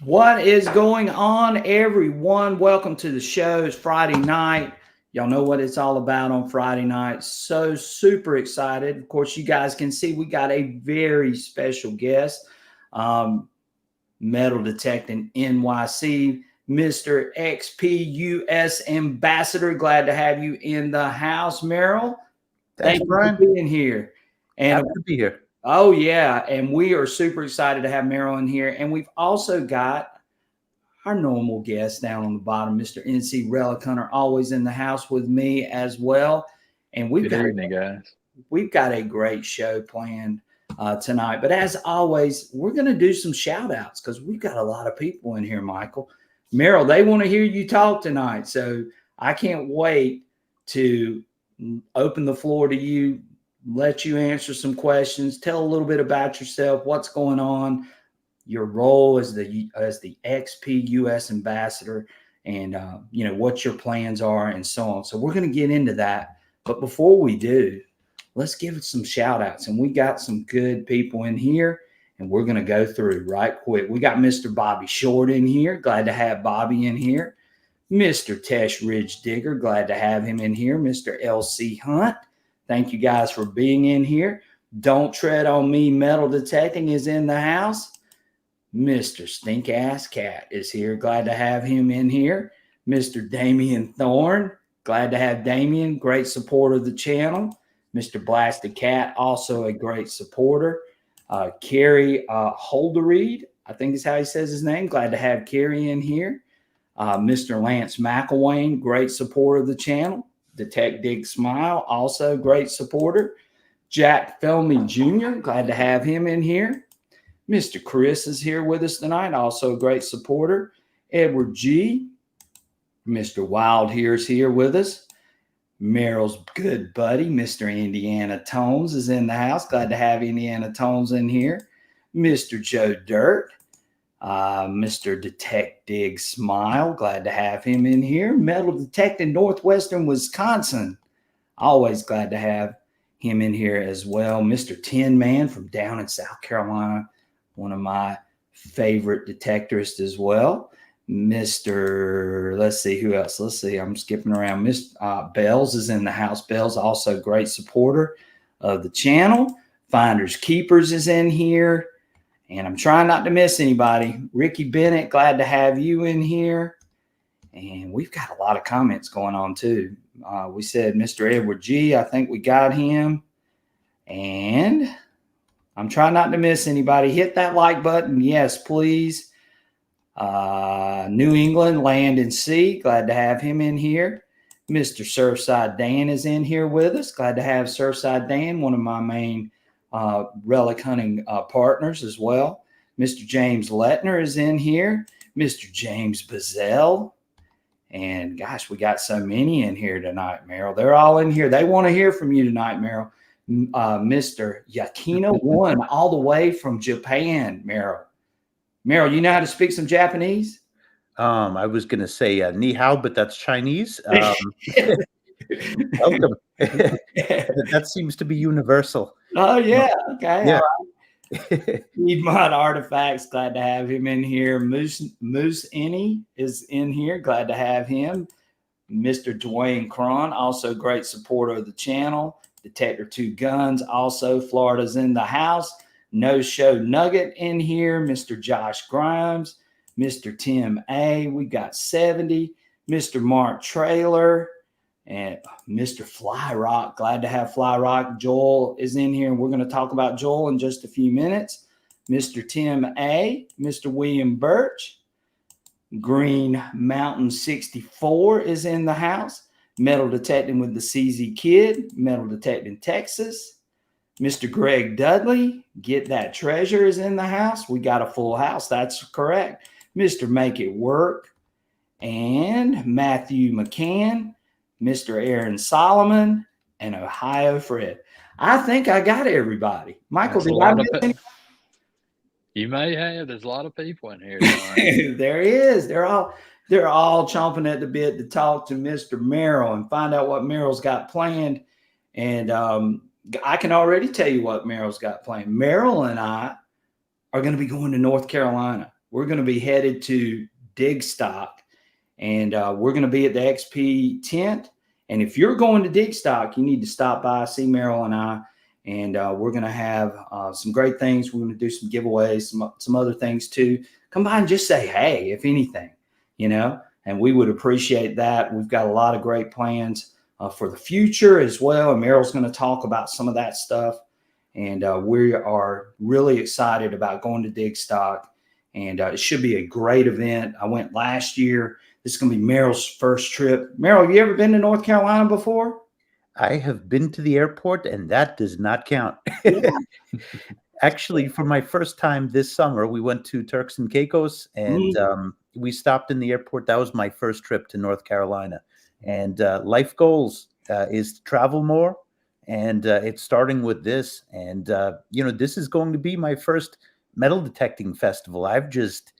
What is going on, everyone? Welcome to the show. It's Friday night. Y'all know what it's all about on Friday night. So super excited. Of course, you guys can see we got a very special guest, um, metal detecting NYC, Mr. XPUS Ambassador. Glad to have you in the house, Merrill. Thanks, Thank you for Brian. being here. And Happy to be here. oh yeah, and we are super excited to have Merrill in here. And we've also got our normal guest down on the bottom, Mr. NC Relic Hunter, always in the house with me as well. And Good evening, guys. we've got a great show planned tonight. But as always, we're going to do some shout outs because we've got a lot of people in here, Michael. Merrill, they want to hear you talk tonight. So I can't wait to open the floor to you, let you answer some questions, tell a little bit about yourself, what's going on, your role as the XPUS ambassador, and what your plans are and so on. So we're going to get into that. But before we do, let's give it some shout outs. And we got some good people in here, and we're going to go through right quick. We got Mr. Bobby Short in here. Glad to have Bobby in here. Mr. Tesh Ridge Digger, glad to have him in here. Mr. LC Hunt, thank you guys for being in here. Don't Tread on Me Metal Detecting is in the house. Mr. Stink Ass Cat is here. Glad to have him in here. Mr. Damian Thorne. Glad to have Damian. Great supporter of the channel. Mr. Blasted Cat, also a great supporter. Kerry Holderreed, I think is how he says his name. Glad to have Kerry in here. Mr. Lance McElwain, great supporter of the channel. Detect Dig Smile, also great supporter. Jack Felmy Jr., glad to have him in here. Mr. Chris is here with us tonight, also a great supporter. Edward G. Mr. Wild here is here with us. Merrill's good buddy, Mr. Indiana Tones, is in the house. Glad to have Indiana Tones in here. Mr. Joe Dirt. Mr. Detect Dig Smile, glad to have him in here. Metal Detecting Northwestern Wisconsin, always glad to have him in here as well. Mr. Tin Man from down in South Carolina, one of my favorite detectorists as well. Mr. Let's see who else. Let's see. I'm skipping around. Mr. Bells is in the house. Bells also great supporter of the channel. Finders Keepers is in here. And I'm trying not to miss anybody. Ricky Bennett, glad to have you in here. And we've got a lot of comments going on too. We said Mr. Edward G. I think we got him. And I'm trying not to miss anybody. Hit that like button. Yes, please. New England, Land and Sea. Glad to have him in here. Mr. Surfside Dan is in here with us. Glad to have Surfside Dan, one of my main relic hunting partners as well. Mr. James Letner is in here. Mr. James Bazell. And gosh, we got so many in here tonight, Merrill. They're all in here. They want to hear from you tonight, Merrill. Mr. Yakino One, all the way from Japan, Merrill. Merrill, you know how to speak some Japanese? I was going to say ni hao, but that's Chinese. Welcome. That seems to be universal. Oh, yeah. Okay. Yeah. Piedmont Artifacts, glad to have him in here. Moose Any is in here. Glad to have him. Mr. Dwayne Cron, also great supporter of the channel. Detector 2 Guns, also Florida's in the house. No Show Nugget in here. Mr. Josh Grimes. Mr. Tim A. We got 70. Mr. Mark Trailer. And Mr. Fly Rock, glad to have Fly Rock. Joel is in here, and we're going to talk about Joel in just a few minutes. Mr. Tim A., Mr. William Birch, Green Mountain 64 is in the house. Metal Detecting with the CZ Kid, Metal Detecting Texas. Mr. Greg Dudley, Get That Treasure is in the house. We got a full house, that's correct. Mr. Make It Work, and Matthew McCann. Mr. Aaron Solomon, and Ohio Fred. I think I got everybody. Michael, did I miss any? You may have. There's a lot of people in here tonight. There is. They're all chomping at the bit to talk to Mr. Merrill and find out what Merrill's got planned. And I can already tell you what Merrill's got planned. Merrill and I are going to be going to North Carolina. we're going to be headed to Digstock, and we're going to be at the XP tent. And if you're going to Digstock, you need to stop by, see Merrill and I, and we're going to have some great things. We're going to do some giveaways, some other things too. Come by and just say hey, if anything, and we would appreciate that. We've got a lot of great plans for the future as well. And Merrill's going to talk about some of that stuff. And we are really excited about going to Digstock. And it should be a great event. I went last year. This is going to be Merrill's first trip. Merrill, have you ever been to North Carolina before? I have been to the airport, and that does not count. Yeah. Actually, for my first time this summer, we went to Turks and Caicos, and we stopped in the airport. That was my first trip to North Carolina. And life goals is to travel more, and it's starting with this. And, this is going to be my first metal detecting festival. I've just,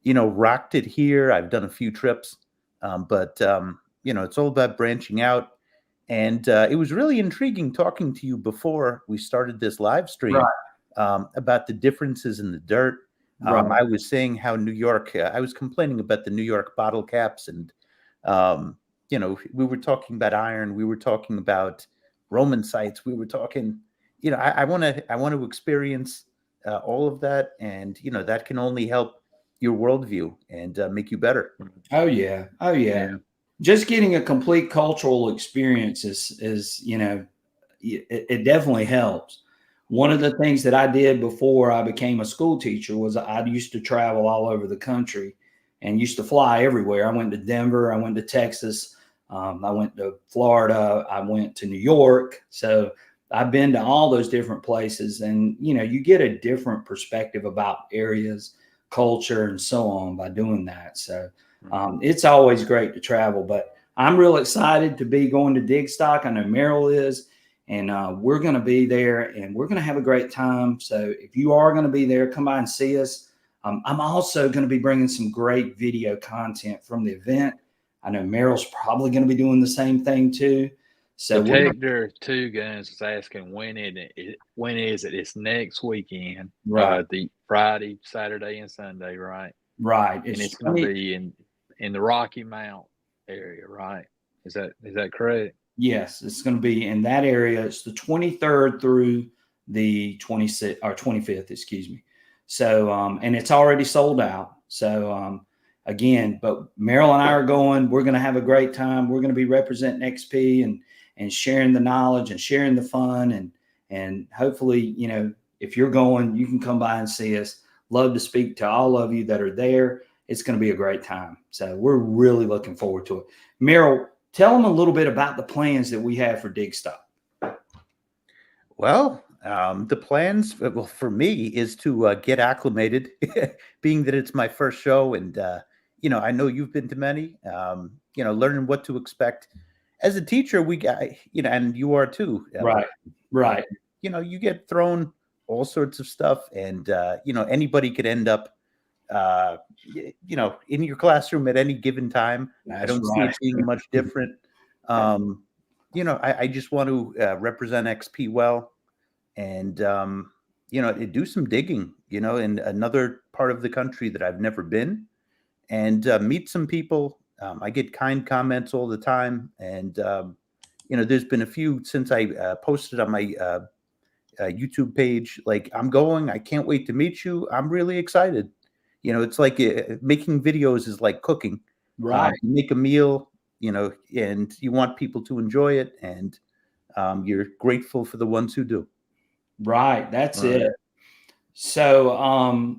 rocked it here. I've done a few trips, but it's all about branching out. And it was really intriguing talking to you before we started this live stream. Right. About the differences in the dirt. Right. I was saying how New York, I was complaining about the New York bottle caps, and, we were talking about iron. We were talking about Roman sites. We were talking, I want to experience all of that. And, that can only help your worldview and make you better. Oh, yeah. Oh, yeah. Just getting a complete cultural experience is it definitely helps. One of the things that I did before I became a school teacher was I used to travel all over the country and used to fly everywhere. I went to Denver. I went to Texas. I went to Florida. I went to New York. So I've been to all those different places, and, you get a different perspective about areas, culture, and so on by doing that. So it's always great to travel, but I'm real excited to be going to Digstock. I know Merrill is. And we're going to be there, and we're going to have a great time. So if you are going to be there, come by and see us. I'm also going to be bringing some great video content from the event. I know Merrill's probably going to be doing the same thing too. So Detector 2 guys is asking when is it? It's next weekend. Right. The Friday, Saturday, and Sunday, right? Right. And it's going to be in the Rocky Mount area, right? Is that correct? Yes, it's going to be in that area. It's the 23rd through the 26th or 25th, excuse me. So, and it's already sold out. So, again, but Merrill and I are going. We're going to have a great time. We're going to be representing XP and sharing the knowledge and sharing the fun. And hopefully, if you're going, you can come by and see us. Love to speak to all of you that are there. It's going to be a great time. So we're really looking forward to it. Merrill, tell them a little bit about the plans that we have for Digstock. Well, the plans, for me, is to get acclimated, being that it's my first show. And, I know you've been to many, learning what to expect. As a teacher, and you are too. Right. You get thrown all sorts of stuff. And, anybody could end up, in your classroom at any given time. I don't see it being much different. I just want to represent XP well, and do some digging, in another part of the country that I've never been, and meet some people. I get kind comments all the time, and there's been a few since I posted on my YouTube page, like, I'm going, I can't wait to meet you. I'm really excited. It's like making videos is like cooking. Right. You make a meal, and you want people to enjoy it, and you're grateful for the ones who do. Right. That's it. So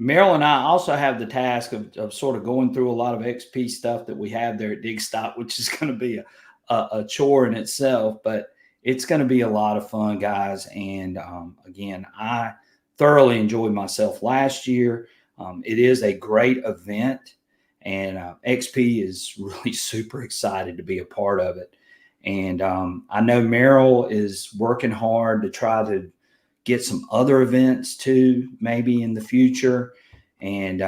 Merrill and I also have the task of sort of going through a lot of XP stuff that we have there at Digstock, which is going to be a chore in itself, but it's going to be a lot of fun, guys. And again, I thoroughly enjoyed myself last year. It is a great event, and XP is really super excited to be a part of it. And I know Merrill is working hard to try to get some other events too, maybe in the future. And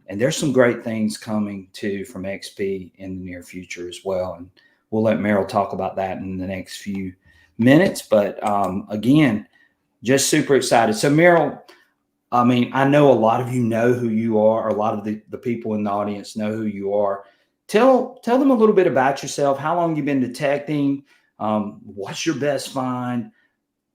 there's some great things coming too from XP in the near future as well. And we'll let Merrill talk about that in the next few minutes. But again, just super excited. So Merrill, I mean, I know a lot of you know who you are, or a lot of the people in the audience know who you are. Tell them a little bit about yourself, how long you've been detecting, what's your best find.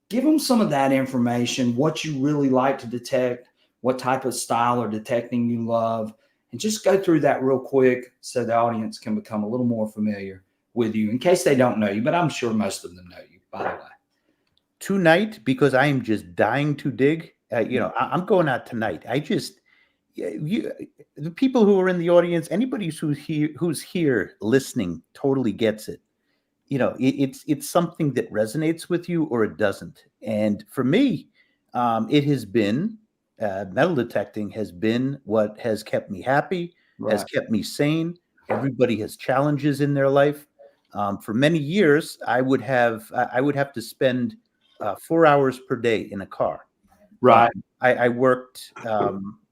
Give them some of that information, what you really like to detect, what type of style or detecting you love, and just go through that real quick so the audience can become a little more familiar with you in case they don't know you, but I'm sure most of them know you, by the way. Tonight, because I am just dying to dig, I'm going out tonight. The people who are in the audience, anybody who's here listening totally gets it. It's something that resonates with you or it doesn't. And for me, it has been metal detecting has been what has kept me happy, has kept me sane. Everybody has challenges in their life. For many years, I would have to spend 4 hours per day in a car. Right. I worked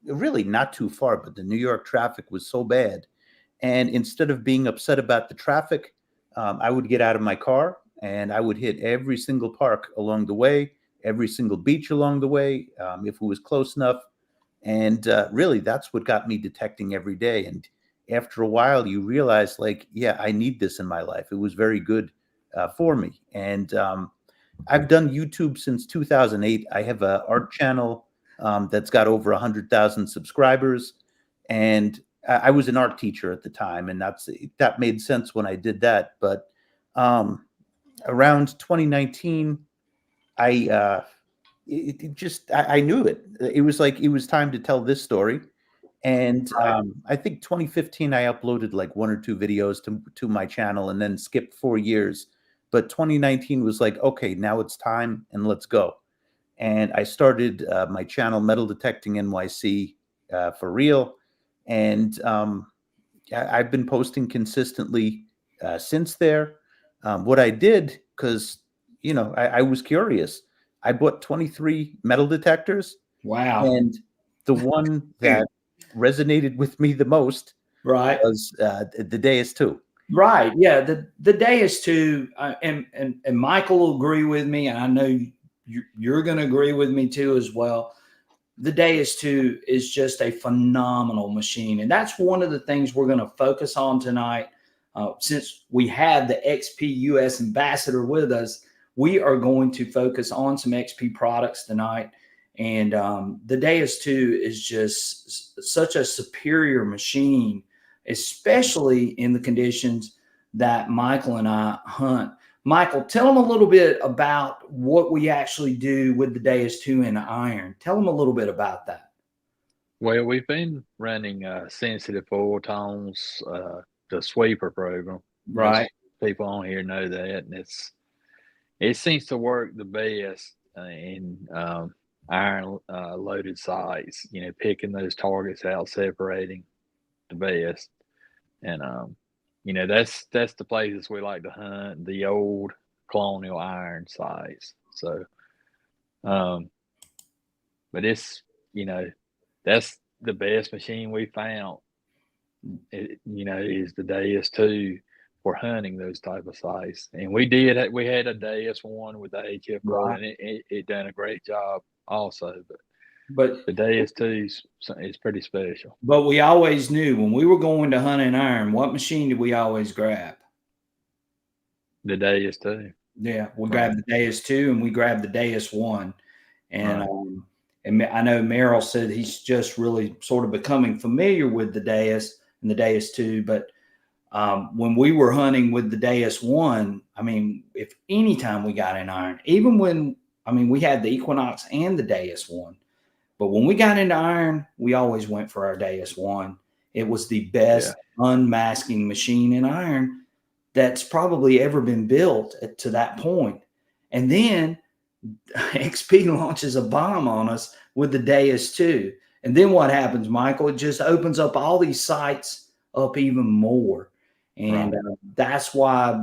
really not too far, but the New York traffic was so bad. And instead of being upset about the traffic, I would get out of my car and I would hit every single park along the way, every single beach along the way, if it was close enough. And really, that's what got me detecting every day. And after a while, you realize, like, yeah, I need this in my life. It was very good for me. And I've done YouTube since 2008. I have an art channel that's got over 100,000 subscribers. And I was an art teacher at the time, and that made sense when I did that. But around 2019, I knew it. It was like it was time to tell this story. And I think 2015, I uploaded like 1 or 2 videos to my channel, and then skipped 4 years. But 2019 was like, okay, now it's time, and let's go. And I started my channel, Metal Detecting NYC, for real. And I've been posting consistently since there. What I did, because I was curious, I bought 23 metal detectors, Wow. and the one that resonated with me the most Right. was the Deus 2. Right. Yeah. The Deus 2, and Michael will agree with me, and I know you're going to agree with me too as well. The Deus 2 is just a phenomenal machine, and that's one of the things we're going to focus on tonight. Since we have the XP US ambassador with us, we are going to focus on some XP products tonight. And the Deus 2 is just such a superior machine, especially in the conditions that Michael and I hunt. Michael, tell them a little bit about what we actually do with the Deus 2 in iron. Tell them a little bit about that. Well, we've been running sensitive full tones, the sweeper program. Right. Most people on here know that, and it seems to work the best in iron loaded sights. Picking those targets out, separating the best, and that's the places we like to hunt, the old colonial iron sights. So, but it's that's the best machine we found. Is the Deus 2 for hunting those type of sites. And we had a Deus 1 with the HF Pro, Right. and it done a great job also. But The Deus 2 is pretty special. But we always knew when we were going to hunt in iron, what machine did we always grab? The Deus 2. Yeah, we Right. grabbed the Deus 2 and we grabbed the Deus 1. And Right. and I know Merrill said he's just really sort of becoming familiar with the Deus and the Deus 2. But when we were hunting with the Deus 1, I mean, if anytime we got in iron, even when, I mean, we had the Equinox and the Deus 1. But when we got into iron, we always went for our Deus 1. It was the best unmasking machine in iron that's probably ever been built to that point. And then XP launches a bomb on us with the Deus 2. And then what happens, Michael? It just opens up all these sites up even more. And that's why,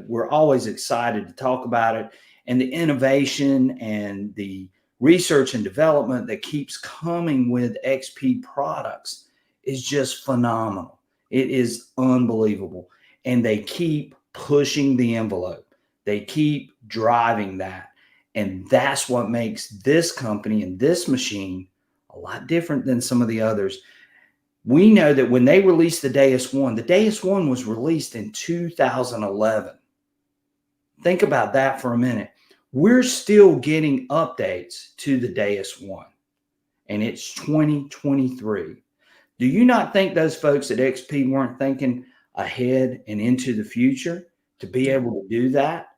we're always excited to talk about it, and the innovation and the research and development that keeps coming with XP products is just phenomenal. It is unbelievable. And they keep pushing the envelope. They keep driving that. And that's what makes this company and this machine a lot different than some of the others. We know that when they released the Deus One was released in 2011. Think about that for a minute. We're still getting updates to the Deus One, and it's 2023. Do you not think those folks at XP weren't thinking ahead and into the future to be able to do that?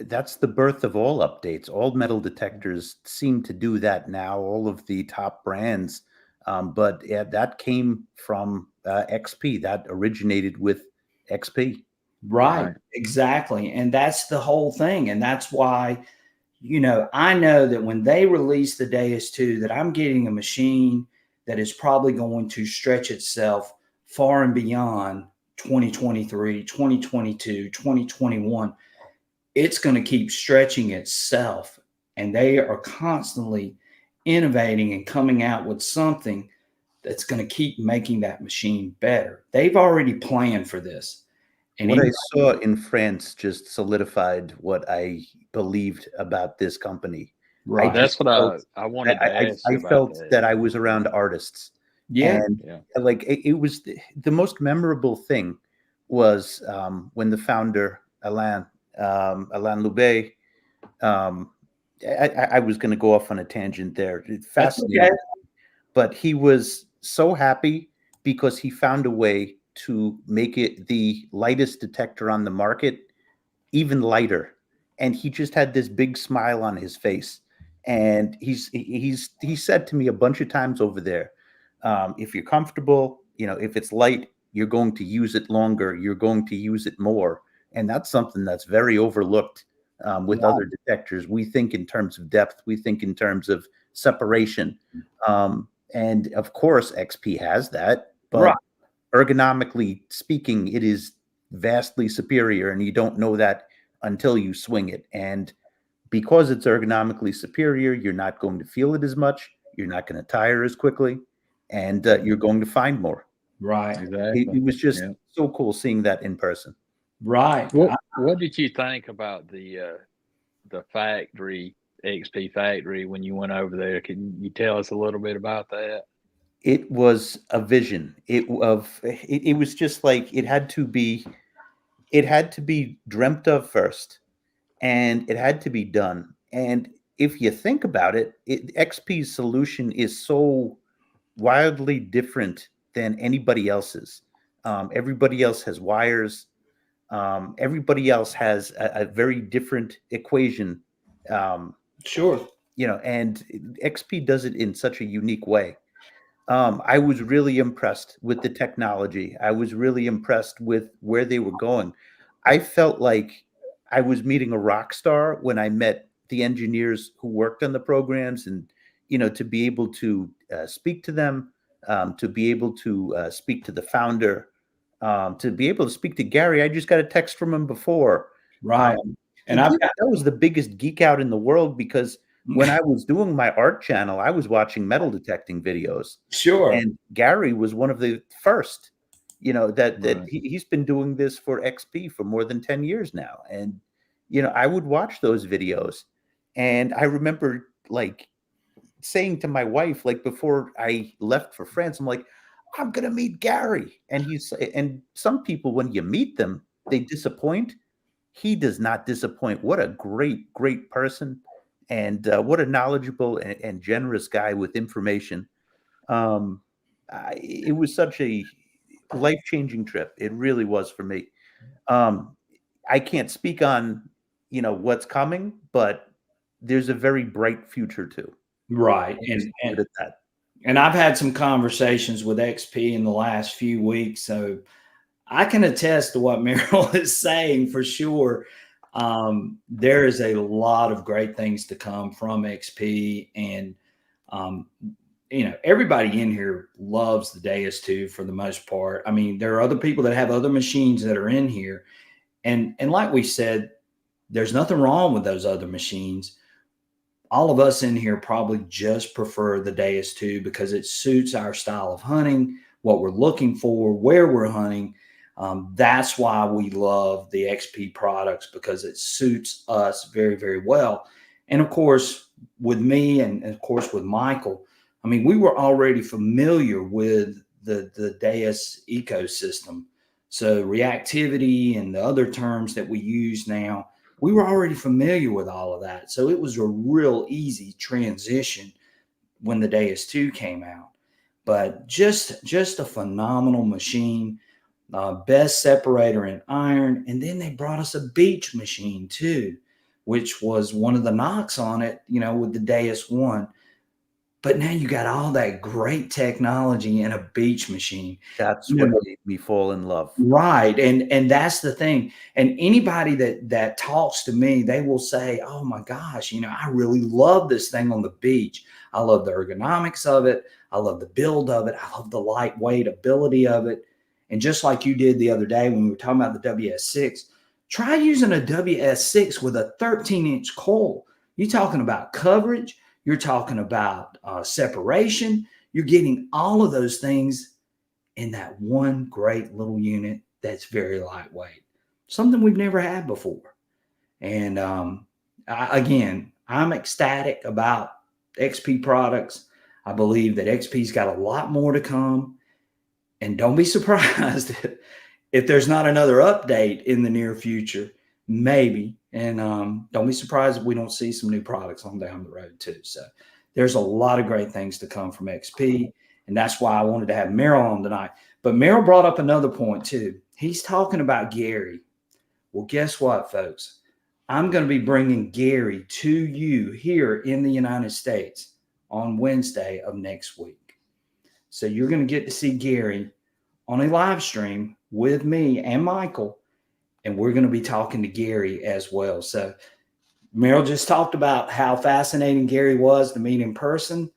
That's the birth of all updates. All metal detectors seem to do that now, all of the top brands. But yeah, that came from XP. That originated with XP. Right, exactly. And that's the whole thing. And that's why, I know that when they release the Deus 2, that I'm getting a machine that is probably going to stretch itself far and beyond 2023, 2022, 2021. It's going to keep stretching itself. And they are constantly innovating and coming out with something that's going to keep making that machine better. They've already planned for this. And what I saw in France just solidified what I believed about this company. Right. That's what I wanted to ask you I about felt that. that I was around artists. Yeah. And like it was the most memorable thing was when the founder, Alain Liebelt, I was going to go off on a tangent there. It's fascinating. Okay. But he was so happy because he found a way to make it the lightest detector on the market even lighter, and he just had this big smile on his face. And he said to me a bunch of times over there, if you're comfortable, if it's light, you're going to use it longer, you're going to use it more. And that's something that's very overlooked with other detectors. We think in terms of depth, we think in terms of separation, and of course XP has that, but ergonomically speaking, it is vastly superior, and you don't know that until you swing it. And because it's ergonomically superior, you're not going to feel it as much, you're not going to tire as quickly, and you're going to find more. Right. Exactly. It was just so cool seeing that in person. Right. What did you think about the factory, XP factory, when you went over there? Can you tell us a little bit about that? It was a vision. It was just like it had to be dreamt of first, and it had to be done. And if you think about it, XP's solution is so wildly different than anybody else's. Everybody else has wires. Everybody else has a very different equation. Sure. And XP does it in such a unique way. I was really impressed with the technology. I was really impressed with where they were going. I felt like I was meeting a rock star when I met the engineers who worked on the programs, and to be able to speak to them, to be able to speak to the founder, to be able to speak to Gary. I just got a text from him before. Right. And that was the biggest geek out in the world, because when I was doing my art channel, I was watching metal detecting videos. Sure. And Gary was one of the first, that he's been doing this for XP for more than 10 years now. And, I would watch those videos, and I remember like saying to my wife, like before I left for France, I'm like, I'm going to meet Gary. And some people, when you meet them, they disappoint. He does not disappoint. What a great, great person. And what a knowledgeable and generous guy with information. It was such a life-changing trip. It really was for me. I can't speak on, what's coming, but there's a very bright future too. Right. And I've had some conversations with XP in the last few weeks, so I can attest to what Merrill is saying for sure. There is a lot of great things to come from XP, and everybody in here loves the Deus 2 for the most part. I mean, there are other people that have other machines that are in here, and like we said, there's nothing wrong with those other machines. All of us in here probably just prefer the Deus 2 because it suits our style of hunting, what we're looking for, where we're hunting. That's why we love the XP products, because it suits us very, very well. And of course, with me and of course with Michael, I mean, we were already familiar with the DES ecosystem. So reactivity and the other terms that we use now, we were already familiar with all of that. So it was a real easy transition when the DES 2 came out. But just a phenomenal machine, best separator in iron. And then they brought us a beach machine too, which was one of the knocks on it, with the DES 1. But now you got all that great technology in a beach machine. That's what made me fall in love. Right. And that's the thing. And anybody that talks to me, they will say, oh my gosh, I really love this thing on the beach. I love the ergonomics of it. I love the build of it. I love the lightweight ability of it. And just like you did the other day when we were talking about the WS6, try using a WS6 with a 13-inch coil. You're talking about coverage. You're talking about separation. You're getting all of those things in that one great little unit that's very lightweight, something we've never had before. And I'm ecstatic about XP products. I believe that XP's got a lot more to come. And don't be surprised if there's not another update in the near future, maybe. And don't be surprised if we don't see some new products on down the road too. So there's a lot of great things to come from XP. And that's why I wanted to have Merrill on tonight. But Merrill brought up another point too. He's talking about Gary. Well, guess what, folks? I'm going to be bringing Gary to you here in the United States on Wednesday of next week. So you're going to get to see Gary on a live stream with me and Michael, and we're going to be talking to Gary as well. So Merrill just talked about how fascinating Gary was to meet in person.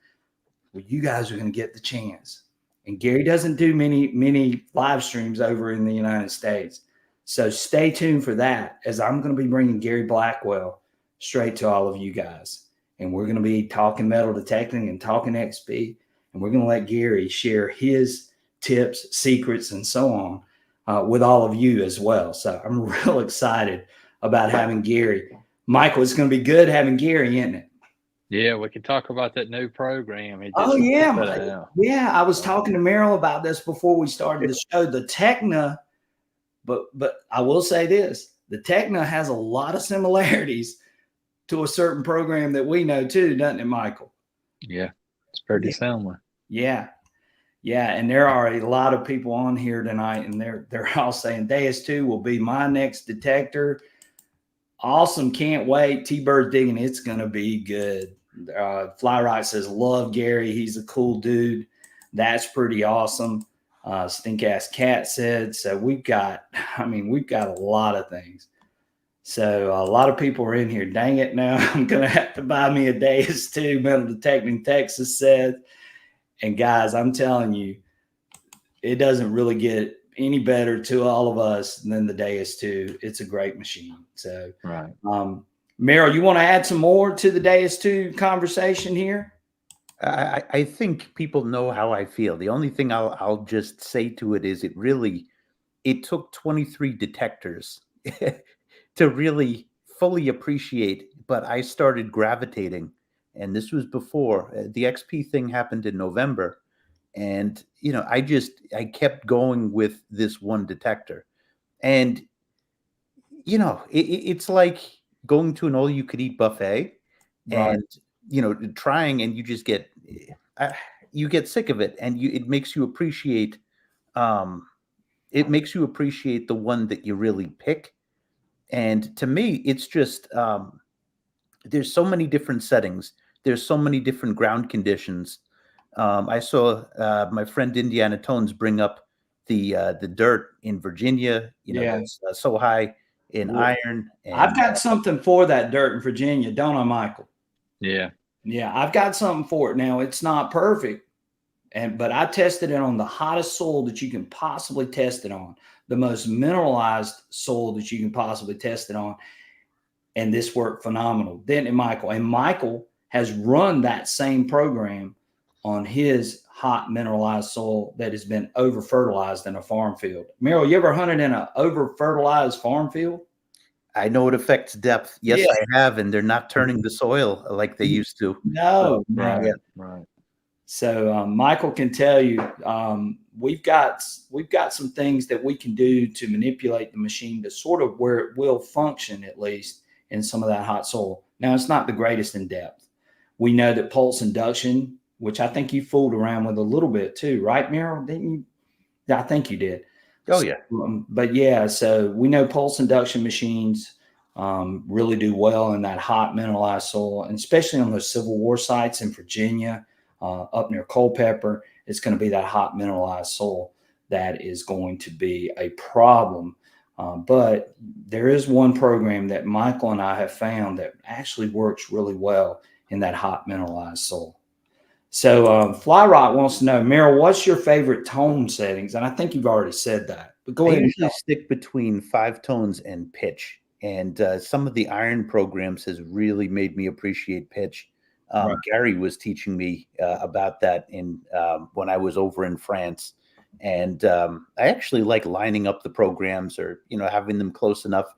Well, you guys are going to get the chance. And Gary doesn't do many live streams over in the United States. So stay tuned for that, as I'm going to be bringing Gary Blackwell straight to all of you guys. And we're going to be talking metal detecting and talking XP. And we're going to let Gary share his tips, secrets, and so on with all of you as well. So I'm real excited about having Gary. Michael, it's going to be good having Gary, isn't it? Yeah, we can talk about that new program. Oh, yeah. Yeah, I was talking to Merrill about this before we started the show. The Tecna, but I will say this, the Tecna has a lot of similarities to a certain program that we know too, doesn't it, Michael? Yeah, it's pretty similar. Yeah. Yeah, and there are a lot of people on here tonight, and they're all saying DES 2 will be my next detector. Awesome, can't wait. T-Bird digging, it's going to be good. Fly Right says, love Gary. He's a cool dude. That's pretty awesome. Stink Ass Cat said, so we've got a lot of things. So a lot of people are in here. Dang it, now I'm going to have to buy me a DES 2, Metal Detecting Texas said. And guys, I'm telling you, it doesn't really get any better to all of us than the DES 2. It's a great machine. So, right. Merrill, you want to add some more to the DES 2 conversation here? I think people know how I feel. The only thing I'll just say to it is it took 23 detectors to really fully appreciate, but I started gravitating. And this was before the XP thing happened in November. And, I kept going with this one detector. And, it's like going to an all-you-could-eat buffet and, trying, and you just get sick of it. And it makes you appreciate, the one that you really pick. And to me, it's just, there's so many different settings. There's so many different ground conditions. I saw my friend Indiana Tones bring up the dirt in Virginia. It's so high in iron. And I've got something for that dirt in Virginia, don't I, Michael? Yeah. Yeah, I've got something for it. Now, it's not perfect, but I tested it on the hottest soil that you can possibly test it on, the most mineralized soil that you can possibly test it on. And this worked phenomenal, didn't it, Michael? And Michael has run that same program on his hot mineralized soil that has been over fertilized in a farm field. Merrill, you ever hunted in an over fertilized farm field? I know it affects depth. Yes, I have, and they're not turning the soil like they used to. No, right. So Michael can tell you we've got some things that we can do to manipulate the machine to sort of where it will function, at least in some of that hot soil. Now, it's not the greatest in depth. We know that pulse induction, which I think you fooled around with a little bit too, right, Merrill? Didn't you? Yeah, I think you did. Oh yeah. But yeah, so we know pulse induction machines really do well in that hot mineralized soil, and especially on those Civil War sites in Virginia, up near Culpeper. It's going to be that hot mineralized soil that is going to be a problem. But there is one program that Michael and I have found that actually works really well in that hot mineralized soil. So Fly Rock wants to know, Merrill, what's your favorite tone settings? And I think you've already said that, but go I ahead. usually stick between 5 tones and pitch. And some of the iron programs has really made me appreciate pitch. Right. Gary was teaching me about that when I was over in France. And I actually like lining up the programs, or having them close enough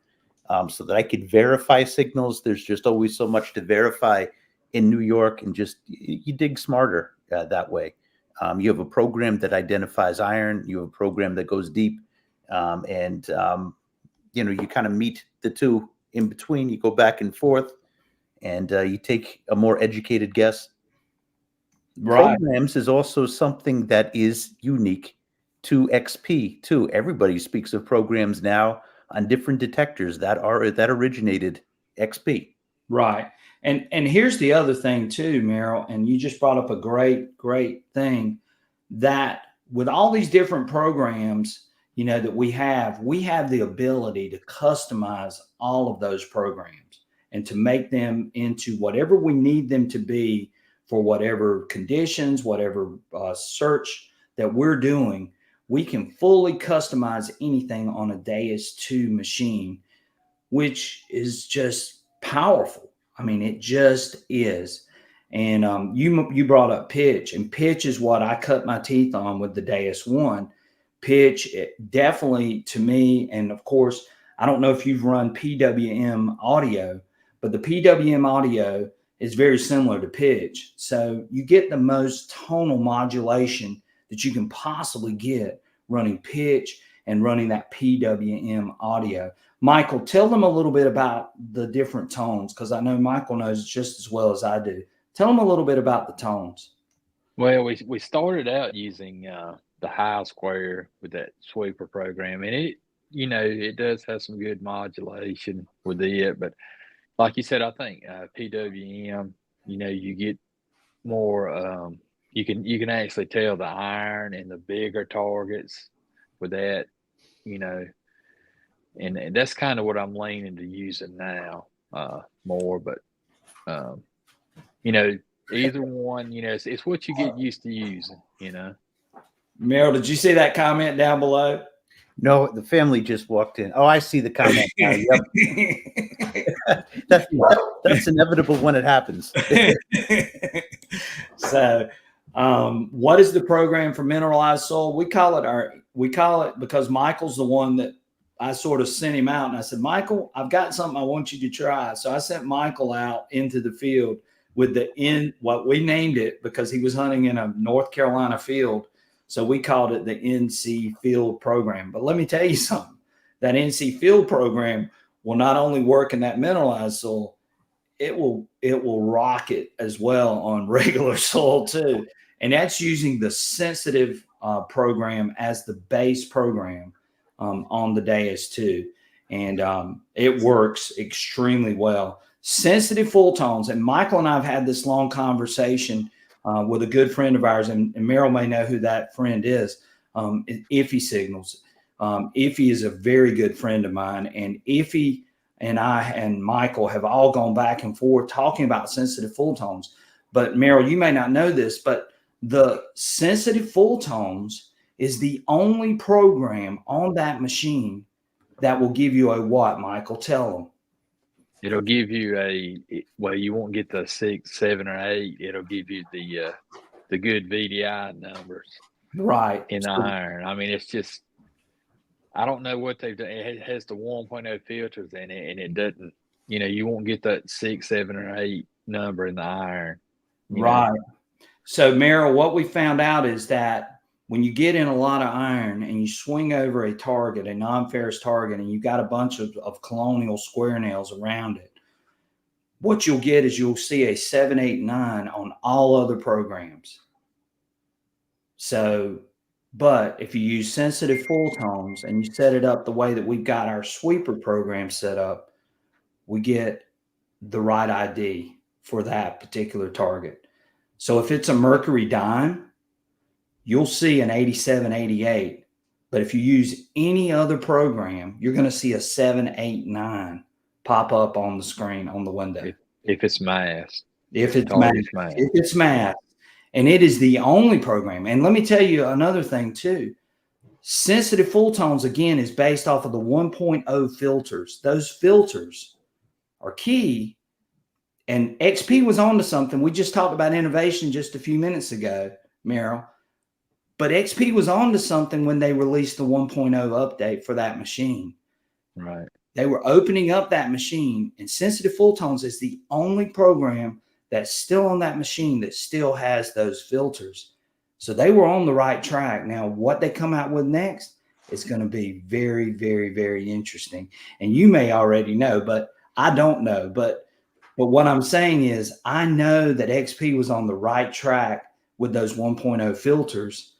so that I could verify signals. There's just always so much to verify in New York, and just you dig smarter that way. You have a program that identifies iron. You have a program that goes deep, and you kind of meet the two in between. You go back and forth, and you take a more educated guess. Right. Programs is also something that is unique to XP too. Everybody speaks of programs now on different detectors that originated XP. Right. And here's the other thing too, Merrill, and you just brought up a great thing, that with all these different programs, that we have the ability to customize all of those programs and to make them into whatever we need them to be for whatever conditions, whatever search that we're doing. We can fully customize anything on a Deus 2 machine, which is just powerful. I mean, it just is. And you brought up pitch, and pitch is what I cut my teeth on with the Deus 1. Pitch, definitely to me, and of course, I don't know if you've run PWM audio, but the PWM audio is very similar to pitch. So you get the most tonal modulation that you can possibly get running pitch and running that PWM audio. Michael, tell them a little bit about the different tones, because I know Michael knows just as well as I do. Tell them a little bit about the tones. Well, we started out using the high square with that sweeper program, and it does have some good modulation with it. But like you said, I think PWM, you get more. You can actually tell the iron and the bigger targets with that, and that's kind of what I'm leaning to using now more. But either one, it's what you get used to using. Meryl, did you see that comment down below? No, the family just walked in. Oh, I see the comment now. Yep. That's inevitable when it happens. So, what is the program for mineralized soil? We call it because Michael's the one that I sort of sent him out, and I said, Michael, I've got something I want you to try. So I sent Michael out into the field with what we named it, because he was hunting in a North Carolina field. So we called it the NC Field program. But let me tell you something, that NC Field program will not only work in that mineralized soil, it will rock it as well on regular soil too. And that's using the sensitive program as the base program on the Deus 2. And it works extremely well. Sensitive full tones. And Michael and I have had this long conversation with a good friend of ours, and Merrill may know who that friend is, Iffy Signals. Iffy is a very good friend of mine, and Iffy and I and Michael have all gone back and forth talking about sensitive full tones. But Merrill, you may not know this, but the sensitive full tones is the only program on that machine that will give you a what, Michael? Tell them. It'll give you you won't get the 6, 7, or 8. It'll give you the good VDI numbers. Right. In the iron. I mean, it's just, I don't know what they've done. It has the 1.0 filters in it, and it doesn't, you won't get that 6, 7, or 8 number in the iron. Right. So, Merrill, what we found out is that when you get in a lot of iron and you swing over a target, a non-ferrous target, and you've got a bunch of colonial square nails around it, what you'll get is you'll see a 7, 8, 9 on all other programs. So, but if you use sensitive full tones and you set it up the way that we've got our sweeper program set up, we get the right ID for that particular target. So if it's a mercury dime, you'll see an 87, 88. But if you use any other program, you're going to see a 7, 8, 9 pop up on the screen on the window. If it's masked. If it's masked. If it's masked. And it is the only program. And let me tell you another thing too. Sensitive full tones, again, is based off of the 1.0 filters. Those filters are key. And XP was onto something. We just talked about innovation just a few minutes ago, Merrill. But XP was onto something when they released the 1.0 update for that machine. Right. They were opening up that machine, and sensitive full tones is the only program that's still on that machine that still has those filters. So they were on the right track. Now, what they come out with next is going to be very, very, very interesting. And you may already know, but I don't know. But what I'm saying is I know that XP was on the right track with those 1.0 filters.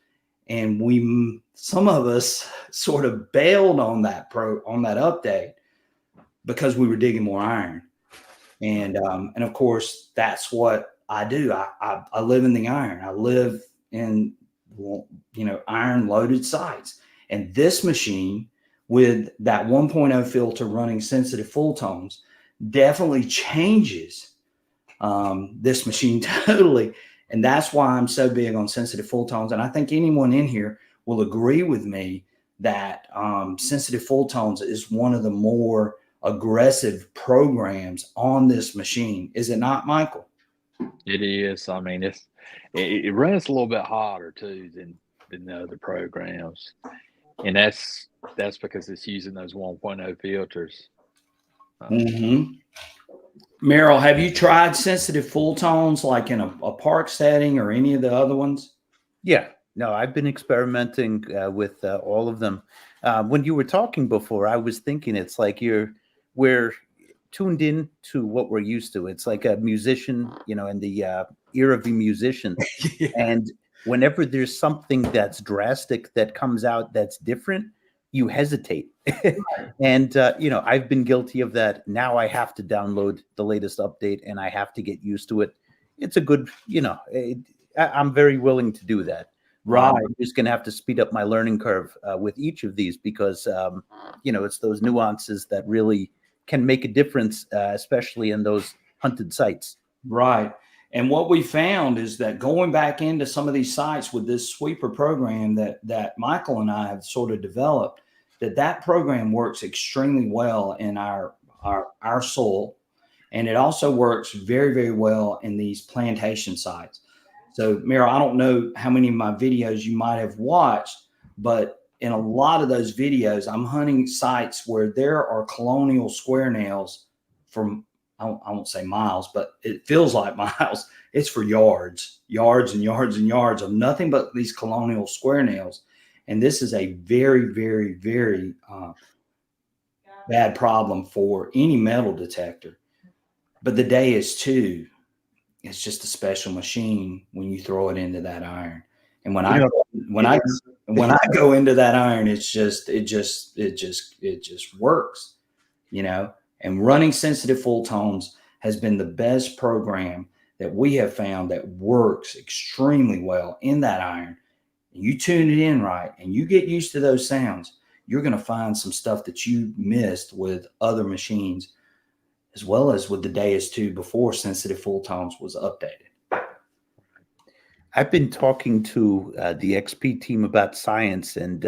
And some of us sort of bailed on that update because we were digging more iron. And of course, that's what I do. I live in the iron. I live in, iron loaded sites. And this machine with that 1.0 filter running sensitive full tones definitely changes this machine totally. And that's why I'm so big on sensitive full tones. And I think anyone in here will agree with me that sensitive full tones is one of the more aggressive programs on this machine. Is it not, Michael? It is. I mean, it runs a little bit hotter too than the other programs. And that's because it's using those 1.0 filters. Merrill, have you tried sensitive full tones like in a park setting or any of the other ones? Yeah, no, I've been experimenting with all of them. When you were talking before, I was thinking it's like we're tuned in to what we're used to. It's like a musician, in the ear of a musician. Yeah. And whenever there's something that's drastic that comes out that's different, you hesitate. And, I've been guilty of that. Now I have to download the latest update and I have to get used to it. It's a good, I'm very willing to do that. Right. I'm just going to have to speed up my learning curve with each of these because, it's those nuances that really can make a difference, especially in those hunted sites. Right. And what we found is that going back into some of these sites with this sweeper program that Michael and I have sort of developed, that program works extremely well in our soil. And it also works very, very well in these plantation sites. So, Merrill, I don't know how many of my videos you might have watched, but in a lot of those videos, I'm hunting sites where there are colonial square nails from, I won't say miles, but it feels like miles. It's for yards and yards and yards of nothing but these colonial square nails. And this is a very, very, very bad problem for any metal detector. But the DEtech, it's just a special machine when you throw it into that iron. And when I go into that iron, it just works, And running sensitive full tones has been the best program that we have found that works extremely well in that iron. And you tune it in right and you get used to those sounds, you're going to find some stuff that you missed with other machines, as well as with the DEtech before sensitive full tones was updated. I've been talking to the XP team about science and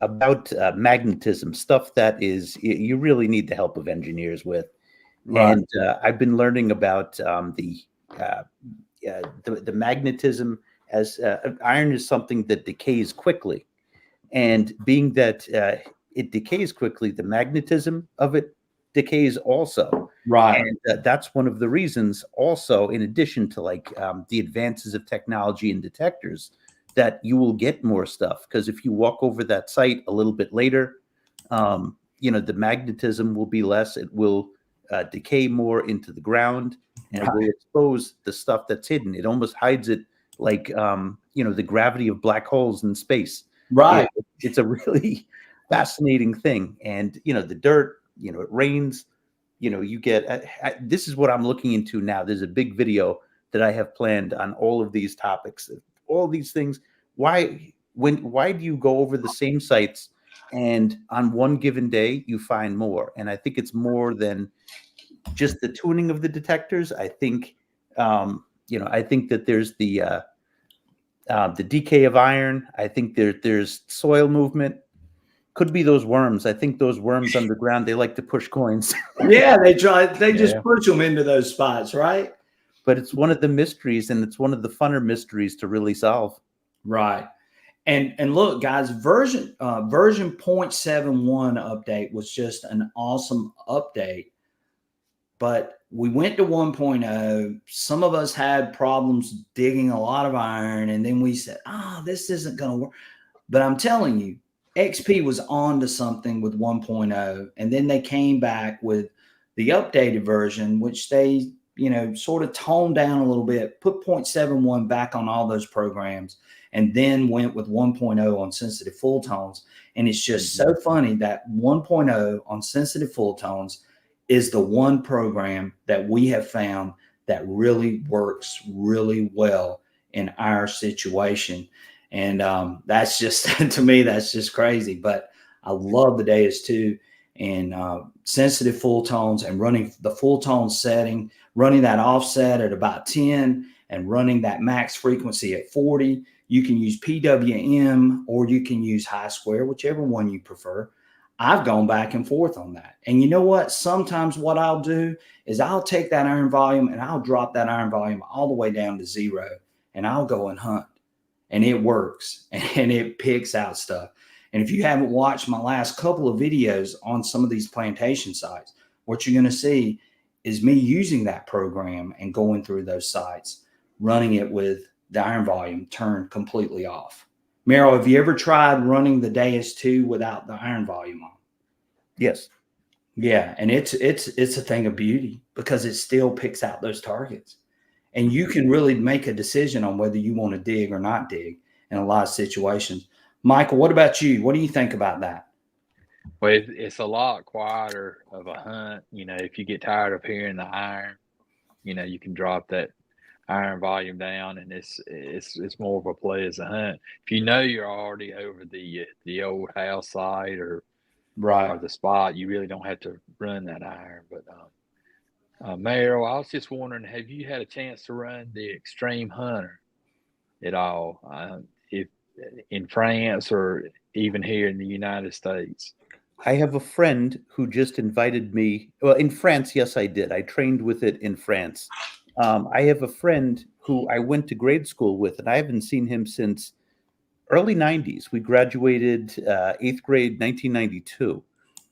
about magnetism, stuff that is you really need the help of engineers with. Right. And I've been learning about the magnetism as iron is something that decays quickly, and being that it decays quickly, the magnetism of it decays also. Right. And that's one of the reasons also, in addition to like the advances of technology and detectors, that you will get more stuff. Because if you walk over that site a little bit later, the magnetism will be less. It will decay more into the ground, and it will expose the stuff that's hidden. It almost hides it like, the gravity of black holes in space. Right. It's a really fascinating thing. And, the dirt, it rains, you get, this is what I'm looking into now. There's a big video that I have planned on all of these topics, all these things. Why do you go over the same sites and on one given day you find more? And I think it's more than just the tuning of the detectors. I think, I think that there's the decay of iron. I think there's soil movement. Could be those worms. I think those worms underground, they like to push coins. Yeah, they just push them into those spots, right? But it's one of the mysteries, and it's one of the funner mysteries to really solve. Right. And look, guys, version 0.71 update was just an awesome update. But we went to 1.0. Some of us had problems digging a lot of iron, and then we said, this isn't going to work. But I'm telling you, XP was on to something with 1.0, and then they came back with the updated version, which they, sort of toned down a little bit, put 0.71 back on all those programs, and then went with 1.0 on sensitive full tones. And it's just so funny that 1.0 on sensitive full tones is the one program that we have found that really works really well in our situation. And that's just, to me, that's just crazy. But I love the DES2 and sensitive full tones, and running the full tone setting, running that offset at about 10 and running that max frequency at 40. You can use PWM or you can use high square, whichever one you prefer. I've gone back and forth on that. And you know what? Sometimes what I'll do is I'll take that iron volume and I'll drop that iron volume all the way down to 0, and I'll go and hunt. And it works, and it picks out stuff. And if you haven't watched my last couple of videos on some of these plantation sites, what you're going to see is me using that program and going through those sites, running it with the iron volume turned completely off. Meryl, have you ever tried running the DES2 without the iron volume on? Yes. Yeah, and it's a thing of beauty because it still picks out those targets. And you can really make a decision on whether you want to dig or not dig in a lot of situations. Michael, what about you? What do you think about that? Well, it's a lot quieter of a hunt. If you get tired of hearing the iron, you can drop that iron volume down, and it's more of a play as a hunt. If you're already over the old house site or the spot, you really don't have to run that iron. But Meryl, I was just wondering, have you had a chance to run the Extreme Hunter at all, if in France or even here in the United States? I have a friend who just invited me. Well, in France, yes, I did. I trained with it in France. I have a friend who I went to grade school with, and I haven't seen him since early 90s. We graduated 8th grade, 1992.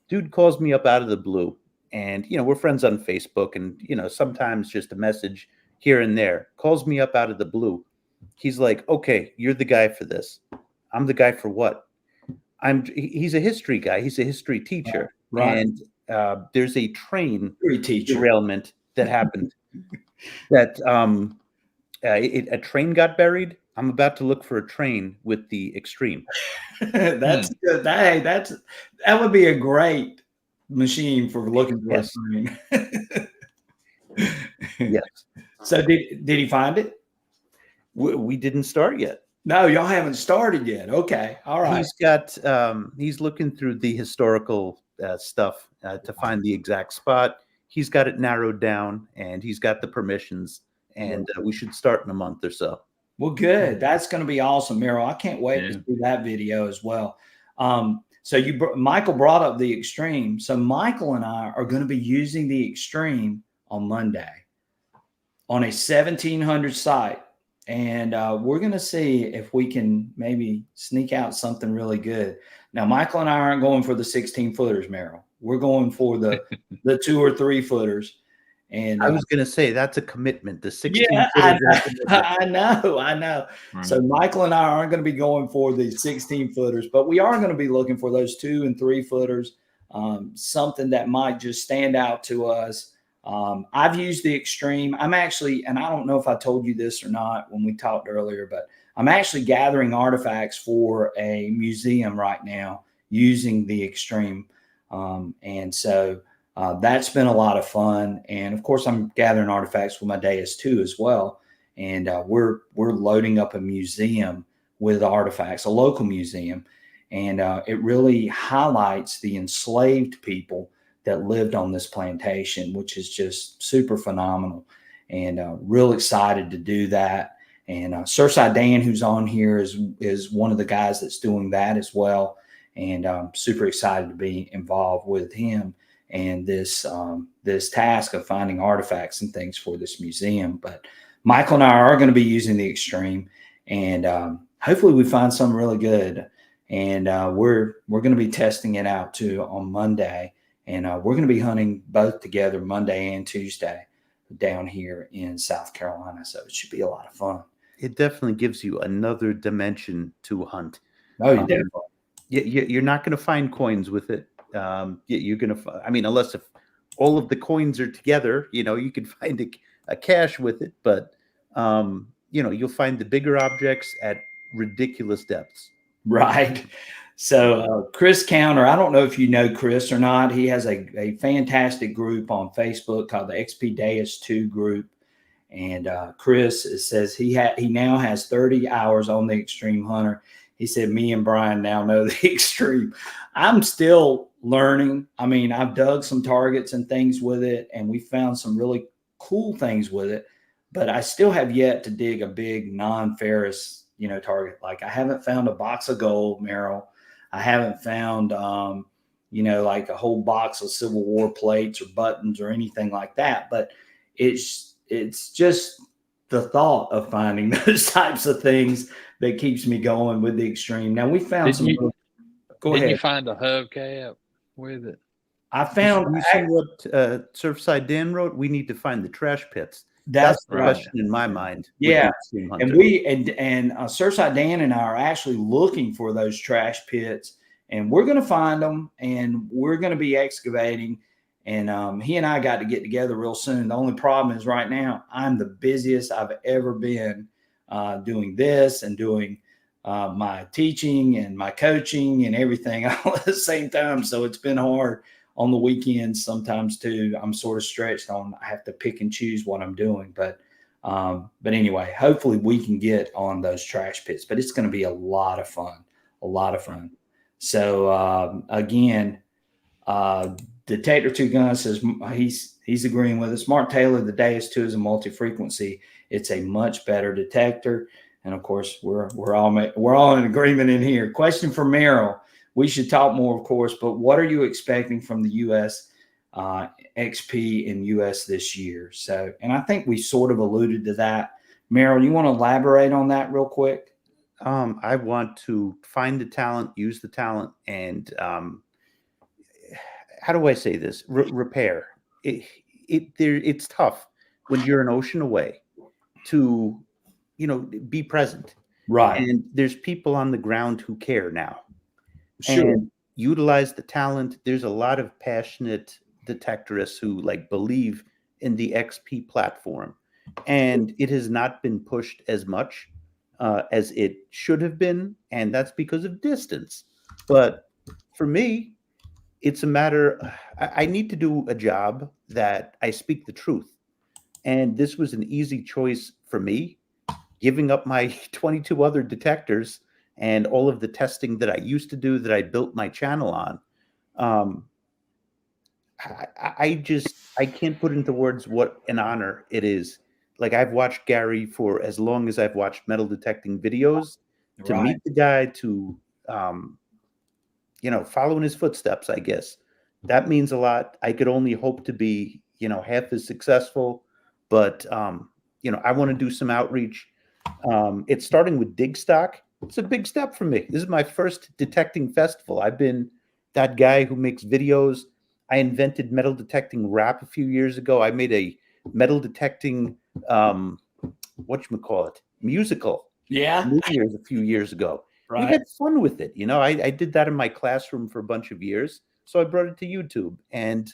Dude calls me up out of the blue. And, we're friends on Facebook, and, sometimes just a message here and there. Calls me up out of the blue. He's like, okay, you're the guy for this. I'm the guy for what? He's a history guy. He's a history teacher. Right. And there's a train derailment that happened that a train got buried. I'm about to look for a train with the Extreme. That's good. That would be a great machine for looking for a train. Yes. So did he find it? We didn't start yet. No, y'all haven't started yet. Okay. All right. He's looking through the historical stuff to find the exact spot. He's got it narrowed down, and he's got the permissions, and we should start in a month or so. Well, good. That's going to be awesome, Meryl. I can't wait to see that video as well. So Michael brought up the Extreme. So Michael and I are going to be using the Extreme on Monday on a 1700 site. and we're going to see if we can maybe sneak out something really good. Now, Michael and I aren't going for the 16 footers, Merrill. We're going for the 2 or 3 footers. And I was going to say that's a commitment. The 16 yeah, footers are a commitment. I know. Right. So Michael and I aren't going to be going for the 16 footers, but we are going to be looking for those 2 and 3 footers, something that might just stand out to us. I've used the Extreme. I'm actually, and I don't know if I told you this or not when we talked earlier, but I'm actually gathering artifacts for a museum right now using the Extreme. And so that's been a lot of fun. And of course, I'm gathering artifacts for my Deus too as well. And we're loading up a museum with artifacts, a local museum. And it really highlights the enslaved people that lived on this plantation, which is just super phenomenal. And real excited to do that. And Surfside Dan, who's on here, is one of the guys that's doing that as well. And I'm super excited to be involved with him and this task of finding artifacts and things for this museum. But Michael and I are going to be using the Extreme, and hopefully we find something really good. And we're going to be testing it out too on Monday, and we're going to be hunting both together Monday and Tuesday down here in South Carolina. So it should be a lot of fun. It definitely gives you another dimension to hunt. Oh, definitely. You're not going to find coins with it. You're going to, I mean, unless if all of the coins are together, you can find a cache with it, but, you'll find the bigger objects at ridiculous depths. Right. So Chris Counter, I don't know if you know Chris or not. He has a fantastic group on Facebook called the XP Deus 2 group. And Chris says he now has 30 hours on the Extreme Hunter. He said, me and Brian now know the Extreme. I'm still learning. I mean, I've dug some targets and things with it, and we found some really cool things with it, but I still have yet to dig a big non-ferrous, target. Like I haven't found a box of gold, Merrill. I haven't found, like a whole box of Civil War plates or buttons or anything like that. But it's just the thought of finding those types of things that keeps me going with the Extreme. Now we found Go ahead. Did you find a hubcap with it? I found. You see what Surfside Dan wrote? We need to find the trash pits. That's the question in my mind. Yeah, and Surfside Dan and I are actually looking for those trash pits, and we're going to find them, and we're going to be excavating. And he and I got to get together real soon. The only problem is right now I'm the busiest I've ever been doing this and doing my teaching and my coaching and everything all at the same time. So it's been hard on the weekends sometimes too. I'm sort of stretched on. I have to pick and choose what I'm doing. But anyway, hopefully we can get on those trash pits. But it's going to be a lot of fun. A lot of fun. So again, Detector 2 Gun says he's agreeing with us. Mark Taylor, the Deus 2 is a multi-frequency. It's a much better detector. And of course, we're all in agreement in here. Question for Merrill. We should talk more, of course, but what are you expecting from the U.S. XP in U.S. this year? So, and I think we sort of alluded to that. Merrill, you want to elaborate on that real quick? I want to find the talent, use the talent, and how do I say this? Repair. It's tough when you're an ocean away to, be present. Right. And there's people on the ground who care now. Sure. And utilize the talent. There's a lot of passionate detectorists who believe in the XP platform, and it has not been pushed as much as it should have been, and that's because of distance. But for me, it's a matter. I need to do a job that I speak the truth, and this was an easy choice for me, giving up my 22 other detectors and all of the testing that I used to do that I built my channel on. I can't put into words what an honor it is. Like, I've watched Gary for as long as I've watched metal detecting videos. To meet the guy, to follow in his footsteps, I guess that means a lot. I could only hope to be half as successful, but I want to do some outreach. It's starting with dig stock. It's a big step for me. This is my first detecting festival. I've been that guy who makes videos. I invented metal detecting rap a few years ago. I made a metal detecting, whatchamacallit, musical Yeah. New Year's a few years ago. We Right. had fun with it. I did that in my classroom for a bunch of years. So I brought it to YouTube. And,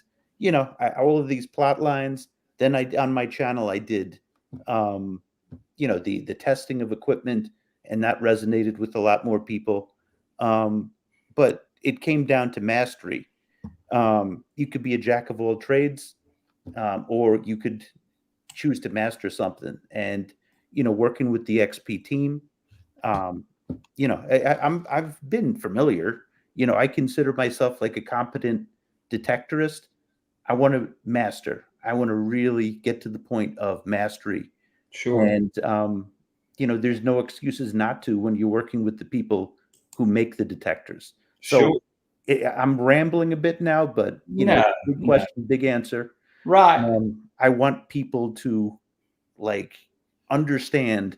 all of these plot lines. Then on my channel, I did, the testing of equipment, and that resonated with a lot more people. But it came down to mastery. You could be a jack of all trades, or you could choose to master something. And working with the XP team, I've been familiar. I consider myself like a competent detectorist. I want to master. I want to really get to the point of mastery. Sure. And there's no excuses not to when you're working with the people who make the detectors. Sure. So I'm rambling a bit now, but No, big question, big answer. right. I want people to understand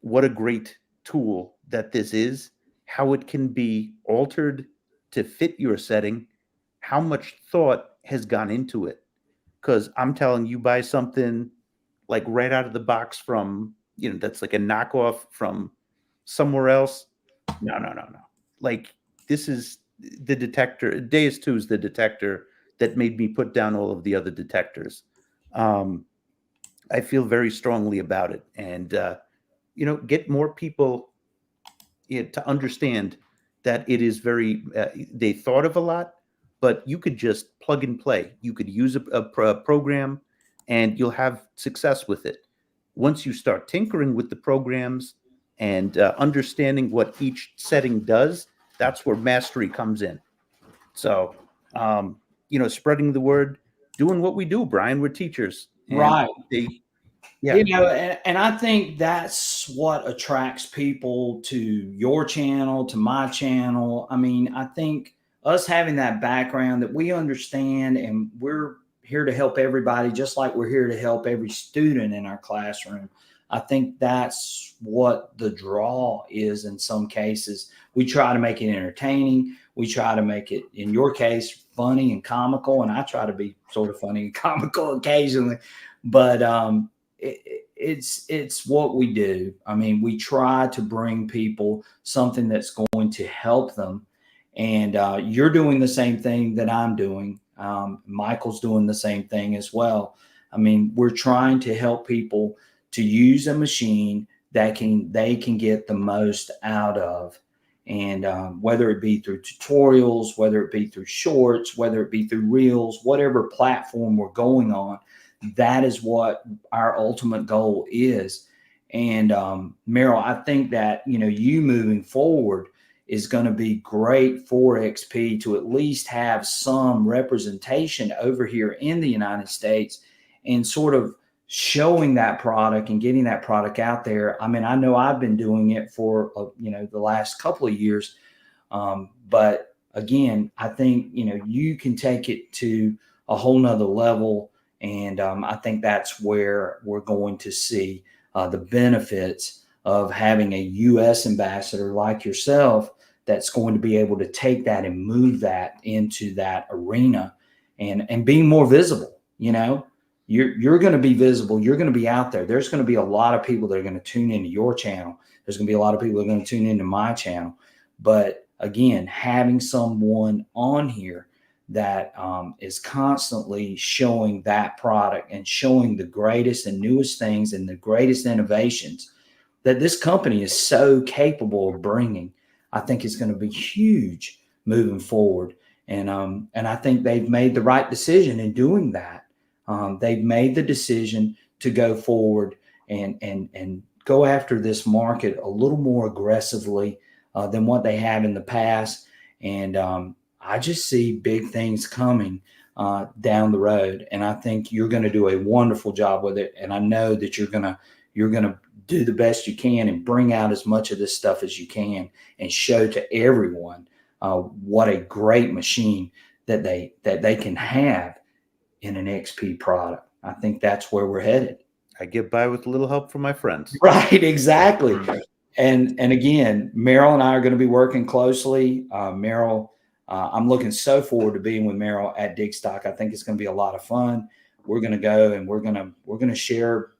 what a great tool that this is, how it can be altered to fit your setting, how much thought has gone into it. Because I'm telling you, buy something like right out of the box from, that's like a knockoff from somewhere else. No, no, no, no. Like, this is the detector. Deus 2 is the detector that made me put down all of the other detectors. I feel very strongly about it. And, get more people to understand that it is very, they thought of a lot, but you could just plug and play. You could use a program and you'll have success with it. Once you start tinkering with the programs and understanding what each setting does, that's where mastery comes in. So, spreading the word, doing what we do, Brian, we're teachers. And Right. yeah. And I think that's what attracts people to your channel, to my channel. I mean, I think us having that background that we understand, and we're here to help everybody, just like we're here to help every student in our classroom. I think that's what the draw is in some cases. We try to make it entertaining. We try to make it, in your case, funny and comical. And I try to be sort of funny and comical occasionally. But it's what we do. I mean, we try to bring people something that's going to help them, and you're doing the same thing that I'm doing. Michael's doing the same thing as well. I mean, we're trying to help people to use a machine that they can get the most out of, and whether it be through tutorials, whether it be through shorts, whether it be through reels, whatever platform we're going on, that is what our ultimate goal is. And Meryl, I think that you moving forward is going to be great for XP to at least have some representation over here in the United States, and sort of showing that product and getting that product out there. I mean, I know I've been doing it for the last couple of years, but again, I think you can take it to a whole nother level. And I think that's where we're going to see the benefits of having a U.S. ambassador like yourself that's going to be able to take that and move that into that arena, and being more visible. You're going to be visible. You're going to be out there. There's going to be a lot of people that are going to tune into your channel. There's going to be a lot of people that are going to tune into my channel. But again, having someone on here that is constantly showing that product and showing the greatest and newest things and the greatest innovations that this company is so capable of bringing, I think is going to be huge moving forward. And I think they've made the right decision in doing that. They've made the decision to go forward and go after this market a little more aggressively than what they have in the past. And I just see big things coming down the road, and I think you're going to do a wonderful job with it. And I know that you're going to do the best you can and bring out as much of this stuff as you can and show to everyone what a great machine that they can have in an XP product. I think that's where we're headed. I get by with a little help from my friends. Right, exactly. And again, Meryl and I are going to be working closely. Meryl, I'm looking so forward to being with Meryl at Dig Stock. I think it's going to be a lot of fun. We're going to go and we're going to share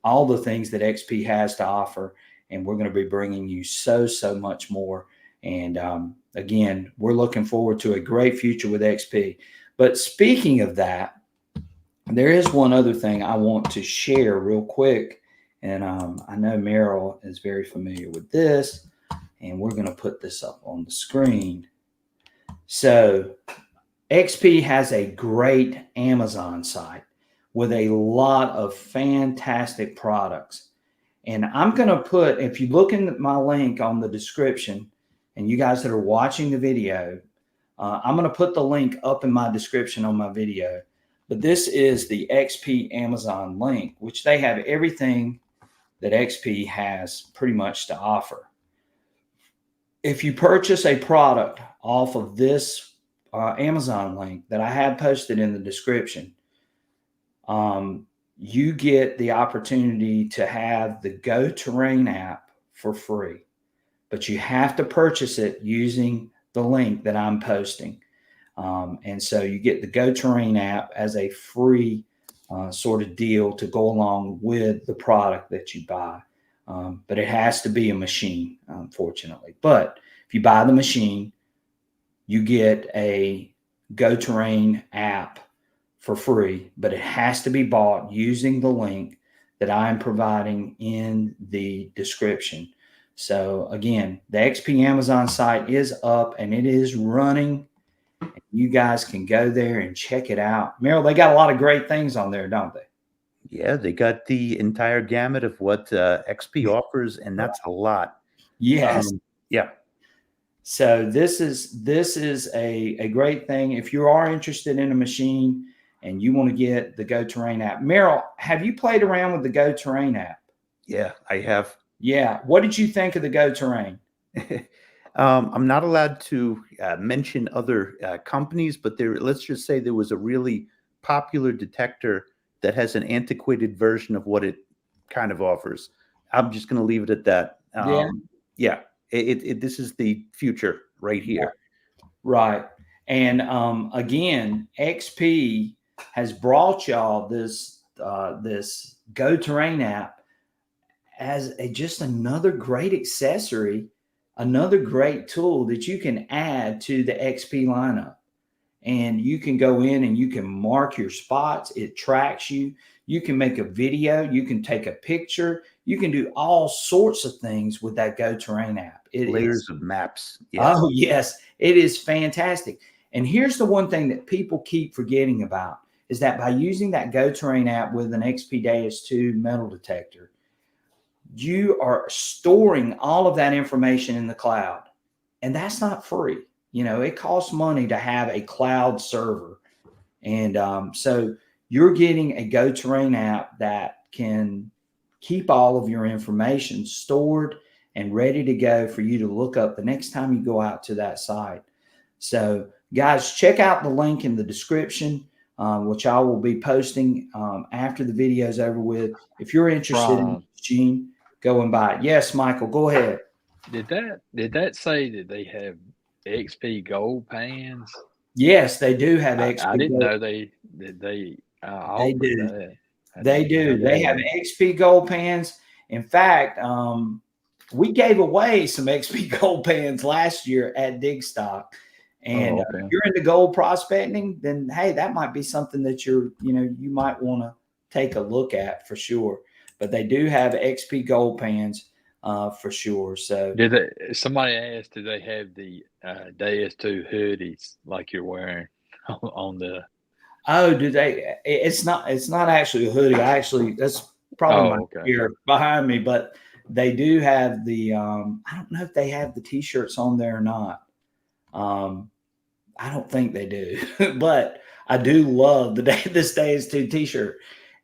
all the things that XP has to offer, and we're going to be bringing you so much more. And again, we're looking forward to a great future with XP. But speaking of that, there is one other thing I want to share real quick. And I know Meryl is very familiar with this, and we're going to put this up on the screen. So XP has a great Amazon site with a lot of fantastic products. And I'm going to put, if you look in my link on the description, and you guys that are watching the video, I'm going to put the link up in my description on my video. But this is the XP Amazon link, which they have everything that XP has pretty much to offer. If you purchase a product off of this Amazon link that I have posted in the description, you get the opportunity to have the Go Terrain app for free, but you have to purchase it using the link that I'm posting. And so you get the Go Terrain app as a free sort of deal to go along with the product that you buy. But it has to be a machine, unfortunately. But if you buy the machine, you get a Go Terrain app for free, but it has to be bought using the link that I'm providing in the description. So again, the XP Amazon site is up and it is running. You guys can go there and check it out. Meryl, they got a lot of great things on there, don't they? Yeah, they got the entire gamut of what XP offers, and that's a lot. Yes. Yeah. So this is a great thing. If you are interested in a machine and you want to get the Go Terrain app. Meryl, have you played around with the Go Terrain app? Yeah, I have. Yeah. What did you think of the Go Terrain? I'm not allowed to mention other companies, but let's just say there was a really popular detector that has an antiquated version of what it kind of offers. I'm just going to leave it at that. Yeah. This is the future right here. Right. And again, XP has brought y'all this Go Terrain app as just another great accessory, another great tool that you can add to the XP lineup. And you can go in and you can mark your spots. It tracks you. You can make a video. You can take a picture. You can do all sorts of things with that Go Terrain app. Layers of maps. Yes. Oh, yes. It is fantastic. And here's the one thing that people keep forgetting about is that by using that Go Terrain app with an XP-2 metal detector, you are storing all of that information in the cloud. And that's not free. You know, it costs money to have a cloud server. And so you're getting a Go Terrain app that can keep all of your information stored and ready to go for you to look up the next time you go out to that site. So guys, check out the link in the description, which I will be posting after the video is over with. If you're interested in Gene, go and buy it. Yes, Michael, go ahead. Did that say that they have XP gold pans? Yes, they do have XP. I didn't gold. know they do. that. They do. They have XP gold pans. In fact, we gave away some XP gold pans last year at Dig Stock. And if you're into gold prospecting, then hey, that might be something that you might want to take a look at for sure. But they do have XP gold pans for sure. So somebody asked, do they have the DS2 hoodies like you're wearing on the? Oh, do they? It's not actually a hoodie. That's probably my gear behind me, but they do have the. I don't know if they have the T-shirts on there or not. I don't think they do, but I do love this DS2 T-shirt.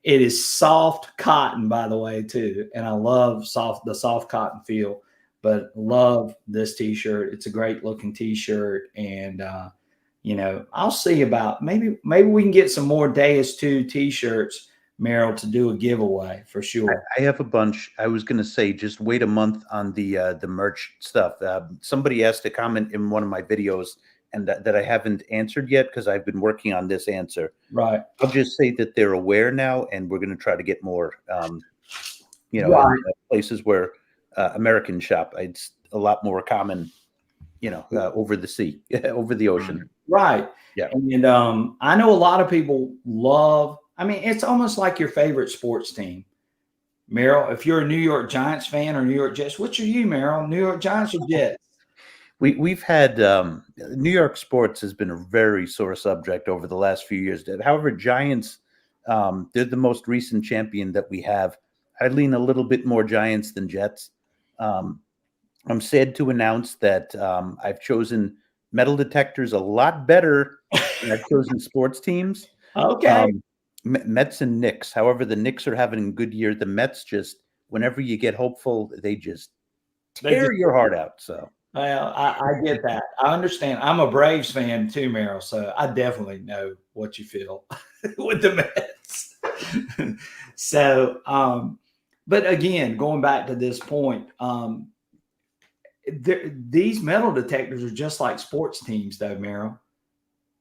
It is soft cotton, by the way, too, and I love the soft cotton feel. But love this T-shirt. It's a great looking T-shirt, and I'll see about maybe we can get some more DS2 T-shirts Merrill, to do a giveaway for sure. I have a bunch. I was going to say, just wait a month on the merch stuff. Somebody asked a comment in one of my videos, and that I haven't answered yet because I've been working on this answer. Right. I'll just say that they're aware now, and we're going to try to get more. Right. In places where Americans shop, it's a lot more common. Over the sea, over the ocean. Right. Yeah. And I know a lot of people love. I mean, it's almost like your favorite sports team. Merrill, if you're a New York Giants fan or New York Jets, which are you, Merrill? New York Giants or Jets? We've had New York sports has been a very sore subject over the last few years. However, Giants, they're the most recent champion that we have. I lean a little bit more Giants than Jets. I'm sad to announce that I've chosen metal detectors a lot better than I've chosen sports teams. Okay. Mets and Knicks. However, the Knicks are having a good year. The Mets just, whenever you get hopeful, they just tear your heart out. So. Well, I get that. I understand. I'm a Braves fan too, Merrill, so I definitely know what you feel with the Mets. So, but again, going back to this point, these metal detectors are just like sports teams, though, Merrill.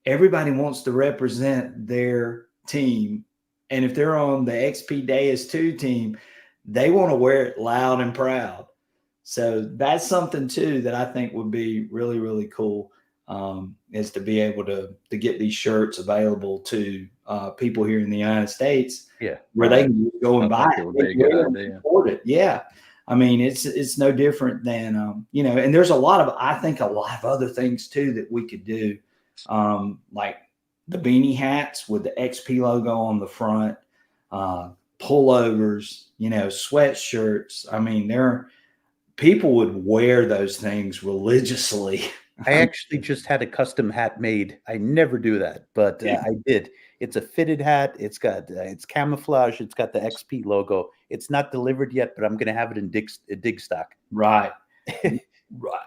Everybody wants to represent their team. And if they're on the XP Deus 2 team, they want to wear it loud and proud. So that's something too that I think would be really, really cool, is to be able to get these shirts available to people here in the United States, where they can go and buy it. It would be a good idea. Support it. Yeah, I mean it's no different than and there's I think a lot of other things too that we could do, like the beanie hats with the XP logo on the front, pullovers, sweatshirts. I mean, people would wear those things religiously. I actually just had a custom hat made. I never do that, but I did. It's a fitted hat. It's got it's camouflage. It's got the XP logo. It's not delivered yet, but I'm going to have it in dig stock. Right.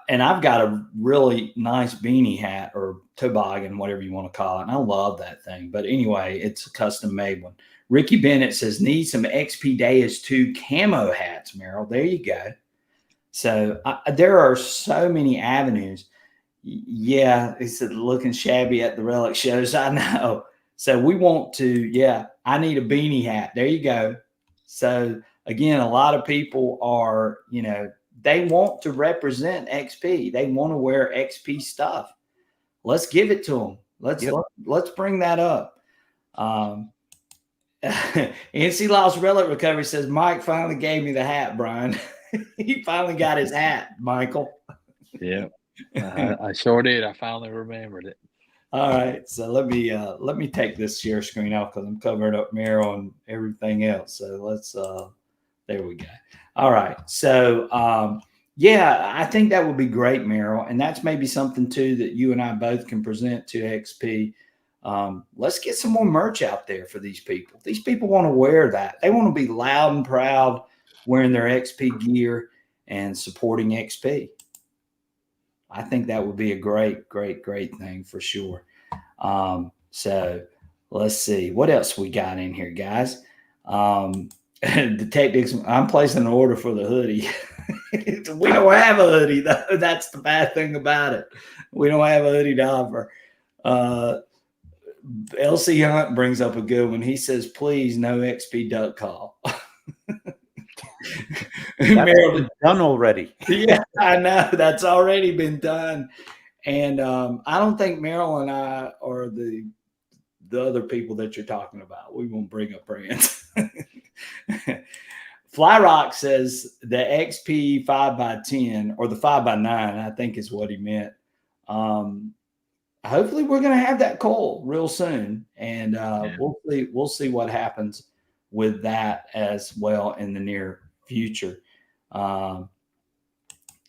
And I've got a really nice beanie hat or toboggan, whatever you want to call it. And I love that thing. But anyway, it's a custom made one. Ricky Bennett says, need some XP Deus 2 camo hats, Merrill. There you go. So there are so many avenues. Yeah, he said looking shabby at the relic shows. I know. So we want to, I need a beanie hat. There you go. So again, a lot of people are, they want to represent XP. They want to wear XP stuff. Let's give it to them. Let's bring that up. NC Lost Relic Recovery says, Mike finally gave me the hat, Brian. He finally got his hat, Michael. Yeah, I sure did. I finally remembered it. All right, so let me take this share screen off because I'm covering up Merrill and everything else. So let's there we go. All right, so I think that would be great, Merrill, and that's maybe something too that you and I both can present to XP. Let's get some more merch out there for these people. These people want to wear that. They want to be loud and proud wearing their XP gear and supporting XP. I think that would be a great, great, great thing for sure. So let's see what else we got in here, guys. Detectives, I'm placing an order for the hoodie. We don't have a hoodie, though. That's the bad thing about it. We don't have a hoodie to offer. LC Hunt brings up a good one. He says, please, no XP duck call. That's done already. Yeah, I know that's already been done, and I don't think Merrill and I are the other people that you're talking about. We won't bring up brands. Flyrock says the XP 5x10 or the 5x9, I think is what he meant. Hopefully, we're going to have that coil real soon, and we'll see what happens with that as well in the near future.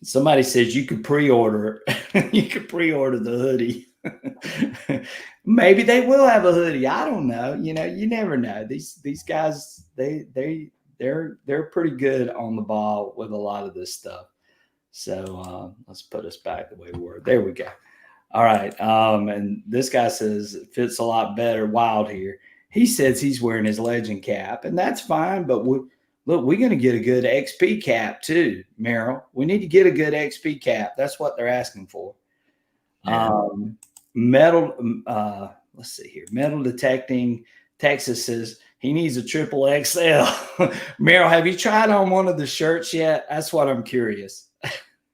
Somebody says you could pre-order you could pre-order the hoodie. Maybe they will have a hoodie. I don't know. You never know. These guys, they're pretty good on the ball with a lot of this stuff. So let's put us back the way we were. There we go. All right. And this guy says it fits a lot better wild here. he says he's wearing his legend cap, and that's fine. But we're going to get a good XP cap too, Merrill. We need to get a good XP cap. That's what they're asking for. Yeah. Metal. Let's see here. Metal detecting. Texas says he needs a triple XL. Merrill, have you tried on one of the shirts yet? That's what I'm curious.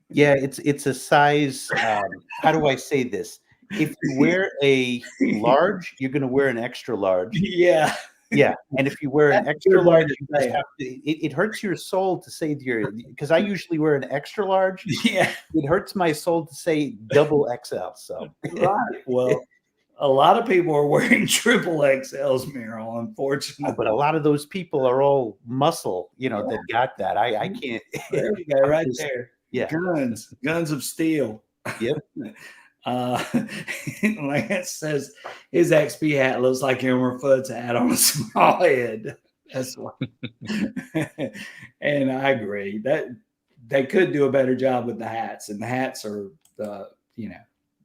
Yeah, it's a size. How do I say this? If you wear a large, you're going to wear an extra large. Yeah. Yeah, and if you wear an That's a extra good way large, to you say just it. have to. It hurts your soul to say because I usually wear an extra large. Yeah. It hurts my soul to say double XL. So Right. Well, a lot of people are wearing triple XLs, Merrill, unfortunately. but a lot of those people are all muscle, that got that. I can't. There we go, I'm right just- there. Yeah. Guns of steel. Yep. Lance says his XP hat looks like Elmer Fudd's hat on a small head. That's what. And I agree that they could do a better job with the hats, and the hats are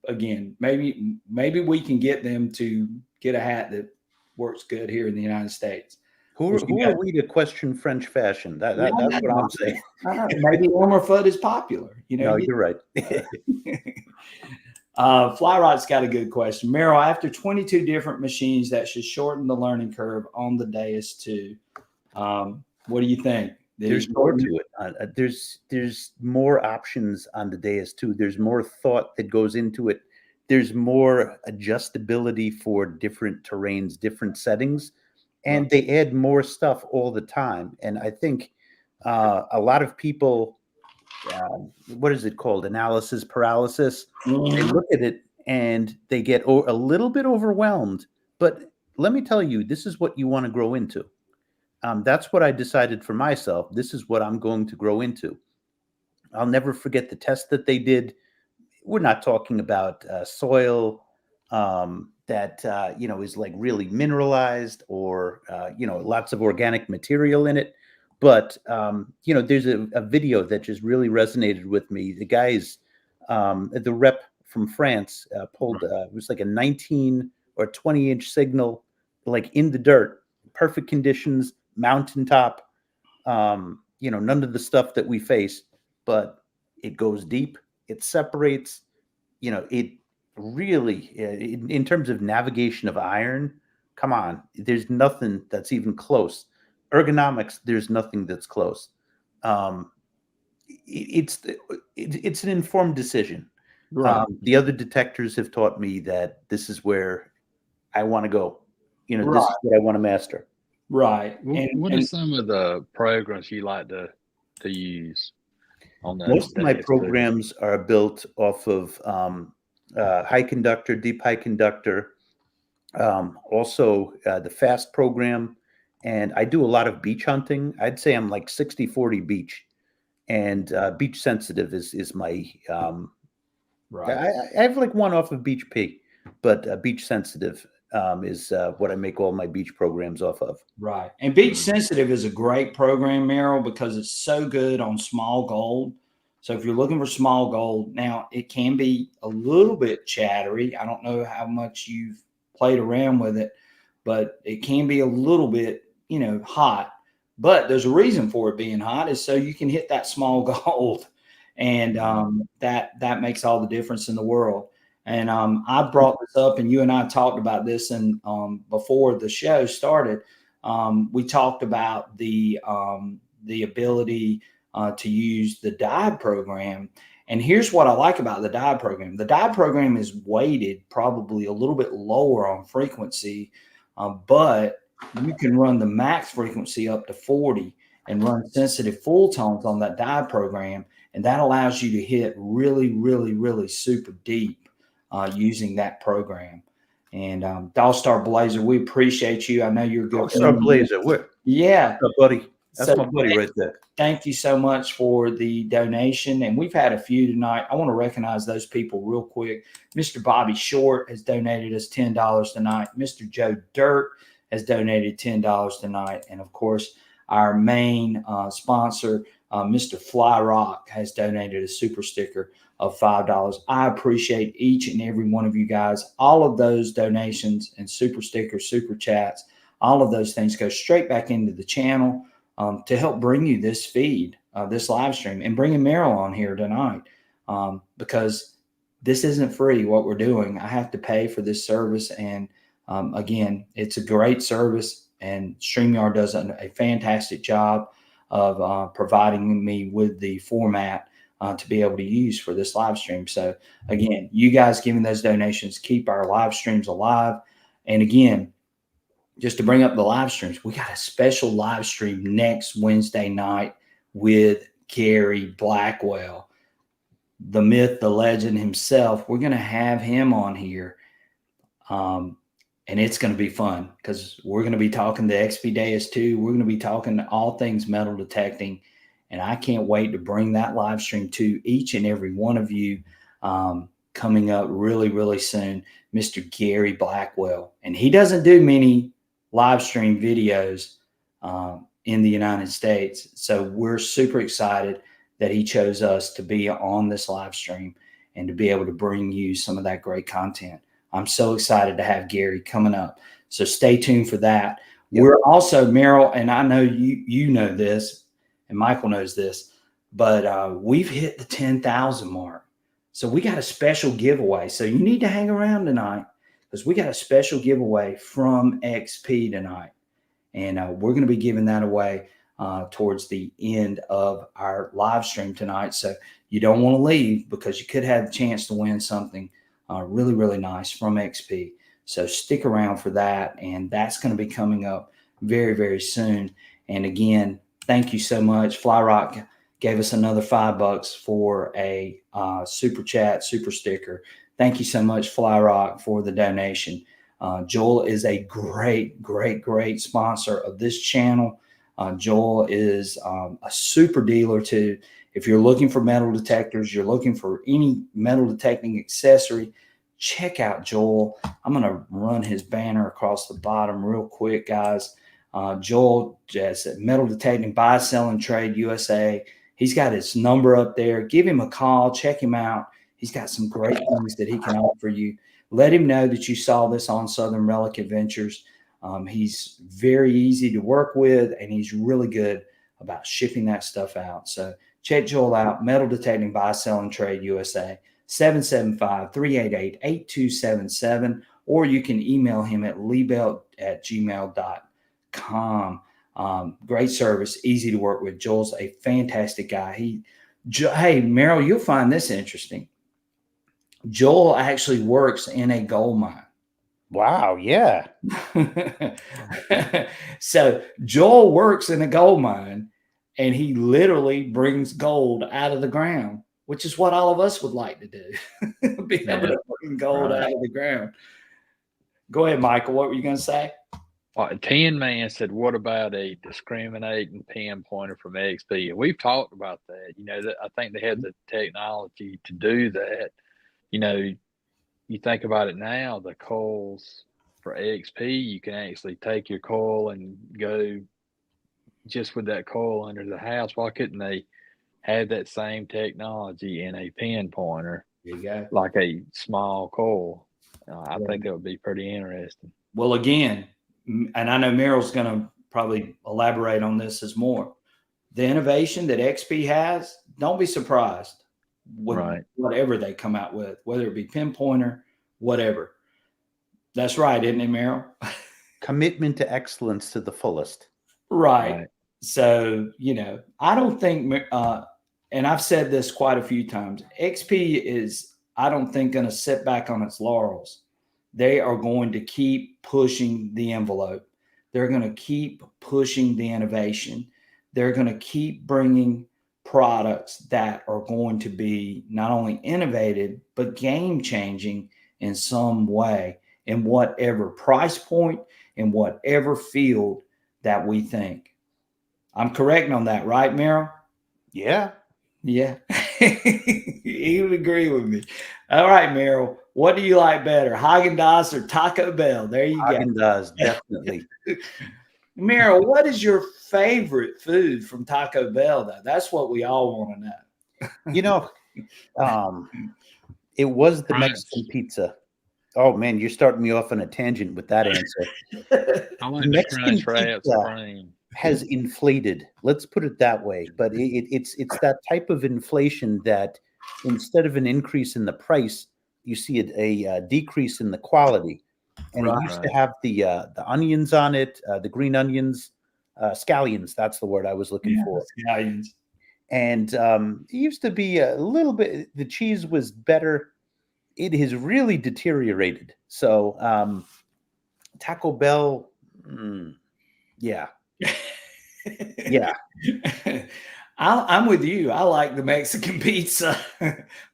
again, maybe we can get them to get a hat that works good here in the United States. Who are we to question French fashion? That's what I'm saying. Maybe Elmer Fudd is popular. No, you're right. Flyrot's got a good question. Merrill, after 22 different machines, that should shorten the learning curve on the dais too. What do you think? There's more to it. There's more options on the dais too. There's more thought that goes into it. There's more adjustability for different terrains, different settings, and they add more stuff all the time. And I think a lot of people, what is it called? Analysis paralysis. They look at it and they get a little bit overwhelmed. But let me tell you, this is what you want to grow into. That's what I decided for myself. This is what I'm going to grow into. I'll never forget the test that they did. We're not talking about soil that is like really mineralized or lots of organic material in it. But there's a video that just really resonated with me. The guys, the rep from France, pulled it was like a 19 or 20-inch signal, like in the dirt, perfect conditions, mountaintop. None of the stuff that we face, but it goes deep. It separates. It really, in terms of navigation of iron, come on, there's nothing that's even close. Ergonomics, there's nothing that's close. It's an informed decision. Right. The other detectors have taught me that this is where I want to go. This is what I want to master. Right. What are some of the programs you like to use on those? Most of my programs are built off of high conductor, deep high conductor, also the fast program. And I do a lot of beach hunting. I'd say I'm like 60-40 beach. And beach sensitive is my right. I have like one off of beach P, but beach sensitive is what I make all my beach programs off of. Right. And beach sensitive is a great program, Merrill, because it's so good on small gold. So if you're looking for small gold, now it can be a little bit chattery. I don't know how much you've played around with it, but it can be a little bit, hot. But there's a reason for it being hot is so you can hit that small gold. And that makes all the difference in the world. And I brought this up, and you and I talked about this, and before the show started, we talked about the ability to use the DIE program. And here's what I like about the DIE program. The DIE program is weighted probably a little bit lower on frequency, but you can run the max frequency up to 40 and run sensitive full tones on that DIE program. And that allows you to hit really, really, really super deep using that program. And Dollstar Blazer, we appreciate you. I know you're good. Dollstar Blazer, yeah, what's up, buddy? That's my buddy right there. Thank you so much for the donation. And we've had a few tonight. I want to recognize those people real quick. Mr. Bobby Short has donated us $10 tonight. Mr. Joe Dirt has donated $10 tonight. And of course, our main sponsor, Mr. Fly Rock, has donated a super sticker of $5. I appreciate each and every one of you guys. All of those donations and super stickers, super chats all of those things go straight back into the channel to help bring you this feed, this live stream, and bringing Meryl on here tonight because this isn't free what we're doing. I have to pay for this service. And again, it's a great service, and StreamYard does a fantastic job of providing me with the format to be able to use for this live stream. So again, you guys giving those donations keep our live streams alive. And again, just to bring up the live streams, we got a special live stream next Wednesday night with Gary Blackwell, the myth, the legend himself. We're going to have him on here. And it's going to be fun because we're going to be talking to XP Deus too. We're going to be talking all things metal detecting. And I can't wait to bring that live stream to each and every one of you coming up really, really soon, Mr. Gary Blackwell. And he doesn't do many live stream videos in the United States. So we're super excited that he chose us to be on this live stream and to be able to bring you some of that great content. I'm so excited to have Gary coming up. So stay tuned for that. Yep. We're also, Meryl, and I know you know this, and Michael knows this, but we've hit the 10,000 mark. So we got a special giveaway. So you need to hang around tonight because we got a special giveaway from XP tonight. And we're going to be giving that away towards the end of our live stream tonight. So you don't want to leave because you could have a chance to win something really, really nice from XP. So stick around for that. And that's going to be coming up very, very soon. And again, thank you so much. FlyRock gave us another $5 for a super chat, super sticker. Thank you so much, FlyRock, for the donation. Joel is a great, great, great sponsor of this channel. Joel is a super dealer too. If you're looking for metal detectors, you're looking for any metal detecting accessory, check out Joel. I'm going to run his banner across the bottom real quick, guys. Joel has Metal Detecting, Buy, Sell, and Trade USA. He's got his number up there. Give him a call. Check him out. He's got some great things that he can offer you. Let him know that you saw this on Southern Relic Adventures. He's very easy to work with, and he's really good about shipping that stuff out. So check Joel out. Metal Detecting, Buy, Sell, and Trade USA, 775-388-8277, or you can email him at liebelt@gmail.com. Great service, easy to work with. Joel's a fantastic guy. Hey, Meryl, you'll find this interesting. Joel actually works in a gold mine. Wow, yeah. So Joel works in a gold mine, and he literally brings gold out of the ground, which is what all of us would like to do. Be able to bring gold out of the ground. Go ahead, Michael. What were you going to say? Tin Man said, what about a discriminating pinpointer from XP? And we've talked about that. You know, I think they have the technology to do that. You know, you think about it now, the coils for XP, you can actually take your coil and go just with that coil under the house. Why couldn't they have that same technology in a pinpointer? There you go. Like a small coil. I think that would be pretty interesting. Well, again, and I know Meryl's going to probably elaborate on this as more. The innovation that XP has, don't be surprised with whatever they come out with, whether it be pinpointer, whatever. That's right, isn't it, Meryl? Commitment to excellence to the fullest. Right. So, you know, I don't think, and I've said this quite a few times, XP is, I don't think, going to sit back on its laurels. They are going to keep pushing the envelope. They're going to keep pushing the innovation. They're going to keep bringing products that are going to be not only innovative, but game-changing in some way, in whatever price point, in whatever field that we think. I'm correct on that, right, Meryl? Yeah. Yeah. You would agree with me. All right, Meryl. What do you like better, Haagen-Dazs or Taco Bell? There you go. Haagen-Dazs, definitely. Meryl, what is your favorite food from Taco Bell, though? That's what we all want to know. You know, it was the Mexican pizza. Oh man, you're starting me off on a tangent with that answer. I like The the Mexican Crunch Wrap pizza Supreme. has inflated. Let's put it that way. But it's that type of inflation that instead of an increase in the price, you see a decrease in the quality. And it Right. used to have the onions on it, the green onions, scallions. That's the word I was looking for. Scallions. And it used to be a little bit. The cheese was better. It has really deteriorated. So Taco Bell, yeah. Yeah. I'm with you. I like the Mexican pizza.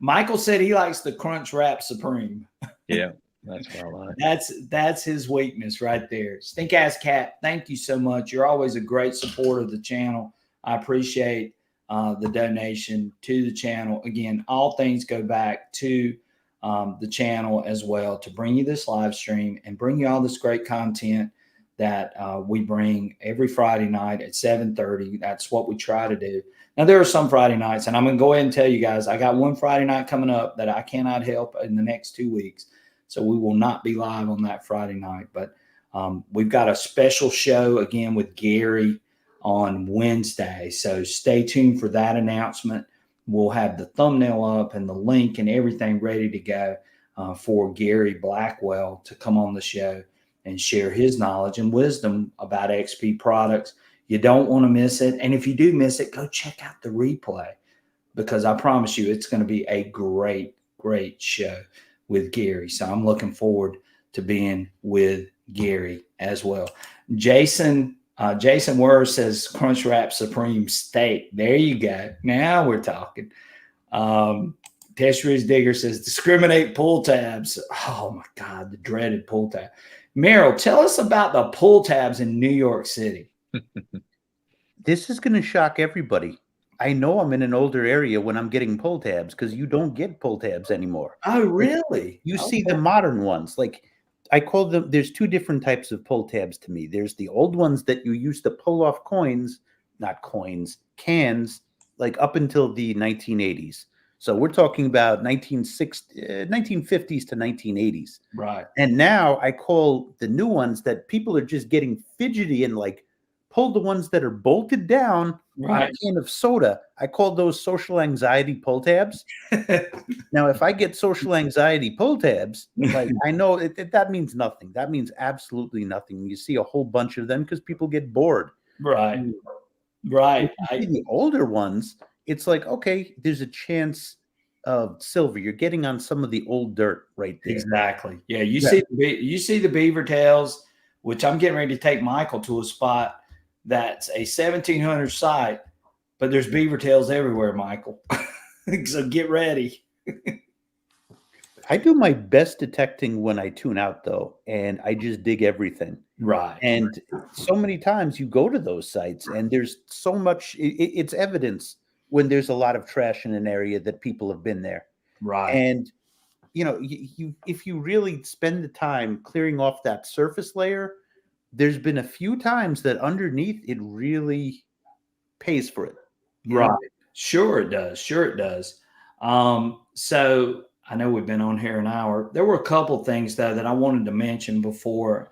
Michael said he likes the Crunch Wrap Supreme. Yeah, that's what I like. That's his weakness right there. Stink Ass Cat, thank you so much. You're always a great supporter of the channel. I appreciate the donation to the channel. Again, all things go back to the channel as well to bring you this live stream and bring you all this great content that we bring every Friday night at 7:30. That's what we try to do. Now, there are some Friday nights, and I'm going to go ahead and tell you guys, I got one Friday night coming up that I cannot help in the next 2 weeks. So we will not be live on that Friday night. But we've got a special show, again, with Gary on Wednesday. So stay tuned for that announcement. We'll have the thumbnail up and the link and everything ready to go for Gary Blackwell to come on the show and share his knowledge and wisdom about XP products. You don't want to miss it. And if you do miss it, go check out the replay, because I promise you it's going to be a great, great show with Gary. So I'm looking forward to being with Gary as well. Jason Werr says Crunch Wrap Supreme Steak. There you go. Now we're talking. Teshriz Digger says discriminate pull tabs. Oh my God, the dreaded pull tab. Merrill, tell us about the pull tabs in New York City. This is going to shock everybody. I know I'm in an older area when I'm getting pull tabs, because you don't get pull tabs anymore. Oh, really? You see the modern ones. Like, I call them, there's two different types of pull tabs to me. There's the old ones that you used to pull off cans, like up until the 1980s. So we're talking about 1950s to 1980s. Right. And now I call the new ones that people are just getting fidgety and like pull the ones that are bolted down on a can of soda. I call those social anxiety pull tabs. Now, if I get social anxiety pull tabs, like, I know that means nothing. That means absolutely nothing. You see a whole bunch of them because people get bored. Right. Right. The older ones, it's like, okay, there's a chance of silver. You're getting on some of the old dirt right there. Exactly. Yeah. You see the beaver tails, which I'm getting ready to take Michael to a spot that's a 1,700 site, but there's beaver tails everywhere, Michael. So get ready. I do my best detecting when I tune out, though, and I just dig everything. Right. And so many times you go to those sites and there's so much, it's evidence when there's a lot of trash in an area that people have been there. Right. And, you know, if you really spend the time clearing off that surface layer, there's been a few times that underneath it really pays for it. Right. Sure it does. Sure it does. So I know we've been on here an hour. There were a couple things, though, that I wanted to mention before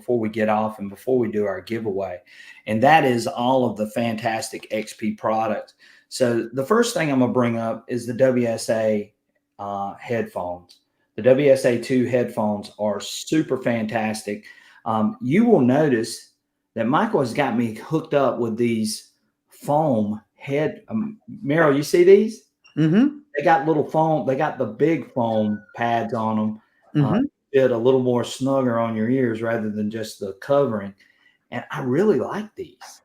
we get off and before we do our giveaway. And that is all of the fantastic XP products. So the first thing I'm going to bring up is the WSA headphones. The WSA2 headphones are super fantastic. You will notice that Michael has got me hooked up with these foam head. Merrill, you see these? Mm-hmm. They got little foam. They got the big foam pads on them. Mm-hmm. Fit a little more snugger on your ears rather than just the covering. And I really like these.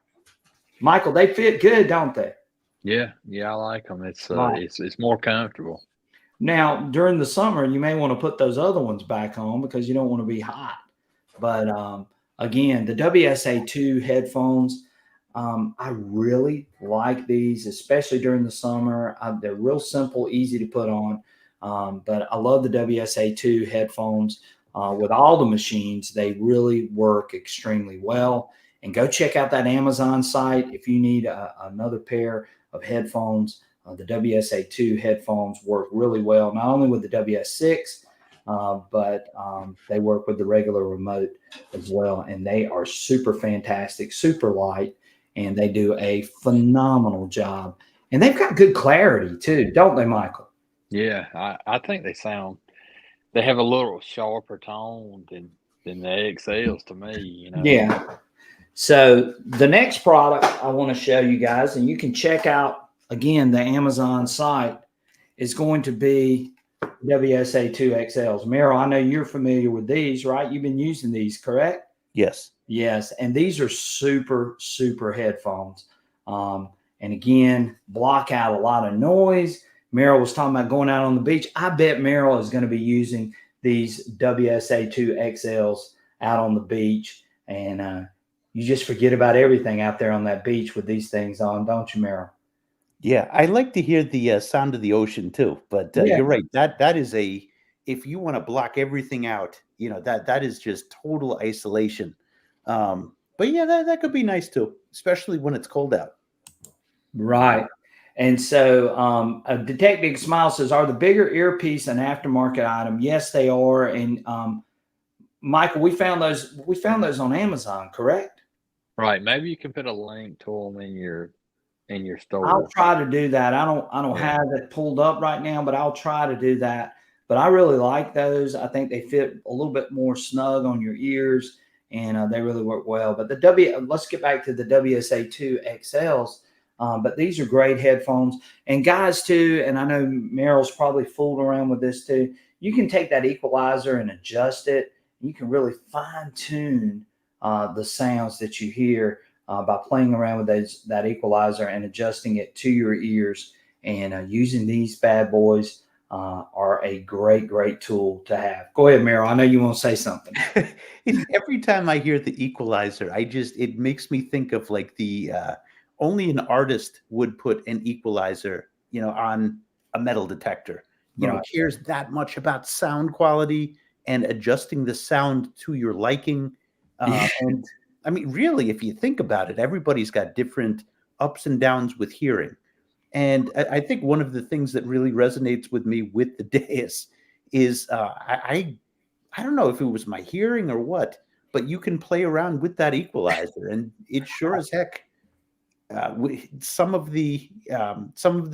Michael, they fit good, don't they? Yeah, I like them. It's more comfortable. Now, during the summer, you may want to put those other ones back on because you don't want to be hot. But again, the WSA2 headphones, I really like these, especially during the summer. They're real simple, easy to put on. But I love the WSA2 headphones with all the machines. They really work extremely well. And go check out that Amazon site if you need another pair of headphones. The WSA2 headphones work really well, not only with the WS6, but they work with the regular remote as well, and they are super fantastic, super light, and they do a phenomenal job. And they've got good clarity too, don't they, Michael? Yeah, I think they have a little sharper tone than the XLs to me, you know. Yeah. So the next product I want to show you guys, and you can check out again the Amazon site, is going to be WSA2 XLs. Meryl, I know you're familiar with these, right? You've been using these, correct? Yes. Yes. And these are super, super headphones. And again, block out a lot of noise. Meryl was talking about going out on the beach. I bet Meryl is going to be using these WSA2 XLs out on the beach. And you just forget about everything out there on that beach with these things on, don't you, Meryl? Yeah, I like to hear the sound of the ocean too. But Yeah. you're right. That is if you want to block everything out, that is just total isolation. But yeah, that could be nice too, especially when it's cold out. Right. And so a Detect Big Smile says, are the bigger earpiece an aftermarket item? Yes, they are. And Michael, we found those on Amazon, correct? Right. Maybe you can put a link to them in your store. I'll try to do that. I don't have it pulled up right now, but I'll try to do that. But I really like those. I think they fit a little bit more snug on your ears, and they really work well. But let's get back to the WSA2 XLs. But these are great headphones. And guys too, and I know Meryl's probably fooled around with this too. You can take that equalizer and adjust it. You can really fine tune the sounds that you hear by playing around with that equalizer and adjusting it to your ears. And using these bad boys are a great, great tool to have. Go ahead, Meryl. I know you want to say something. Every time I hear the equalizer, it makes me think of like the only an artist would put an equalizer, on a metal detector. Right. Cares that much about sound quality and adjusting the sound to your liking. And I mean, really, if you think about it, everybody's got different ups and downs with hearing. And I think one of the things that really resonates with me with the Deus is I don't know if it was my hearing or what, but you can play around with that equalizer, and it sure as heck. Some of the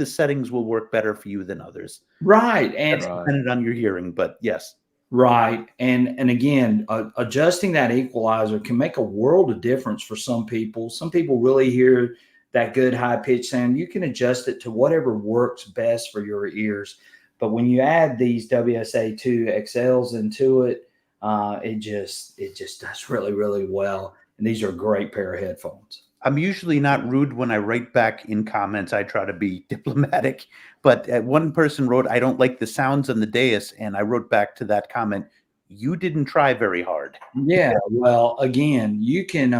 settings will work better for you than others. Right. And that's dependent on your hearing, but yes. Right. And again, adjusting that equalizer can make a world of difference for some people. Some people really hear that good high pitch sound. You can adjust it to whatever works best for your ears. But when you add these WSA2 XLs into it, it just does really, really well. And these are a great pair of headphones. I'm usually not rude when I write back in comments. I try to be diplomatic, but one person wrote, I don't like the sounds on the Deus. And I wrote back to that comment, you didn't try very hard. Yeah. Well, again, you can,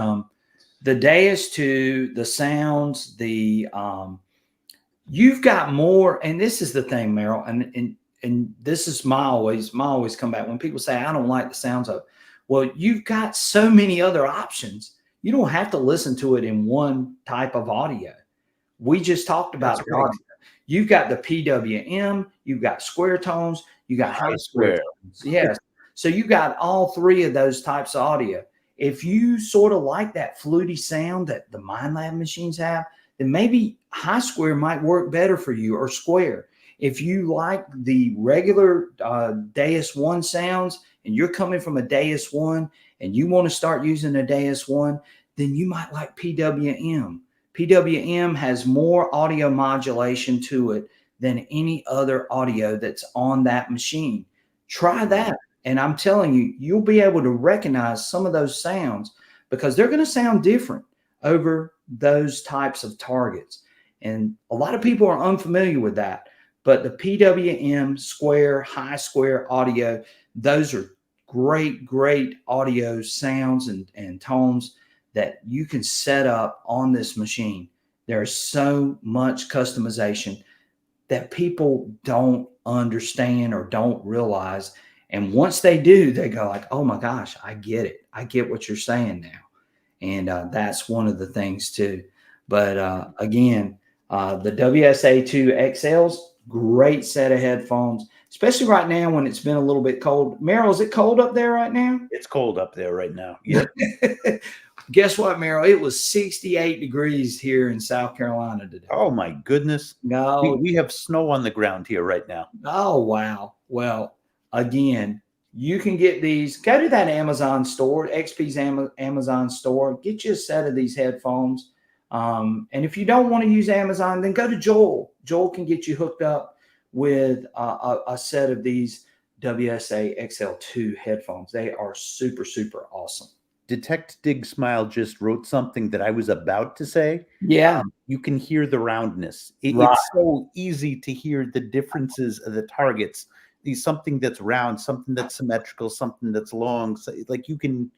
the Deus to the sounds, you've got more, and this is the thing, Meryl, and this is my always come back when people say, I don't like the sounds of it. Well, you've got so many other options. You don't have to listen to it in one type of audio. We just talked about the audio. You've got the PWM, you've got square tones, you got high square tones. Yes. So you got all three of those types of audio. If you sort of like that fluty sound that the Minelab machines have, then maybe high square might work better for you, or square. If you like the regular Deus One sounds and you're coming from a Deus One and you want to start using a Deus One, then you might like PWM. PWM has more audio modulation to it than any other audio that's on that machine. Try that. And I'm telling you, you'll be able to recognize some of those sounds because they're going to sound different over those types of targets. And a lot of people are unfamiliar with that. But the PWM square, high square audio, those are great, great audio sounds and tones that you can set up on this machine. There's so much customization that people don't understand or don't realize. And once they do, they go like, oh my gosh, I get it. I get what you're saying now. And that's one of the things too. But again, the WSA2 XLs, Great set of headphones, especially right now when it's been a little bit cold. Meryl, is it cold up there right now? It's cold up there right now. Yep. Guess what, Meryl? It was 68 degrees here in South Carolina today. Oh my goodness. No. We have snow on the ground here right now. Oh, wow. Well, again, you can get these. Go to that Amazon store, XP's Amazon store. Get you a set of these headphones. And if you don't want to use Amazon, then go to Joel. Joel can get you hooked up with a set of these WSA XL2 headphones. They are super, super awesome. Detect Dig Smile just wrote something that I was about to say. Yeah. You can hear the roundness. Right. It's so easy to hear the differences of the targets. Something that's round, something that's symmetrical, something that's long. So, like you can,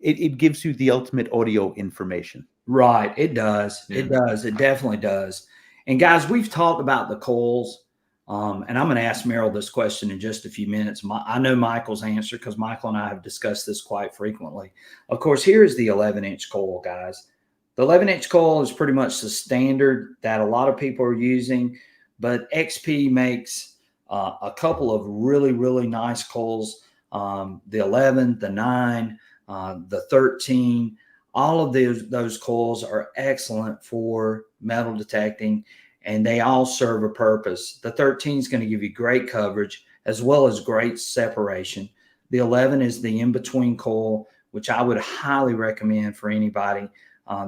it gives you the ultimate audio information. Right. It does. Yeah. It does. It definitely does. And guys, we've talked about the coils. And I'm going to ask Meryl this question in just a few minutes. I know Michael's answer because Michael and I have discussed this quite frequently. Of course, here is the 11-inch coil, guys. The 11-inch coil is pretty much the standard that a lot of people are using, but XP makes a couple of really, really nice coils. The 11, the 9, the 13, all of those coils are excellent for metal detecting, and they all serve a purpose. The 13 is going to give you great coverage as well as great separation. The 11 is the in-between coil, which I would highly recommend for anybody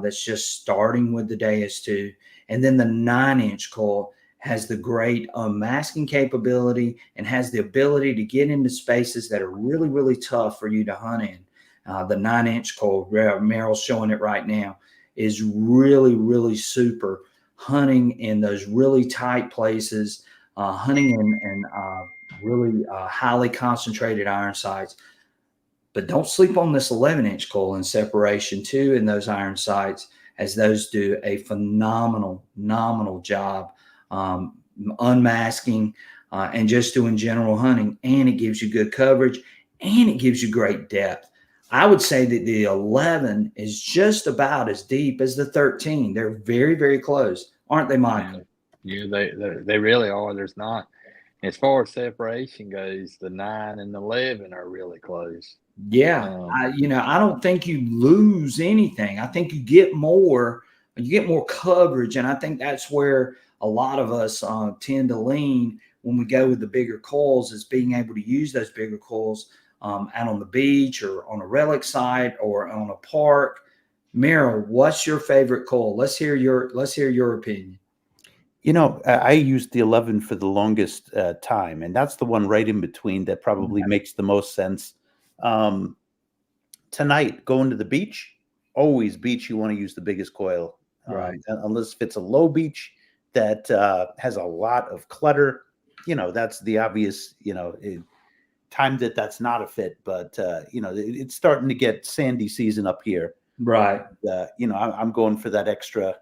that's just starting with the DS2. And then the 9-inch coil has the great unmasking capability and has the ability to get into spaces that are really, really tough for you to hunt in. The 9-inch coil, Meryl's showing it right now, is really, really super hunting in those really tight places, hunting in really highly concentrated iron sights. But don't sleep on this 11-inch coil in separation too in those iron sights, as those do a phenomenal job unmasking and just doing general hunting. And it gives you good coverage and it gives you great depth. I would say that the 11 is just about as deep as the 13. They're very, very close, aren't they, Michael? Yeah, they really are. There's not, as far as separation goes, the 9 and the 11 are really close. Yeah, I don't think you lose anything. I think you get more coverage, and I think that's where a lot of us tend to lean when we go with the bigger coils, is being able to use those bigger coils out on the beach or on a relic site or on a park. Meryl, what's your favorite coil? Let's hear your opinion. I used the 11 for the longest time, and that's the one right in between that probably makes the most sense. Tonight, going to the beach, always beach, you want to use the biggest coil. Right. Unless if it's a low beach that has a lot of clutter, that's the obvious, time that's not a fit. But, it's starting to get sandy season up here. Right. I'm going for that extra,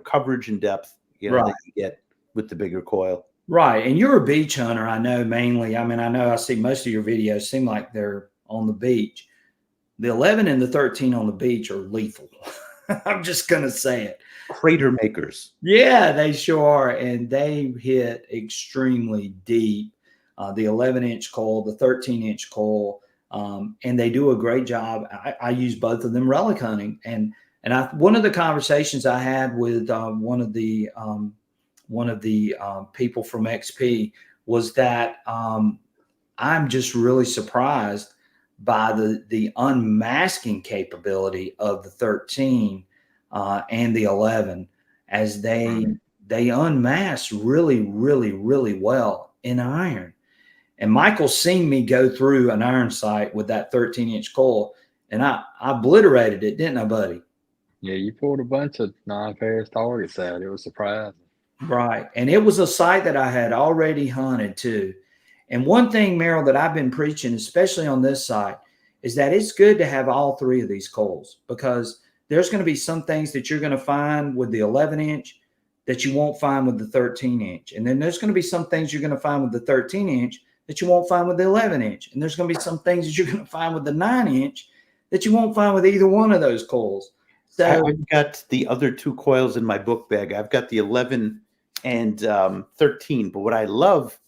coverage and depth, right. that you get with the bigger coil. Right. And you're a beach hunter, I know, mainly. I mean, I know I see most of your videos seem like they're on the beach. The 11 and the 13 on the beach are lethal. I'm just going to say it. Crater makers. Yeah, they sure are. And they hit extremely deep. The 11-inch coil, the 13-inch coil, and they do a great job. I use both of them relic hunting. And one of the conversations I had with one of the people from XP was that I'm just really surprised by the unmasking capability of the 13 and the 11, as they unmask really, really, really well in iron. And Michael's seen me go through an iron sight with that 13-inch coil, and I obliterated it, didn't I, buddy? Yeah, you pulled a bunch of non-ferrous targets out. It was surprising. Right. And it was a site that I had already hunted too. And one thing, Meryl, that I've been preaching, especially on this site, is that it's good to have all three of these coils, because there's going to be some things that you're going to find with the 11-inch that you won't find with the 13-inch. And then there's going to be some things you're going to find with the 13-inch that you won't find with the 11-inch. And there's going to be some things that you're going to find with the 9-inch that you won't find with either one of those coils. So I've got the other two coils in my book bag. I've got the 11 and 13. But what I love,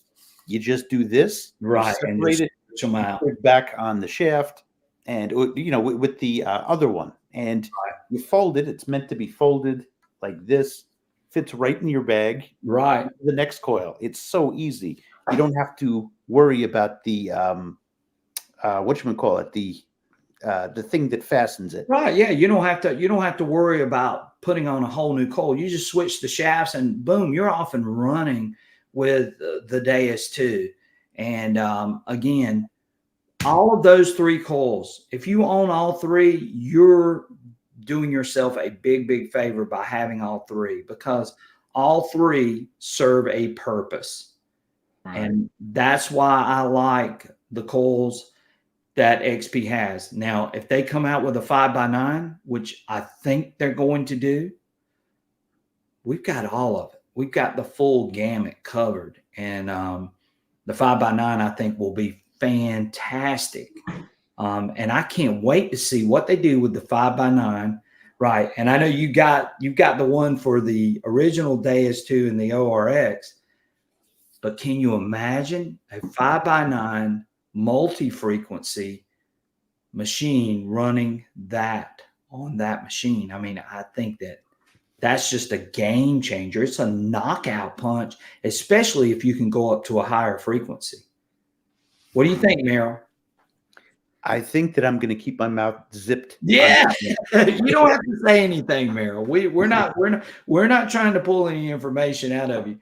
you just do this, Right, you and separate just it, switch them out. put it back on the shaft, and with the other one, and you fold it. It's meant to be folded like this. Fits right in your bag. Right. The next coil. It's so easy. You don't have to worry about the whatchamacallit, the thing that fastens it. Right. Yeah. You don't have to worry about putting on a whole new coil. You just switch the shafts and boom, you're off and running with the Deus 2. And again, all of those 3 coils, if you own all 3, you're doing yourself a big, big favor by having all 3, because all 3 serve a purpose. Right. And that's why I like the coils that XP has. Now, if they come out with a 5x9, which I think they're going to do, we've got all of it. We've got the full gamut covered. And the 5x9, I think, will be fantastic. And I can't wait to see what they do with the 5x9. Right. And I know you've got the one for the original Deus 2 and the ORX, but can you imagine a 5x9 multi-frequency machine running that on that machine? I mean, I think that's just a game changer. It's a knockout punch, especially if you can go up to a higher frequency. What do you think, Meryl? I think that I'm going to keep my mouth zipped. Yeah, you don't have to say anything, Meryl. We're not trying to pull any information out of you,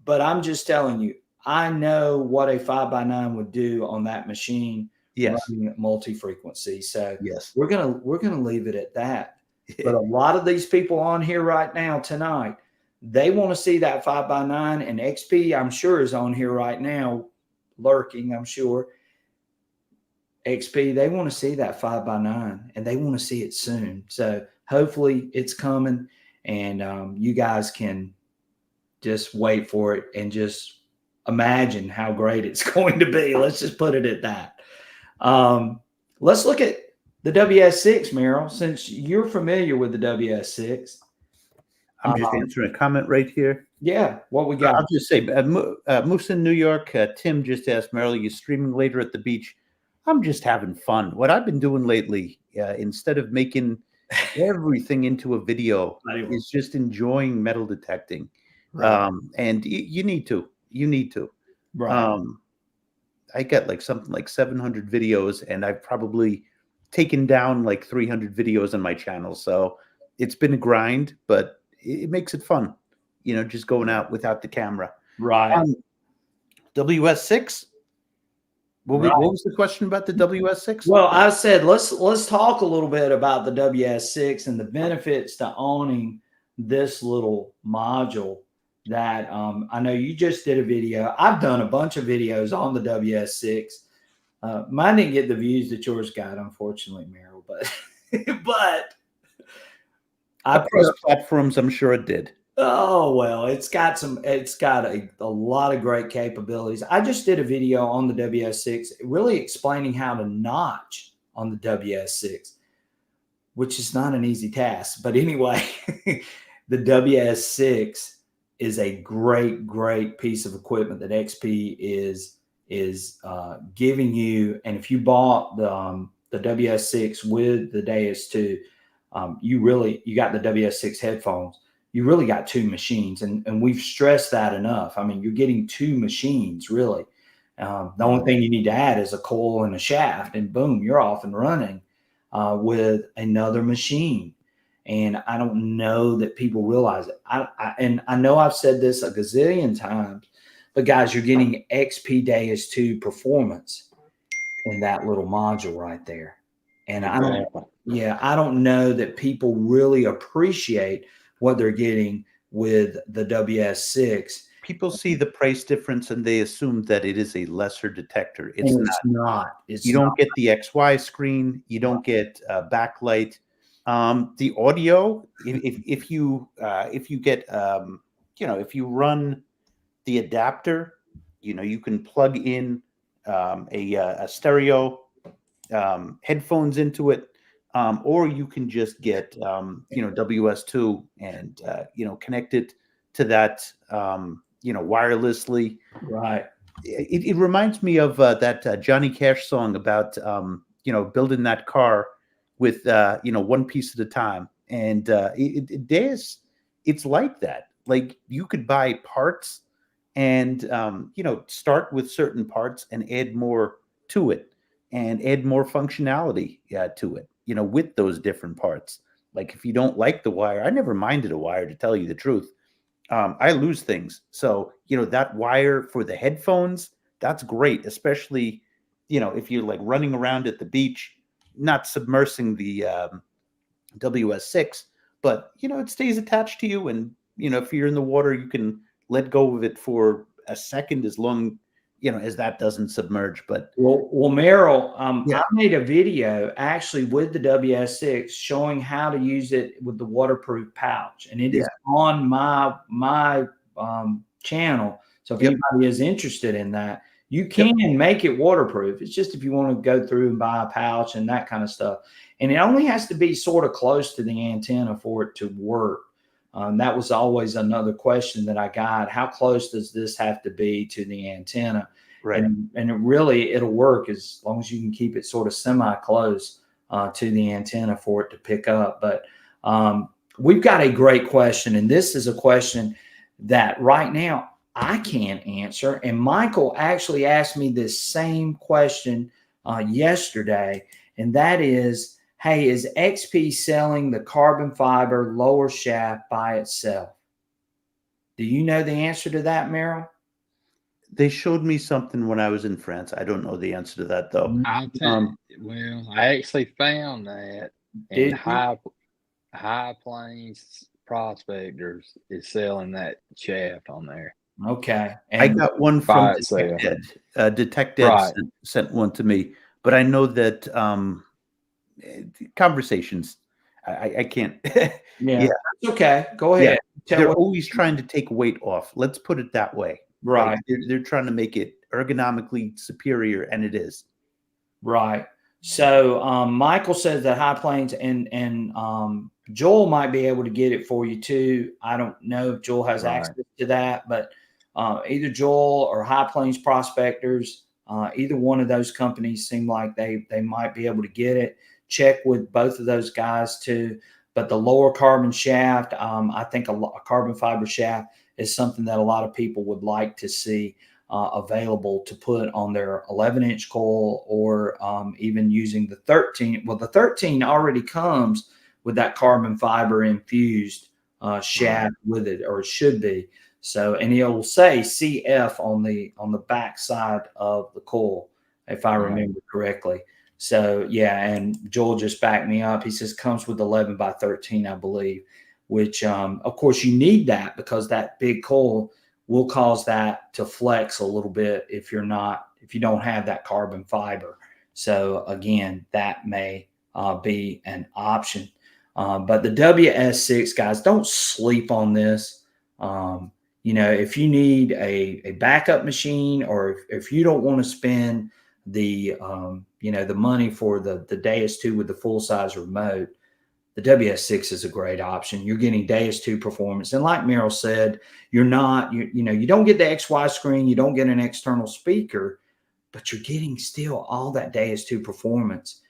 but I'm just telling you, I know what a 5x9 would do on that machine. Yes, multi-frequency. So yes, we're gonna leave it at that. But a lot of these people on here right now tonight, they want to see that 5x9, and XP, I'm sure, is on here right now, lurking. I'm sure. XP, they want to see that 5x9, and they want to see it soon. So hopefully it's coming, and you guys can just wait for it and just imagine how great it's going to be. Let's just put it at that. Let's look at the WS6, Meryl, since you're familiar with the WS6. I'm just answering a comment right here. Yeah, what we got? I'll just say, Moose in New York, Tim just asked, Meryl, you streaming later at the beach? I'm just having fun. What I've been doing lately, instead of making everything into a video, is just enjoying metal detecting. Right. And you need to. Right. I get like something like 700 videos, and I've probably taken down like 300 videos on my channel. So it's been a grind, but it makes it fun, just going out without the camera. Right. WS6. What was the question about the WS6? Well, I said let's talk a little bit about the WS6 and the benefits to owning this little module. That I know you just did a video. I've done a bunch of videos on the WS6. Mine didn't get the views that yours got, unfortunately, Meryl. But across platforms, I'm sure it did. Oh, well, it's got a lot of great capabilities. I just did a video on the WS6 really explaining how to notch on the WS6, which is not an easy task. But anyway, the WS6 is a great, great piece of equipment that XP is giving you. And if you bought the WS6 with the Deus 2, you got the WS6 headphones. You really got 2 machines, and we've stressed that enough. I mean, you're getting 2 machines, really. The only thing you need to add is a coil and a shaft, and boom, you're off and running with another machine. And I don't know that people realize it. I know I've said this a gazillion times, but guys, you're getting XP Deus 2 performance in that little module right there. And I don't know that people really appreciate what they're getting with the WS6. People see the price difference and they assume that it is a lesser detector. It's not. You don't get the XY screen. You don't get backlight. The audio, if you get if you run the adapter, you can plug in a stereo headphones into it. Or you can just get, WS2 and, connect it to that, wirelessly. Right. It reminds me of that Johnny Cash song about, building that car with, one piece at a time. And it's like that. Like you could buy parts and, start with certain parts and add more to it and add more functionality to it, with those different parts. Like if you don't like the wire, I never minded a wire, to tell you the truth. I lose things. So, that wire for the headphones, that's great, especially, if you're like running around at the beach, not submersing the WS6, but, it stays attached to you. And, if you're in the water, you can let go of it for a second as long, as that doesn't submerge. But Well, Merrill, yeah, I made a video actually with the WS6 showing how to use it with the waterproof pouch, and it is on my channel. So if anybody is interested in that, you can make it waterproof. It's just if you want to go through and buy a pouch and that kind of stuff, and it only has to be sort of close to the antenna for it to work. That was always another question that I got. How close does this have to be to the antenna? right. And it'll work as long as you can keep it sort of semi-close to the antenna for it to pick up. But we've got a great question, and this is a question that right now I can't answer. And Michael actually asked me this same question yesterday, and that is, hey, is XP selling the carbon fiber lower shaft by itself? Do you know the answer to that, Merrill? They showed me something when I was in France. I don't know the answer to that though. I'll tell well, I actually found that in Did you? High Plains Prospectors is selling that shaft on there Okay. I And got one from by itself. Detected Right. sent one to me, but I know that conversations, I can't. yeah, it's okay. Go ahead. Tell They're what, always trying to take weight off. Let's put it that way. right. They're trying to make it ergonomically superior, and it is. Right. So Michael says that High Plains and Joel might be able to get it for you too. I don't know if Joel has Right. access to that, but either Joel or High Plains Prospectors, either one of those companies seem like they might be able to get it. Check with both of those guys too. But the lower carbon shaft, I think a carbon fiber shaft is something that a lot of people would like to see available to put on their 11-inch coil, or even using the 13. Well, the 13 already comes with that carbon fiber infused shaft with it, or it should be. So, and it'll say CF on the back side of the coil, if I remember correctly. So yeah, and Joel just backed me up. He says comes with 11 by 13, I believe, which of course you need that because that big coil will cause that to flex a little bit if you don't have that carbon fiber. So again, that may be an option. But the WS6 guys, don't sleep on this. If you need a backup machine, or if you don't want to spend the the money for the DS2 with the full size remote, the WS6 is a great option. You're getting DS2 performance. And like Merrill said, you don't get the XY screen, you don't get an external speaker, but you're getting still all that DS2 performance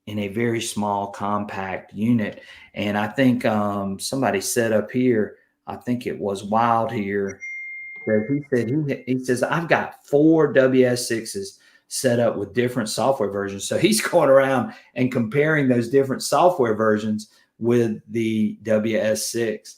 in a very small, compact unit. And I think somebody set up here, I think it was Wild here, that he says, I've got 4 WS6s set up with different software versions. So he's going around and comparing those different software versions with the WS6,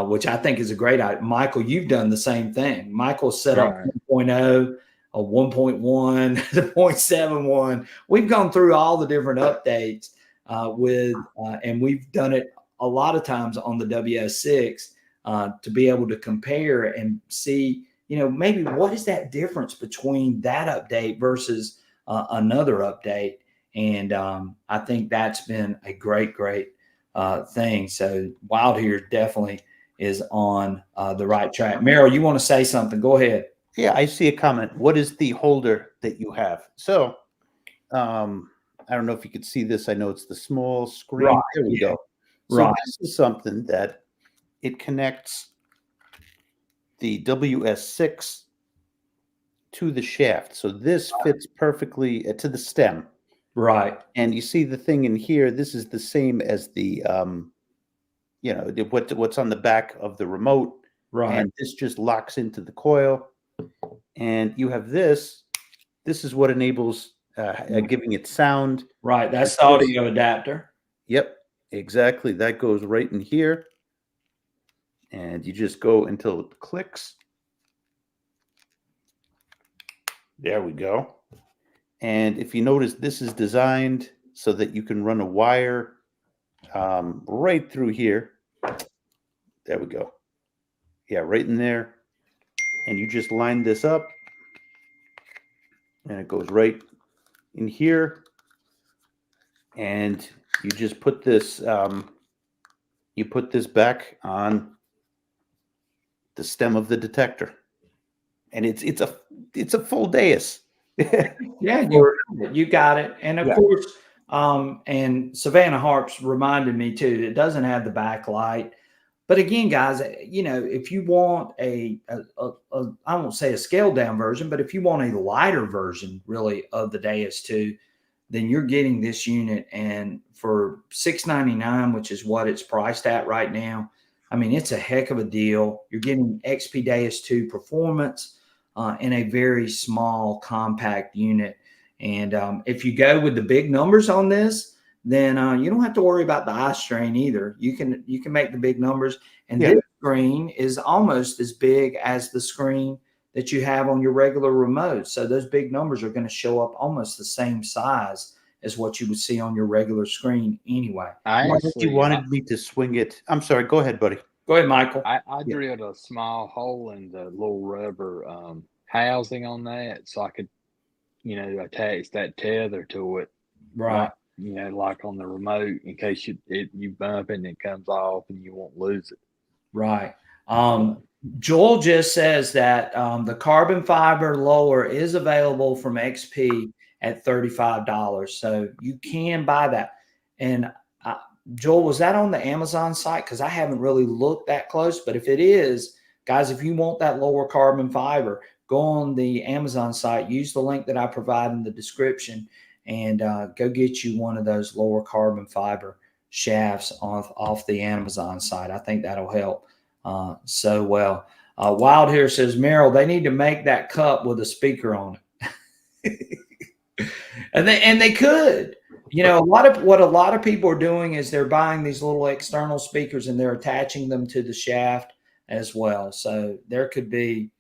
which I think is a great idea. Michael, you've done the same thing. Michael set up 1.0, a 1.1, the 0.71. We've gone through all the different updates and we've done it a lot of times on the WS6 to be able to compare and see, maybe what is that difference between that update versus another update. And I think that's been a great thing. So Wild here definitely is on the right track. Merrill, you want to say something? Go ahead. Yeah, I see a comment. What is the holder that you have? So I don't know if you could see this. I know it's the small screen. Right, There we go. So this is something that it connects the WS6 to the shaft. So this fits perfectly to the stem. Right. And you see the thing in here, this is the same as the, what's on the back of the remote. Right. And this just locks into the coil. And you have this. This is what enables giving it sound. Right. That's the audio adapter. Yep, exactly. That goes right in here. And you just go until it clicks. There we go. And if you notice, this is designed so that you can run a wire right through here. There we go. Yeah, right in there. And you just line this up. And it goes right in here. And you just put this, back on the stem of the detector. And it's a full dais. Yeah, you got it. And of course, and Savannah Harps reminded me too, it doesn't have the backlight. But again, guys, if you want I won't say a scaled down version, but if you want a lighter version really of the Deus 2, then you're getting this unit. And for $699, which is what it's priced at right now, I mean, it's a heck of a deal. You're getting XP Deus 2 performance in a very small, compact unit. And if you go with the big numbers on this, then you don't have to worry about the eye strain either. You can make the big numbers. And this screen is almost as big as the screen that you have on your regular remote. So those big numbers are going to show up almost the same size as what you would see on your regular screen anyway. You wanted me to swing it. I'm sorry. Go ahead, buddy. Go ahead, Michael. I drilled a small hole in the little rubber housing on that so I could, attach that tether to it. Right. Like on the remote in case you bump it and it comes off and you won't lose it. Right. Joel just says that the carbon fiber lower is available from XP at $35. So you can buy that. And Joel, was that on the Amazon site? Because I haven't really looked that close. But if it is, guys, if you want that lower carbon fiber, go on the Amazon site, use the link that I provide in the description, and go get you one of those lower carbon fiber shafts off the Amazon site. I think that'll help so well. Wild here says, Merrill, they need to make that cup with a speaker on it. and they could. A lot of people are doing is they're buying these little external speakers and they're attaching them to the shaft as well. So there could be,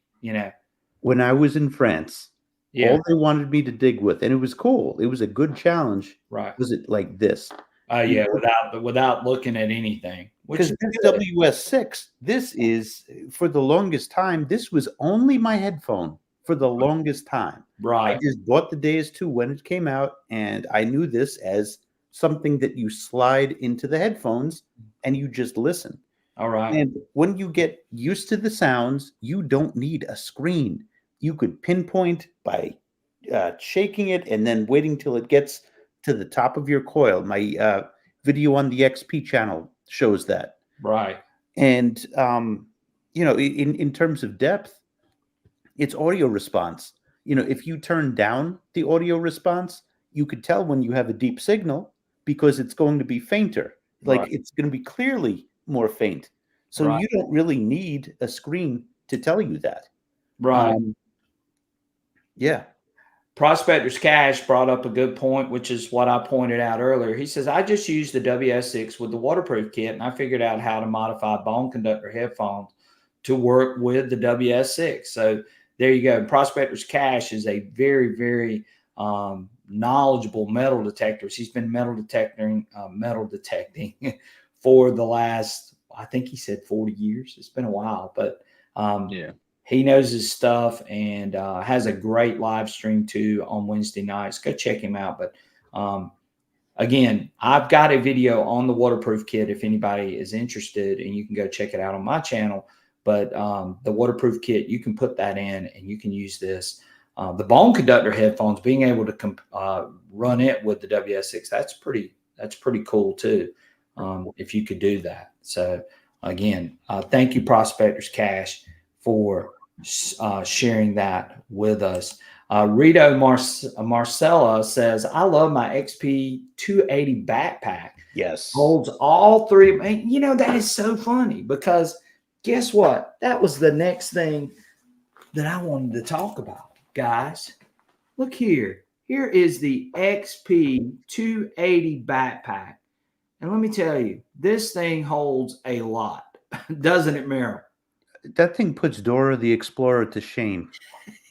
When I was in France, all they wanted me to dig with, and it was cool. It was a good challenge. Right. Was it like this? Without looking at anything. Because this WS6, this is, for the longest time, this was only my headphone for the longest time. Right. I just bought the Deus 2 when it came out, and I knew this as something that you slide into the headphones and you just listen. All right. And when you get used to the sounds, you don't need a screen. You could pinpoint by shaking it and then waiting till it gets to the top of your coil. My video on the XP channel shows that. Right. And, in terms of depth, it's audio response. If you turn down the audio response, you could tell when you have a deep signal because it's going to be fainter. It's going to be clearly more faint. So you don't really need a screen to tell you that. Right. Yeah. Prospector's Cash brought up a good point, which is what I pointed out earlier. He says, I just used the WS6 with the waterproof kit, and I figured out how to modify bone conductor headphones to work with the WS6. So there you go. Prospector's Cash is a very, very knowledgeable metal detector. He's been metal detecting for the last, I think he said 40 years. It's been a while, but he knows his stuff and has a great live stream too on Wednesday nights. Go check him out. But again, I've got a video on the waterproof kit if anybody is interested, and you can go check it out on my channel. But the waterproof kit, you can put that in and you can use this. The bone conductor headphones, being able to run it with the WS6, that's pretty cool too, if you could do that. So again, thank you, Prospector's Cash, for sharing that with us. Rito Marcella says, I love my XP 280 backpack. Yes. Holds all three. Man, you know, that is so funny because guess what? That was the next thing that I wanted to talk about, guys. Look here. Here is the XP 280 backpack. And let me tell you, this thing holds a lot, doesn't it, Merrill? That thing puts Dora the Explorer to shame.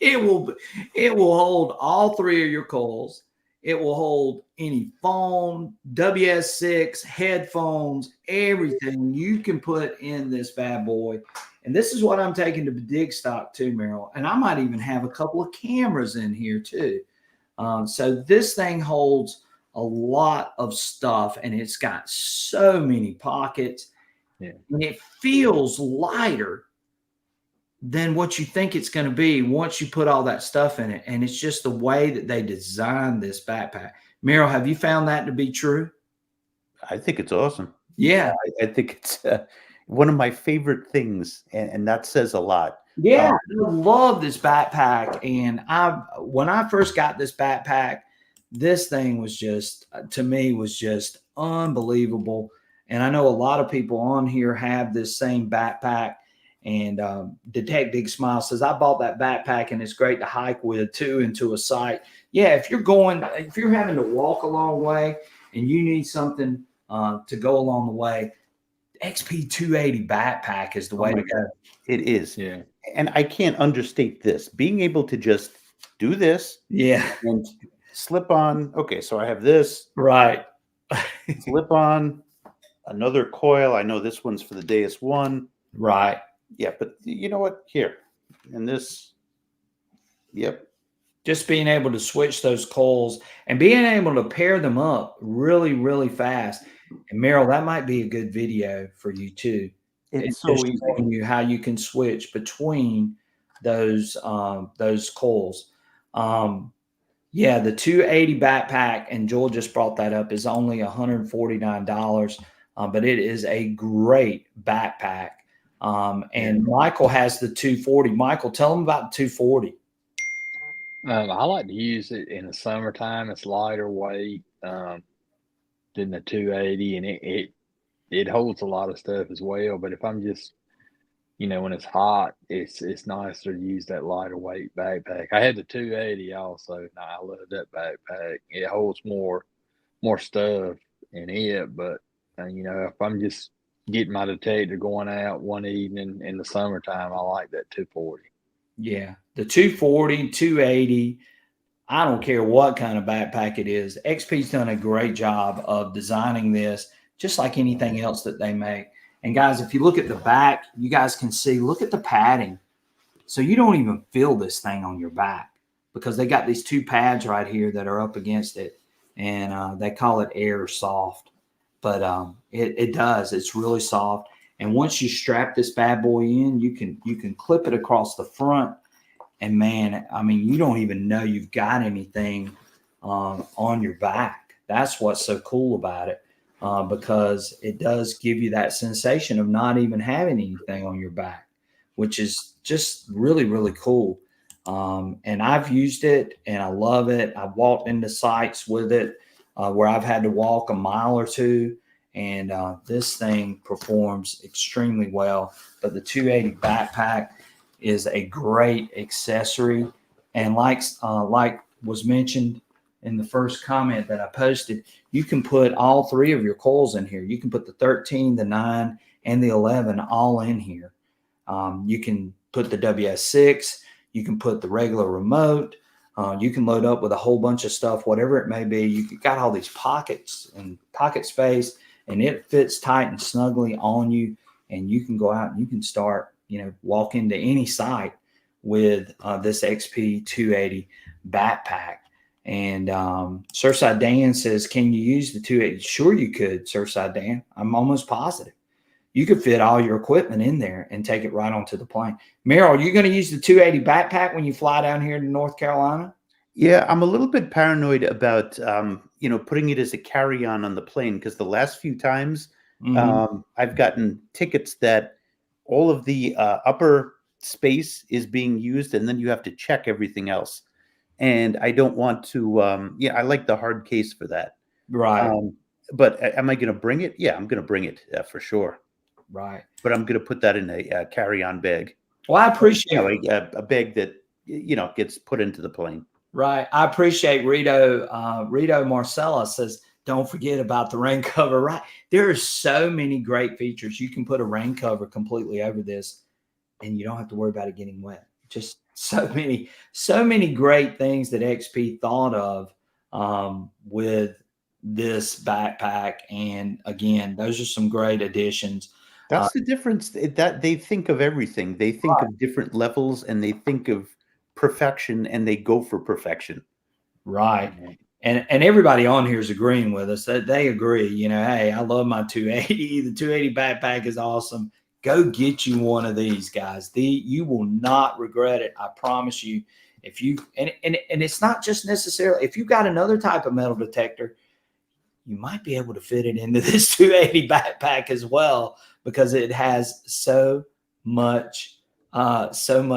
It will hold all three of your coils. It will hold any phone, WS6, headphones, everything you can put in this bad boy. And this is what I'm taking to dig stock too, Merrill. And I might even have a couple of cameras in here too. So this thing holds a lot of stuff, and it's got so many pockets. Yeah. And it feels lighter than what you think it's going to be once you put all that stuff in it. And it's just the way that they designed this backpack. Merrill, have you found that to be true? I think it's awesome. Yeah. I think it's one of my favorite things, and that says a lot. Yeah, I love this backpack. And when I first got this backpack, this thing was just, to me, was just unbelievable. And I know a lot of people on here have this same backpack. And Detect Big Smile says, I bought that backpack and it's great to hike with too into a site. Yeah, if you're having to walk a long way and you need something to go along the way, XP 280 backpack is the way to go. It is. Yeah. And I can't understate this. Being able to just do this. Yeah. And slip on. Okay, so I have this. Right. Slip on another coil. I know this one's for the Deus One. Right. Yeah, but you know what? Here. And this. Yep. Just being able to switch those coils and being able to pair them up really, really fast. And Merrill, that might be a good video for you too. It's so easy. Showing you how you can switch between those coils. Yeah, the 280 backpack, and Joel just brought that up, is only $149, but it is a great backpack. And Michael has the 240. Michael, tell them about the 240. I like to use it in the summertime. It's lighter weight than the 280, and it holds a lot of stuff as well. But if I'm just, when it's hot, it's nicer to use that lighter weight backpack. I had the 280 also, and I love that backpack. It holds more stuff in it. But if I'm just getting my detector going out one evening in the summertime, I like that 240. Yeah, the 240, 280. I don't care what kind of backpack it is. XP's done a great job of designing this, just like anything else that they make. And guys, if you look at the back, you guys can see, look at the padding. So you don't even feel this thing on your back because they got these two pads right here that are up against it. And they call it air soft. But it does. It's really soft. And once you strap this bad boy in, you can clip it across the front. And man, I mean, you don't even know you've got anything on your back. That's what's so cool about it. Because it does give you that sensation of not even having anything on your back, which is just really, really cool. And I've used it and I love it. I've walked into sites with it where I've had to walk a mile or two, and this thing performs extremely well. But the 280 backpack is a great accessory. And like was mentioned in the first comment that I posted, you can put all three of your coils in here. You can put the 13, the 9, and the 11 all in here. You can put the WS6. You can put the regular remote. You can load up with a whole bunch of stuff, whatever it may be. You've got all these pockets and pocket space, and it fits tight and snugly on you. And you can go out and you can start, walk into any site with this XP 280 backpack. And Surfside Dan says, can you use the 280? Sure you could, Surfside Dan. I'm almost positive. You could fit all your equipment in there and take it right onto the plane. Merrill, are you going to use the 280 backpack when you fly down here to North Carolina? Yeah, I'm a little bit paranoid about, putting it as a carry-on on the plane, because the last few times I've gotten tickets that all of the upper space is being used, and then you have to check everything else. And I don't want to. I like the hard case for that. Right. But am I going to bring it? Yeah, I'm going to bring it for sure. Right. But I'm going to put that in a carry-on bag. Well, I appreciate a bag that gets put into the plane. Right. I appreciate Rito Marcella says, don't forget about the rain cover. Right. There are so many great features. You can put a rain cover completely over this and you don't have to worry about it getting wet. Just so many great things that XP thought of with this backpack. And again, those are some great additions. That's the difference, that they think of everything. They think of different levels, and they think of perfection, and they go for perfection. Right. And everybody on here is agreeing with us that they agree, hey, I love my 280. The 280 backpack is awesome. Go get you one of these, guys. You will not regret it. I promise you. If you and it's not just necessarily if you've got another type of metal detector, you might be able to fit it into this 280 backpack as well, because it has so much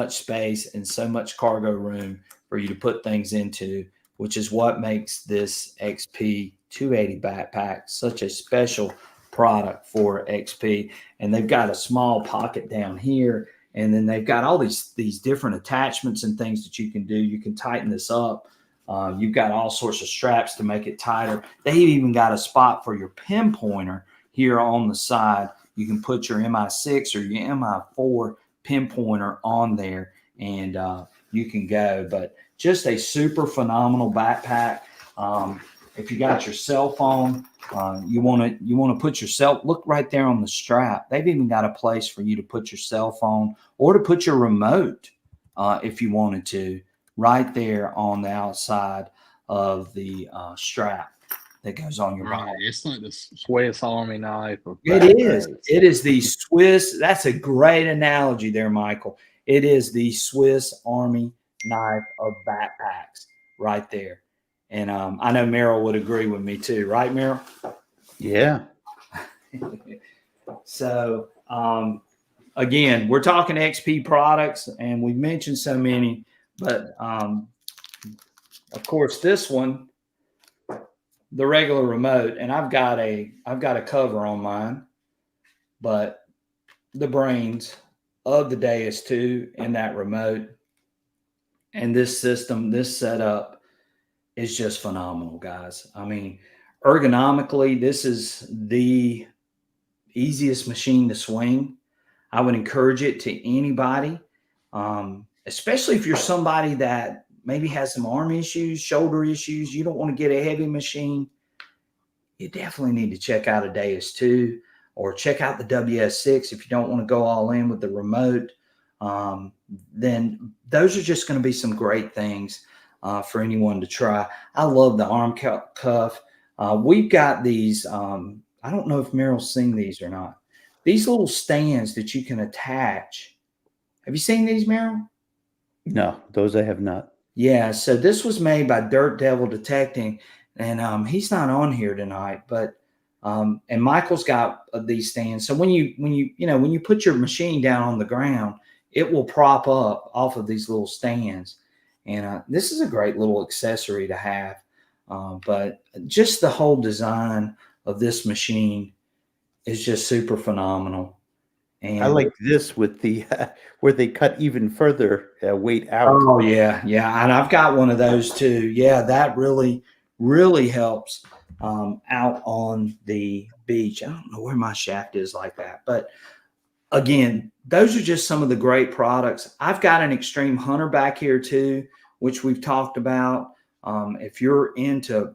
space and so much cargo room for you to put things into, which is what makes this XP 280 backpack such a special product for XP. And they've got a small pocket down here, and then they've got all these different attachments and things that you can do. You can tighten this up. You've got all sorts of straps to make it tighter. They've even got a spot for your pin pointer here on the side. You can put your MI6 or your MI4 pin pointer on there, and you can go. But just a super phenomenal backpack. If you got your cell phone, you want to put your look right there on the strap. They've even got a place for you to put your cell phone or to put your remote if you wanted to, right there on the outside of the strap that goes on your body. It's like the Swiss Army knife. It is. It is the Swiss. That's a great analogy there, Michael. It is the Swiss Army knife of backpacks right there. And I know Meryl would agree with me too, right, Meryl? Yeah. So again, we're talking XP products, and we mentioned so many, but of course this one, the regular remote, and I've got a cover on mine, but the brains of the Deus 2 in that remote and this system, this setup is just phenomenal, guys. I mean, ergonomically, this is the easiest machine to swing. I would encourage it to anybody, especially if you're somebody that maybe has some arm issues, shoulder issues. You don't want to get a heavy machine. You definitely need to check out a Deus 2 or check out the WS6 if you don't want to go all in with the remote. Then those are just going to be some great things for anyone to try. I love the arm cuff. We've got these, I don't know if Meryl's seen these or not. These little stands that you can attach. Have you seen these, Meryl? No, those I have not. Yeah, so this was made by Dirt Devil Detecting, and he's not on here tonight, but and Michael's got these stands. So when you put your machine down on the ground, it will prop up off of these little stands. And this is a great little accessory to have. But just the whole design of this machine is just super phenomenal. And I like this with the where they cut even further weight out. Oh yeah, and I've got one of those too. Yeah, that really helps out on the beach. I don't know where my shaft is like that, but again, those are just some of the great products. I've got an Extreme Hunter back here too, which we've talked about. If you're into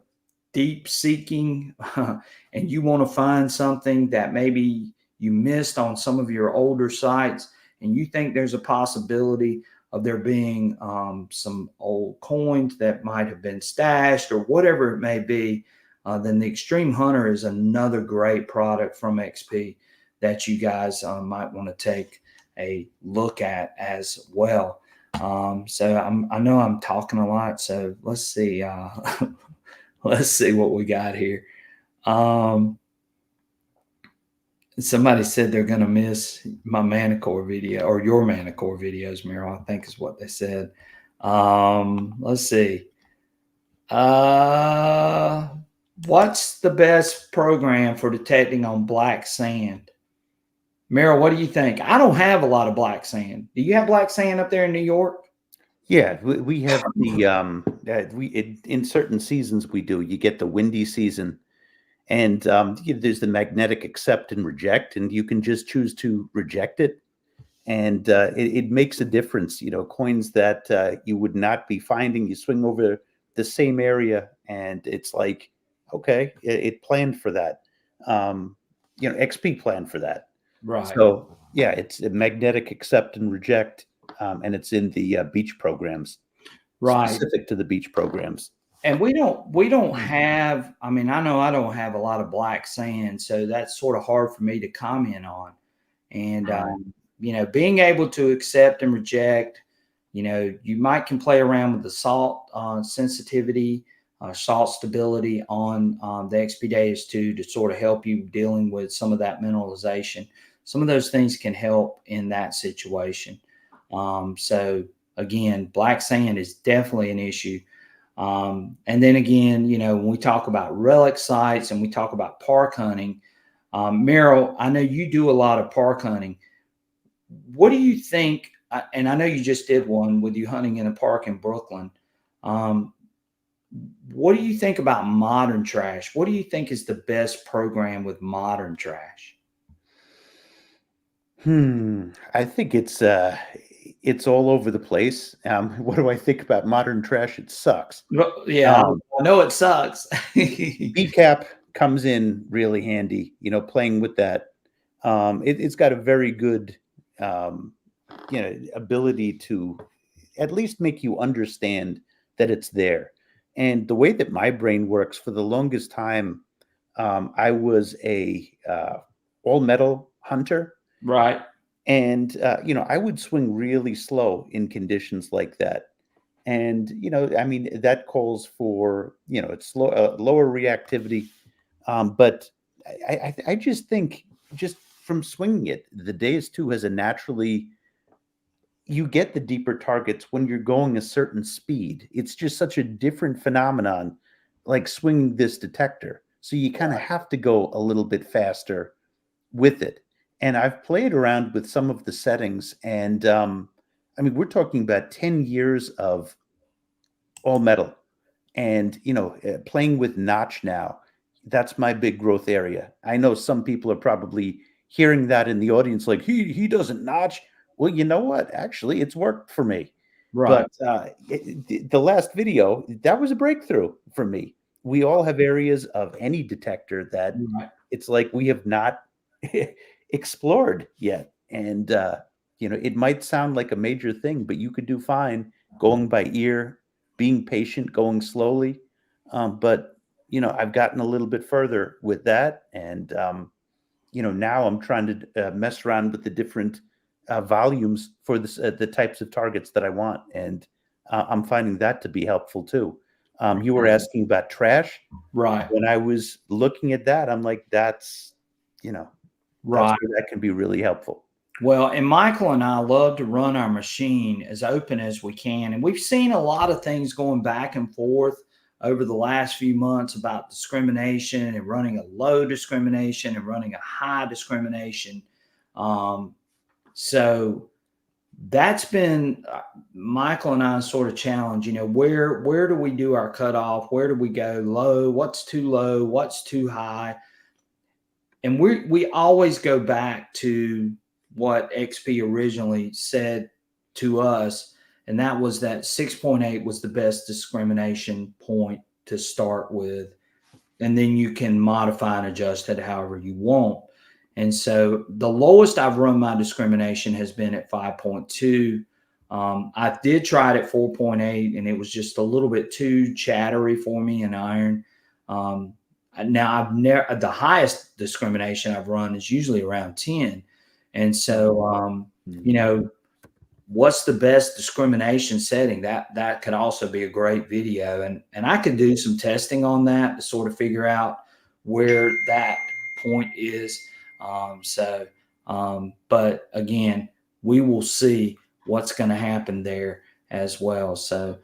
deep seeking and you want to find something that maybe you missed on some of your older sites, and you think there's a possibility of there being some old coins that might have been stashed or whatever it may be, then the Extreme Hunter is another great product from XP that you guys might want to take a look at as well. So I know I'm talking a lot, so let's see. Let's see what we got here. Somebody said they're going to miss my Manicore video or your Manicore videos, Meryl, I think is what they said. Let's see. What's the best program for detecting on black sand? Meryl, what do you think? I don't have a lot of black sand. Do you have black sand up there in New York? Yeah, we have the in certain seasons we do. You get the windy season, and there's the magnetic accept and reject, and you can just choose to reject it, and it makes a difference. Coins that you would not be finding, you swing over the same area, and it's like, okay, it planned for that. XP planned for that. Right. So yeah, it's a magnetic accept and reject, and it's in the beach programs, Right. specific to the beach programs. And we don't have, I mean, I know I don't have a lot of black sand, so that's sort of hard for me to comment on. And, being able to accept and reject, you can play around with the salt sensitivity, salt stability on the XP days too, to sort of help you dealing with some of that mineralization. Some of those things can help in that situation. So again, black sand is definitely an issue. And then again, when we talk about relic sites and we talk about park hunting, Meryl, I know you do a lot of park hunting. What do you think? And I know you just did one with you hunting in a park in Brooklyn. What do you think about modern trash? What do you think is the best program with modern trash? I think it's all over the place. What do I think about modern trash? It sucks. Yeah, I know it sucks. BCAP comes in really handy, playing with that. It's got a very good, ability to at least make you understand that it's there. And the way that my brain works, for the longest time, I was a all metal hunter. Right. And, I would swing really slow in conditions like that. And, that calls for, it's slow, lower reactivity. But I just think just from swinging it, the Days 2 has a naturally, you get the deeper targets when you're going a certain speed. It's just such a different phenomenon, like swinging this detector. So you kind of have to go a little bit faster with it. And I've played around with some of the settings, and we're talking about 10 years of all metal, and playing with notch now. That's my big growth area. I know some people are probably hearing that in the audience, like he doesn't notch. Well, you know what? Actually, it's worked for me. Right. But the last video, that was a breakthrough for me. We all have areas of any detector that it's like we have not explored yet. And, it might sound like a major thing, but you could do fine going by ear, being patient, going slowly. But, I've gotten a little bit further with that. And, now I'm trying to mess around with the different volumes for the types of targets that I want. And I'm finding that to be helpful too. You were asking about trash. Right. When I was looking at that, I'm like, that's where that can be really helpful. Well, and Michael and I love to run our machine as open as we can. And we've seen a lot of things going back and forth over the last few months about discrimination and running a low discrimination and running a high discrimination. So that's been Michael and I's sort of challenge. Where do we do our cutoff? Where do we go low? What's too low? What's too high? And we always go back to what XP originally said to us, and that was that 6.8 was the best discrimination point to start with, and then you can modify and adjust it however you want. And so the lowest I've run my discrimination has been at 5.2. I did try it at 4.8, and it was just a little bit too chattery for me in iron. Now I've never, the highest discrimination I've run is usually around 10. And so, what's the best discrimination setting? That could also be a great video. And I could do some testing on that to sort of figure out where that point is. But again, we will see what's going to happen there as well. So,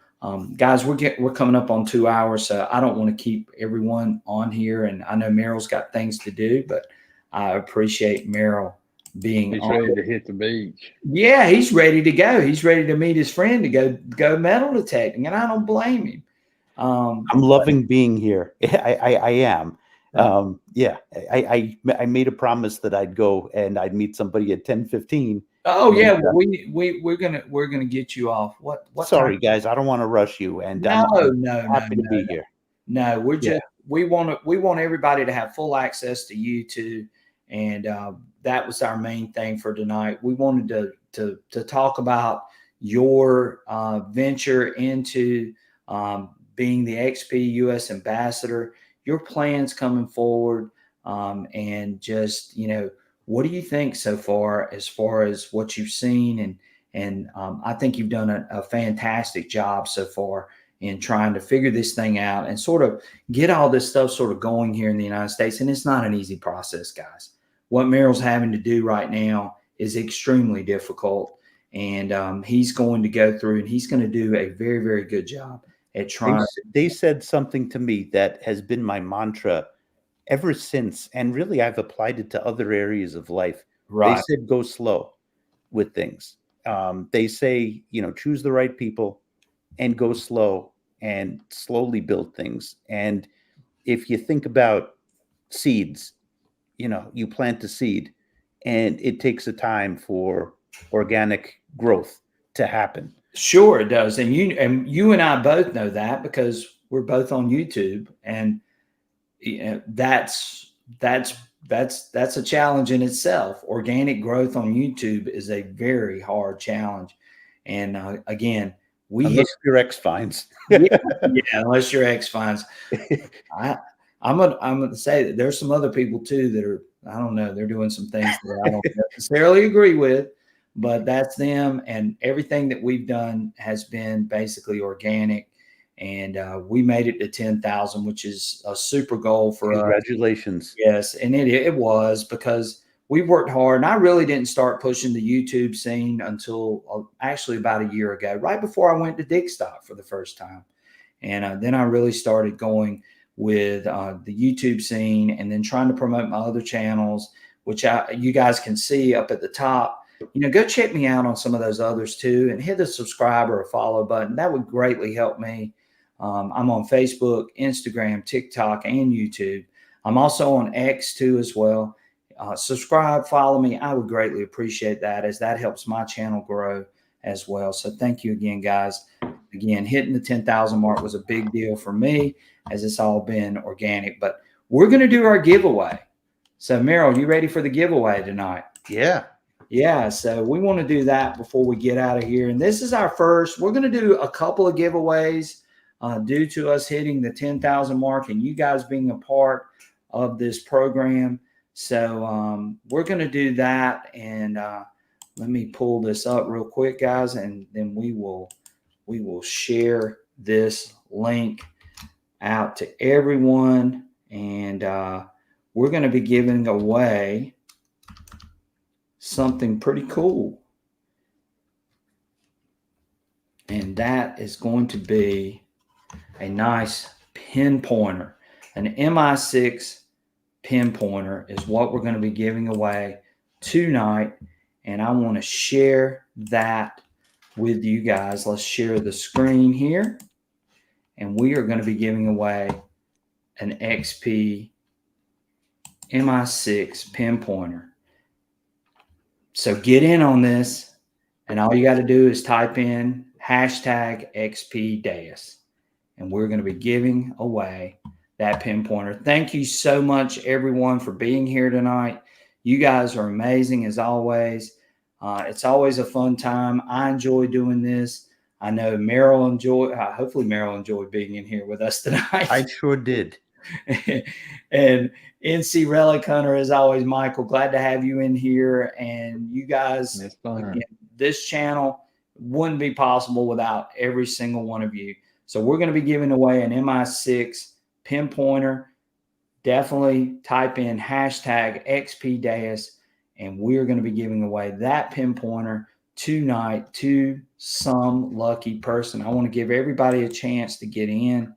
guys, we're coming up on 2 hours, so I don't want to keep everyone on here. And I know Merrill's got things to do, but I appreciate Merrill being He's on. ready to hit the beach. Yeah, he's ready to go. He's ready to meet his friend to go metal detecting, and I don't blame him. I'm loving being here. I am. Yeah, I made a promise that I'd go and I'd meet somebody at 10:15. Oh yeah, we're gonna get you off. What? Sorry, time? guys, I don't want to rush you, and No, I'm no, happy no, to be here. no. We're just we want everybody to have full access to YouTube, and that was our main thing for tonight. We wanted to talk about your venture into being the XP U.S. ambassador, your plans coming forward, and just what do you think so far as what you've seen? And I think you've done a fantastic job so far in trying to figure this thing out and sort of get all this stuff sort of going here in the United States. And it's not an easy process, guys. What Merrill's having to do right now is extremely difficult. And he's going to go through and he's going to do a very, very good job at trying. They said something to me that has been my mantra ever since. And really, I've applied it to other areas of life. Right. They said, go slow with things. They say, choose the right people and go slow and slowly build things. And if you think about seeds, you plant a seed and it takes a time for organic growth to happen. Sure it does. And you and I both know that because we're both on YouTube, and that's a challenge in itself. Organic growth on YouTube is a very hard challenge. And again, unless your ex finds. yeah, unless your ex finds. I'm gonna say that there's some other people too that are, I don't know, they're doing some things that I don't necessarily agree with, but that's them. And everything that we've done has been basically organic. And we made it to 10,000, which is a super goal for us. Congratulations. Yes, and it was because we worked hard. And I really didn't start pushing the YouTube scene until actually about a year ago, right before I went to Dickstock for the first time. And then I really started going with the YouTube scene and then trying to promote my other channels, which you guys can see up at the top. Go check me out on some of those others too, and hit the subscribe or follow button. That would greatly help me. I'm on Facebook, Instagram, TikTok, and YouTube. I'm also on X too as well. Subscribe, follow me. I would greatly appreciate that, as that helps my channel grow as well. So thank you again, guys. Again, hitting the 10,000 mark was a big deal for me, as it's all been organic. But we're going to do our giveaway. So Merrill, you ready for the giveaway tonight? Yeah, so we want to do that before we get out of here. And this is our first. We're going to do a couple of giveaways due to us hitting the 10,000 mark and you guys being a part of this program. So we're going to do that. And let me pull this up real quick, guys, and then we will share this link out to everyone. And we're going to be giving away something pretty cool. And that is going to be a nice pin pointer. An MI6 pin pointer is what we're going to be giving away tonight. And I want to share that with you guys. Let's share the screen here. And we are going to be giving away an XP MI6 pin pointer. So get in on this, and all you got to do is type in #XPDayas, and we're going to be giving away that pin pointer. Thank you so much, everyone, for being here tonight. You guys are amazing as always. It's always a fun time. I enjoy doing this. I know Merrill hopefully Merrill enjoyed being in here with us tonight. I sure did. And NC Relic Hunter, as always, Michael, glad to have you in here. And you guys, again, this channel wouldn't be possible without every single one of you. So we're going to be giving away an MI6 pin pointer definitely type in hashtag XPDayas, and we're going to be giving away that pinpointer tonight to some lucky person. I want to give everybody a chance to get in.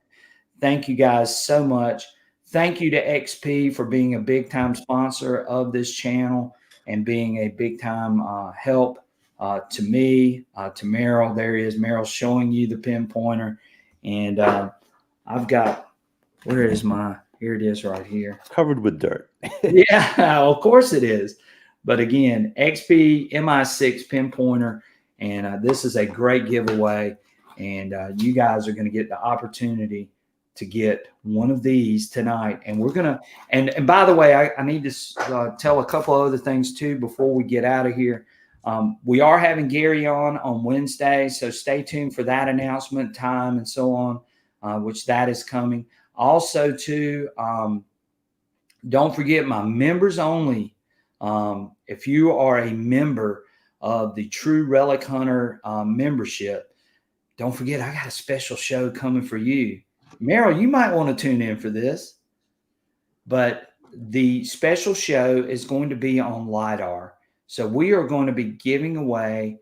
Thank you guys so much. Thank you to XP for being a big time sponsor of this channel and being a big time help to me, to Meryl. There he is. Meryl showing you the pinpointer. And I've got, where is my, here it is right here. Covered with dirt. Yeah, of course it is. But again, XP MI6 pinpointer. And this is a great giveaway. And you guys are going to get the opportunity to get one of these tonight. And we're going to, and by the way, I need to tell a couple of other things too before we get out of here. We are having Gary on Wednesday, so stay tuned for that announcement, time, and so on, which that is coming. Also too, don't forget my members only. If you are a member of the True Relic Hunter membership, don't forget I got a special show coming for you. Meryl, you might want to tune in for this, but the special show is going to be on LiDAR. So we are going to be giving away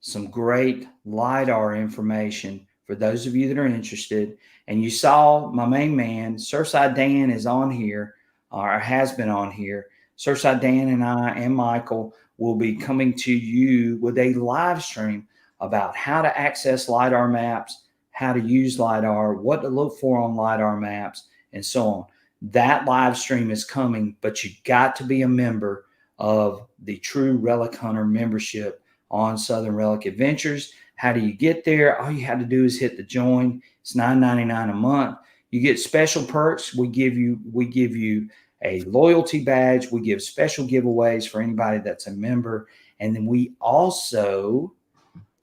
some great LiDAR information for those of you that are interested. And you saw my main man, Surfside Dan, is on here, or has been on here. Surfside Dan and I and Michael will be coming to you with a live stream about how to access LiDAR maps, how to use LiDAR, what to look for on LiDAR maps, and so on. That live stream is coming, but you got to be a member of the True Relic Hunter membership on Southern Relic Adventures. How do you get there? All you have to do is hit the join. It's $9.99 a month. You get special perks. We give you a loyalty badge. We give special giveaways for anybody that's a member. And then we also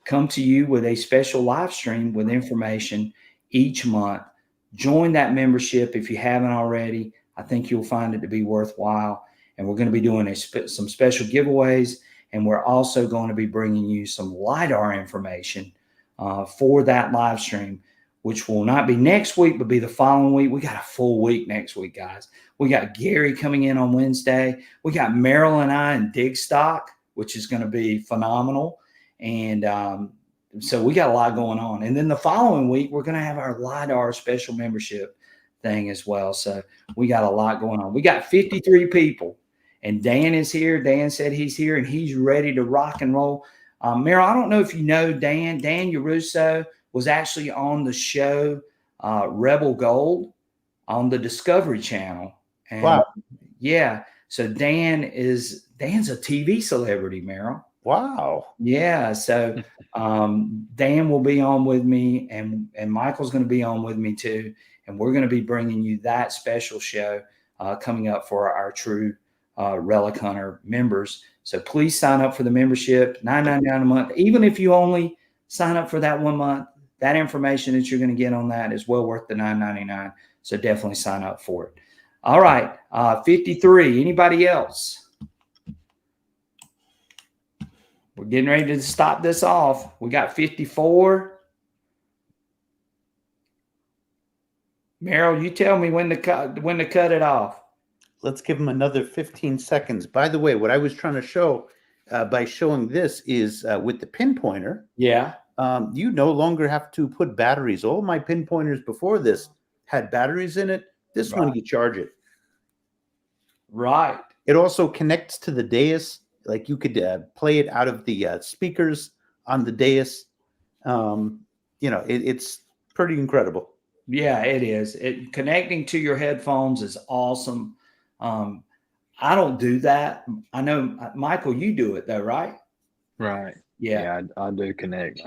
come to you with a special live stream with information each month. Join that membership if you haven't already. I think you'll find it to be worthwhile. And we're going to be doing some special giveaways. And we're also going to be bringing you some LiDAR information for that live stream, which will not be next week, but be the following week. We got a full week next week, guys. We got Gary coming in on Wednesday. We got Meryl and I in Dig Stock, which is going to be phenomenal. And so we got a lot going on. And then the following week, we're going to have our LiDAR special membership thing as well. So we got a lot going on. We got 53 people. And Dan is here. Dan said he's here and he's ready to rock and roll. Meryl, I don't know if you know Dan. Dan Yaruso was actually on the show Rebel Gold on the Discovery Channel. And wow. Yeah. So Dan's a TV celebrity, Meryl. Wow. Yeah. So Dan will be on with me and Michael's going to be on with me too. And we're going to be bringing you that special show coming up for our True Relic Hunter members. So please sign up for the membership, $9.99 a month. Even if you only sign up for that 1 month, that information that you're going to get on that is well worth the $9.99. So definitely sign up for it. All right. 53. Anybody else? We're getting ready to stop this off. We got 54. Meryl, you tell me when to cut it off. Let's give them another 15 seconds. By the way, what I was trying to show by showing this is with the pinpointer. Yeah. You no longer have to put batteries. All my pinpointers before this had batteries in it. This one, you charge it. Right. It also connects to the dais. Like you could play it out of the speakers on the dais. It's pretty incredible. Yeah, it is. Connecting to your headphones is awesome. I don't do that. I know, Michael, you do it though, right? Right. Yeah, I do connect.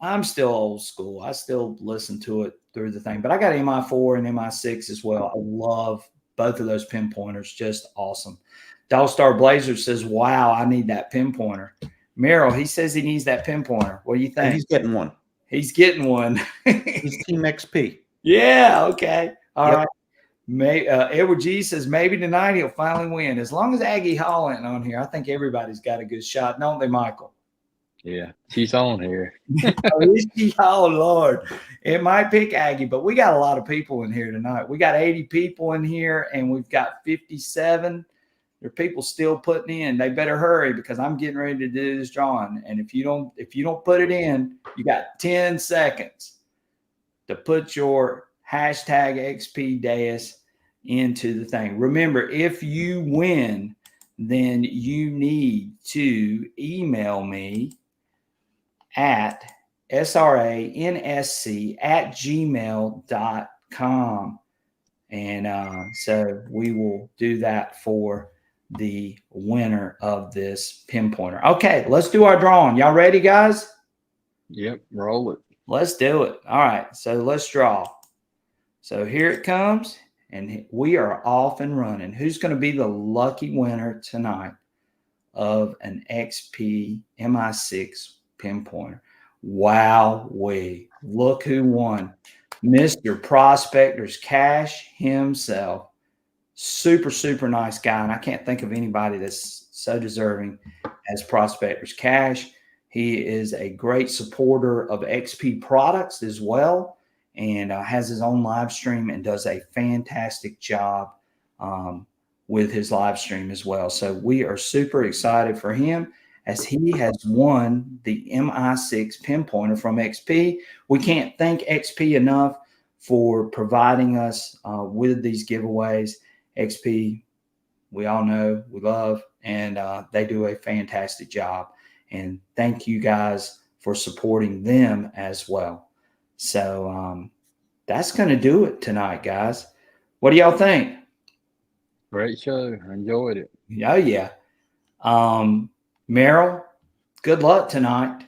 I'm still old school. I still listen to it through the thing, but I got MI4 and MI6 as well. I love both of those pinpointers. Just awesome. Dollstar Blazer says, wow, I need that pinpointer. Meryl, he says he needs that pinpointer. What do you think? And he's getting one. He's getting one. He's Team XP. Yeah. Okay. All right. Edward G says maybe tonight he'll finally win. As long as Aggie Hall ain't on here, I think everybody's got a good shot, don't they, Michael? Yeah, she's on here. Oh Lord, it might pick Aggie, but we got a lot of people in here tonight. We got 80 people in here, and we've got 57. There are people still putting in. They better hurry because I'm getting ready to do this drawing. And if you don't put it in, you got 10 seconds to put your hashtag XPDayas into the thing. Remember, if you win, then you need to email me at sransc@gmail.com. And so we will do that for the winner of this pinpointer. Okay, let's do our drawing. Y'all ready, guys? Yep, roll it. Let's do it. All right, so let's draw. So here it comes, and we are off and running. Who's going to be the lucky winner tonight of an XP MI6 pinpointer? Wow, look who won. Mr. Prospector's Cash himself. Super, super nice guy. And I can't think of anybody that's so deserving as Prospector's Cash. He is a great supporter of XP products as well, and has his own live stream and does a fantastic job with his live stream as well. So we are super excited for him as he has won the MI6 pinpointer from XP. We can't thank XP enough for providing us with these giveaways. XP, we all know, we love, and they do a fantastic job. And thank you guys for supporting them as well. So that's going to do it tonight, guys. What do y'all think? Great show. I enjoyed it. Oh, yeah. Meryl, good luck tonight.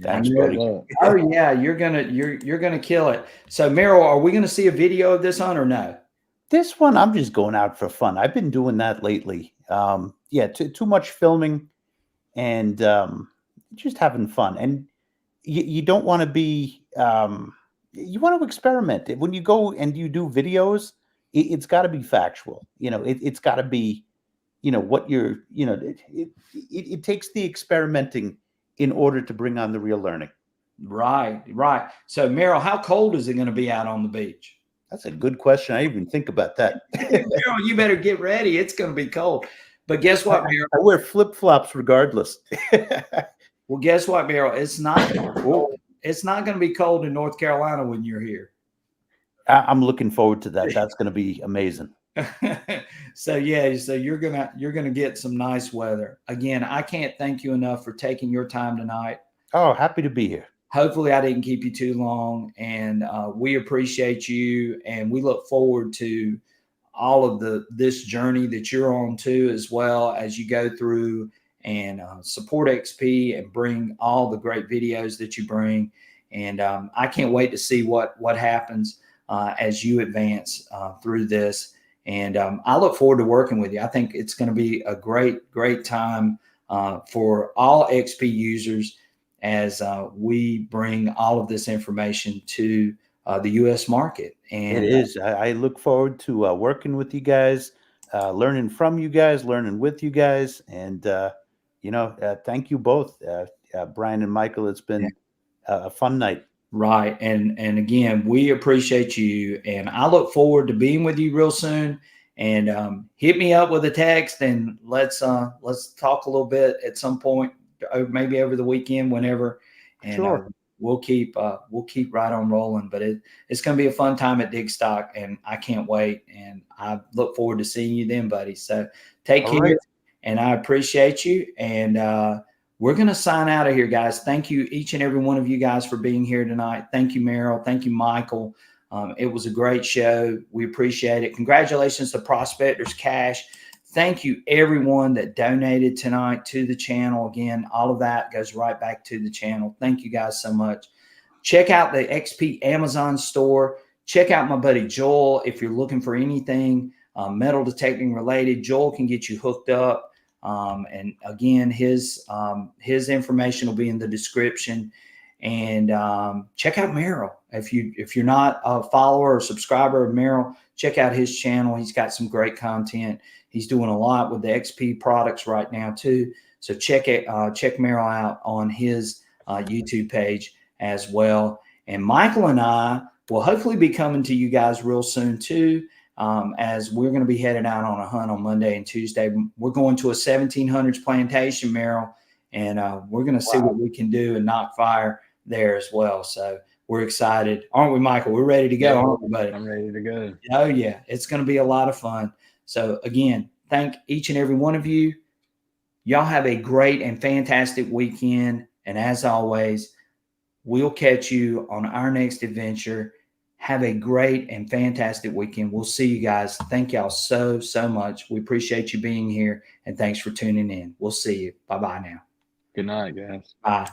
Thanks, buddy. Oh yeah, you're gonna kill it. So Meryl, are we gonna see a video of this on or no? This one, I'm just going out for fun. I've been doing that lately. Yeah, too much filming and just having fun. And you don't want to be, you want to experiment. When you go and you do videos, it's got to be factual. It's got to be, what you're, it takes the experimenting in order to bring on the real learning. Right. So Meryl, how cold is it going to be out on the beach? That's a good question. I didn't even think about that. Meryl, you better get ready. It's going to be cold. But guess what, Meryl? I wear flip-flops regardless. Well, guess what, Meryl? It's not going to be cold in North Carolina when you're here. I'm looking forward to that. That's going to be amazing. So you're gonna get some nice weather. Again, I can't thank you enough for taking your time tonight. Oh, happy to be here. Hopefully I didn't keep you too long, and we appreciate you, and we look forward to all of this journey that you're on too, as well as you go through and support XP and bring all the great videos that you bring. And I can't wait to see what happens as you advance through this. And I look forward to working with you. I think it's going to be a great time for all XP users as we bring all of this information to the U.S. market. And it is. I look forward to working with you guys, learning from you guys, learning with you guys. And, thank you both, Brian and Michael. It's been a fun night. Right. And again, we appreciate you, and I look forward to being with you real soon. And hit me up with a text, and let's talk a little bit at some point, maybe over the weekend, whenever. And sure. We'll keep right on rolling. But it's going to be a fun time at Dig Stock, and I can't wait. And I look forward to seeing you then, buddy. So take care, right. And I appreciate you. And we're going to sign out of here, guys. Thank you, each and every one of you guys, for being here tonight. Thank you, Meryl. Thank you, Michael. It was a great show. We appreciate it. Congratulations to Prospector's Cash. Thank you, everyone that donated tonight to the channel. Again, all of that goes right back to the channel. Thank you guys so much. Check out the XP Amazon store. Check out my buddy Joel if you're looking for anything metal detecting related. Joel can get you hooked up. And again, his information will be in the description. And check out Meryl. If you're not a follower or subscriber of Meryl, check out his channel. He's got some great content. He's doing a lot with the XP products right now too. So check Merrill out on his YouTube page as well. And Michael and I will hopefully be coming to you guys real soon too, as we're going to be headed out on a hunt on Monday and Tuesday. We're going to a 1700s plantation, Merrill, and we're going to see what we can do and knock fire there as well. So we're excited, aren't we, Michael? We're ready to go, aren't we, buddy? I'm ready to go. Oh yeah, it's going to be a lot of fun. So again, thank each and every one of you. Y'all have a great and fantastic weekend. And as always, we'll catch you on our next adventure. Have a great and fantastic weekend. We'll see you guys. Thank y'all so much. We appreciate you being here, and thanks for tuning in. We'll see you. Bye-bye now. Good night, guys. Bye.